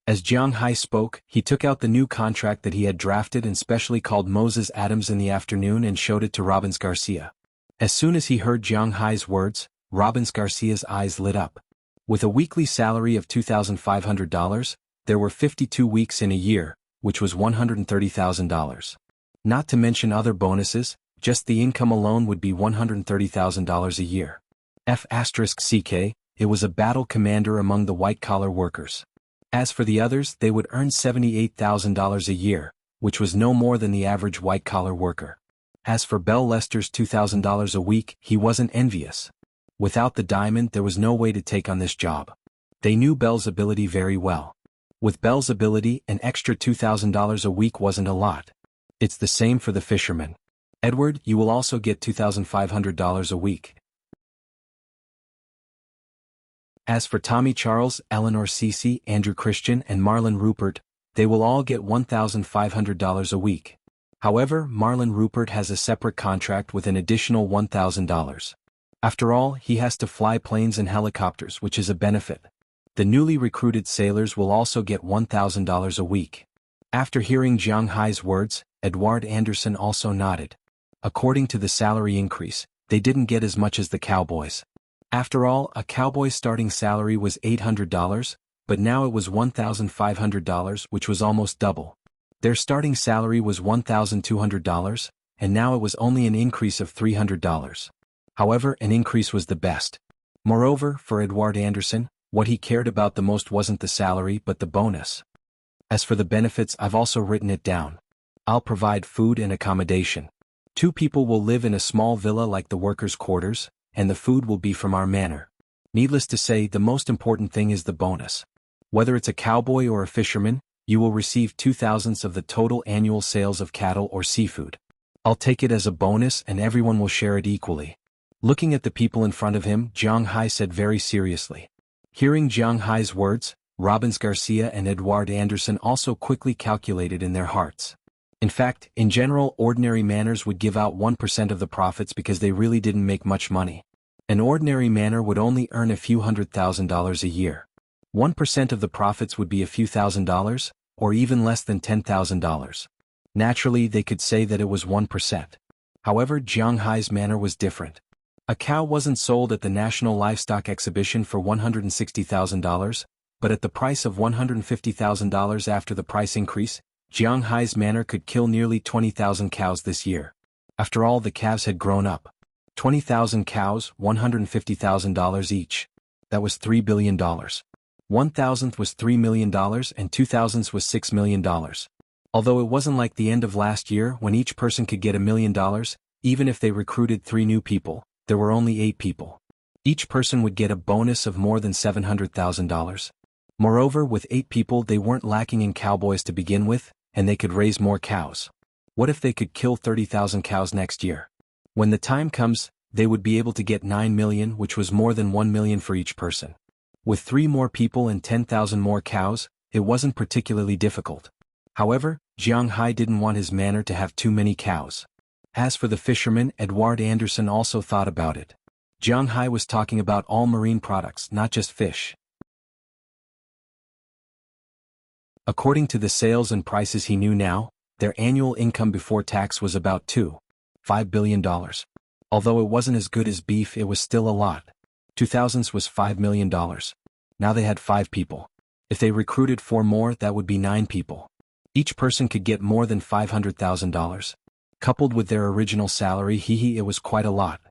As Jiang Hai spoke, he took out the new contract that he had drafted and specially called Moses Adams in the afternoon and showed it to Robbins Garcia. As soon as he heard Jiang Hai's words, Robbins Garcia's eyes lit up. With a weekly salary of $2,500, there were 52 weeks in a year, which was $130,000. Not to mention other bonuses, just the income alone would be $130,000 a year. F***CK, it was a battle commander among the white-collar workers. As for the others, they would earn $78,000 a year, which was no more than the average white-collar worker. As for Bell Lester's $2,000 a week, he wasn't envious. Without the diamond, there was no way to take on this job. They knew Bell's ability very well. With Bell's ability, an extra $2,000 a week wasn't a lot. It's the same for the fishermen. Edward, you will also get $2,500 a week. As for Tommy Charles, Eleanor Cece, Andrew Christian, and Marlon Rupert, they will all get $1,500 a week. However, Marlon Rupert has a separate contract with an additional $1,000. After all, he has to fly planes and helicopters, which is a benefit. The newly recruited sailors will also get $1,000 a week. After hearing Jiang Hai's words, Edward Anderson also nodded. According to the salary increase, they didn't get as much as the cowboys. After all, a cowboy's starting salary was $800, but now it was $1,500, which was almost double. Their starting salary was $1,200, and now it was only an increase of $300. However, an increase was the best. Moreover, for Edward Anderson, what he cared about the most wasn't the salary but the bonus. As for the benefits, I've also written it down. I'll provide food and accommodation. 2 people will live in a small villa like the workers' quarters, and the food will be from our manor. Needless to say, the most important thing is the bonus. Whether it's a cowboy or a fisherman, you will receive 2/1000 of the total annual sales of cattle or seafood. I'll take it as a bonus and everyone will share it equally. Looking at the people in front of him, Jiang Hai said very seriously. Hearing Jiang Hai's words, Robbins Garcia and Edward Anderson also quickly calculated in their hearts. In fact, in general, ordinary manors would give out 1% of the profits because they really didn't make much money. An ordinary manor would only earn a few $100,000 a year. 1% of the profits would be a few $1,000s, or even less than $10,000. Naturally, they could say that it was 1%. However, Jiang Hai's manor was different. A cow wasn't sold at the National Livestock Exhibition for $160,000, but at the price of $150,000 after the price increase, Jiang Hai's manor could kill nearly 20,000 cows this year. After all, the calves had grown up. 20,000 cows, $150,000 each. That was $3 billion. 1,000th was $3 million and 2,000th was $6 million. Although it wasn't like the end of last year when each person could get $1 million, even if they recruited 3 new people, there were only 8 people. Each person would get a bonus of more than $700,000. Moreover, with 8 people they weren't lacking in cowboys to begin with, and they could raise more cows. What if they could kill 30,000 cows next year? When the time comes, they would be able to get 9 million, which was more than 1 million for each person. With 3 more people and 10,000 more cows, it wasn't particularly difficult. However, Jiang Hai didn't want his manor to have too many cows. As for the fisherman, Edward Anderson also thought about it. Jiang Hai was talking about all marine products, not just fish. According to the sales and prices he knew now, their annual income before tax was about $2.5 billion. Although it wasn't as good as beef, it was still a lot. 2000s was $5 million. Now they had 5 people. If they recruited 4 more, that would be 9 people. Each person could get more than $500,000. Coupled with their original salary, it was quite a lot.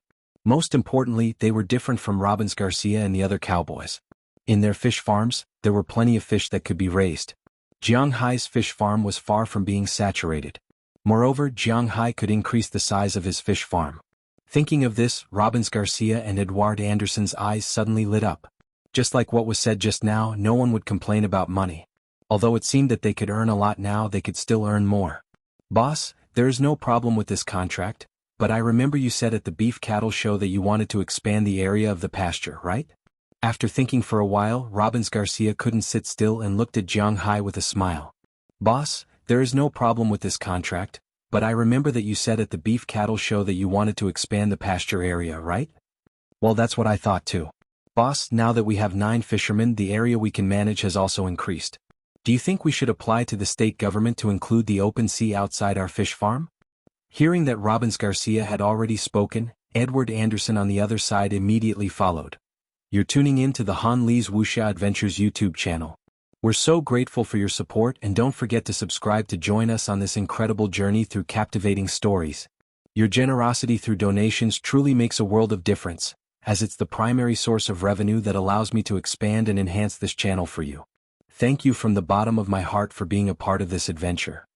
Most importantly, they were different from Robbins Garcia and the other cowboys. In their fish farms, there were plenty of fish that could be raised. Jiang Hai's fish farm was far from being saturated. Moreover, Jiang Hai could increase the size of his fish farm. Thinking of this, Robbins Garcia and Edward Anderson's eyes suddenly lit up. Just like what was said just now, no one would complain about money. Although it seemed that they could earn a lot now, they could still earn more. Boss, there is no problem with this contract, but I remember you said at the beef cattle show that you wanted to expand the area of the pasture, right? After thinking for a while, Robbins Garcia couldn't sit still and looked at Jiang Hai with a smile. Boss, there is no problem with this contract, but I remember that you said at the beef cattle show that you wanted to expand the pasture area, right? Well, that's what I thought too. Boss, now that we have 9 fishermen, the area we can manage has also increased. Do you think we should apply to the state government to include the open sea outside our fish farm? Hearing that Robbins Garcia had already spoken, Edward Anderson on the other side immediately followed. You're tuning in to the Han Lee's Wuxia Adventures YouTube channel. We're so grateful for your support, and don't forget to subscribe to join us on this incredible journey through captivating stories. Your generosity through donations truly makes a world of difference, as it's the primary source of revenue that allows me to expand and enhance this channel for you. Thank you from the bottom of my heart for being a part of this adventure.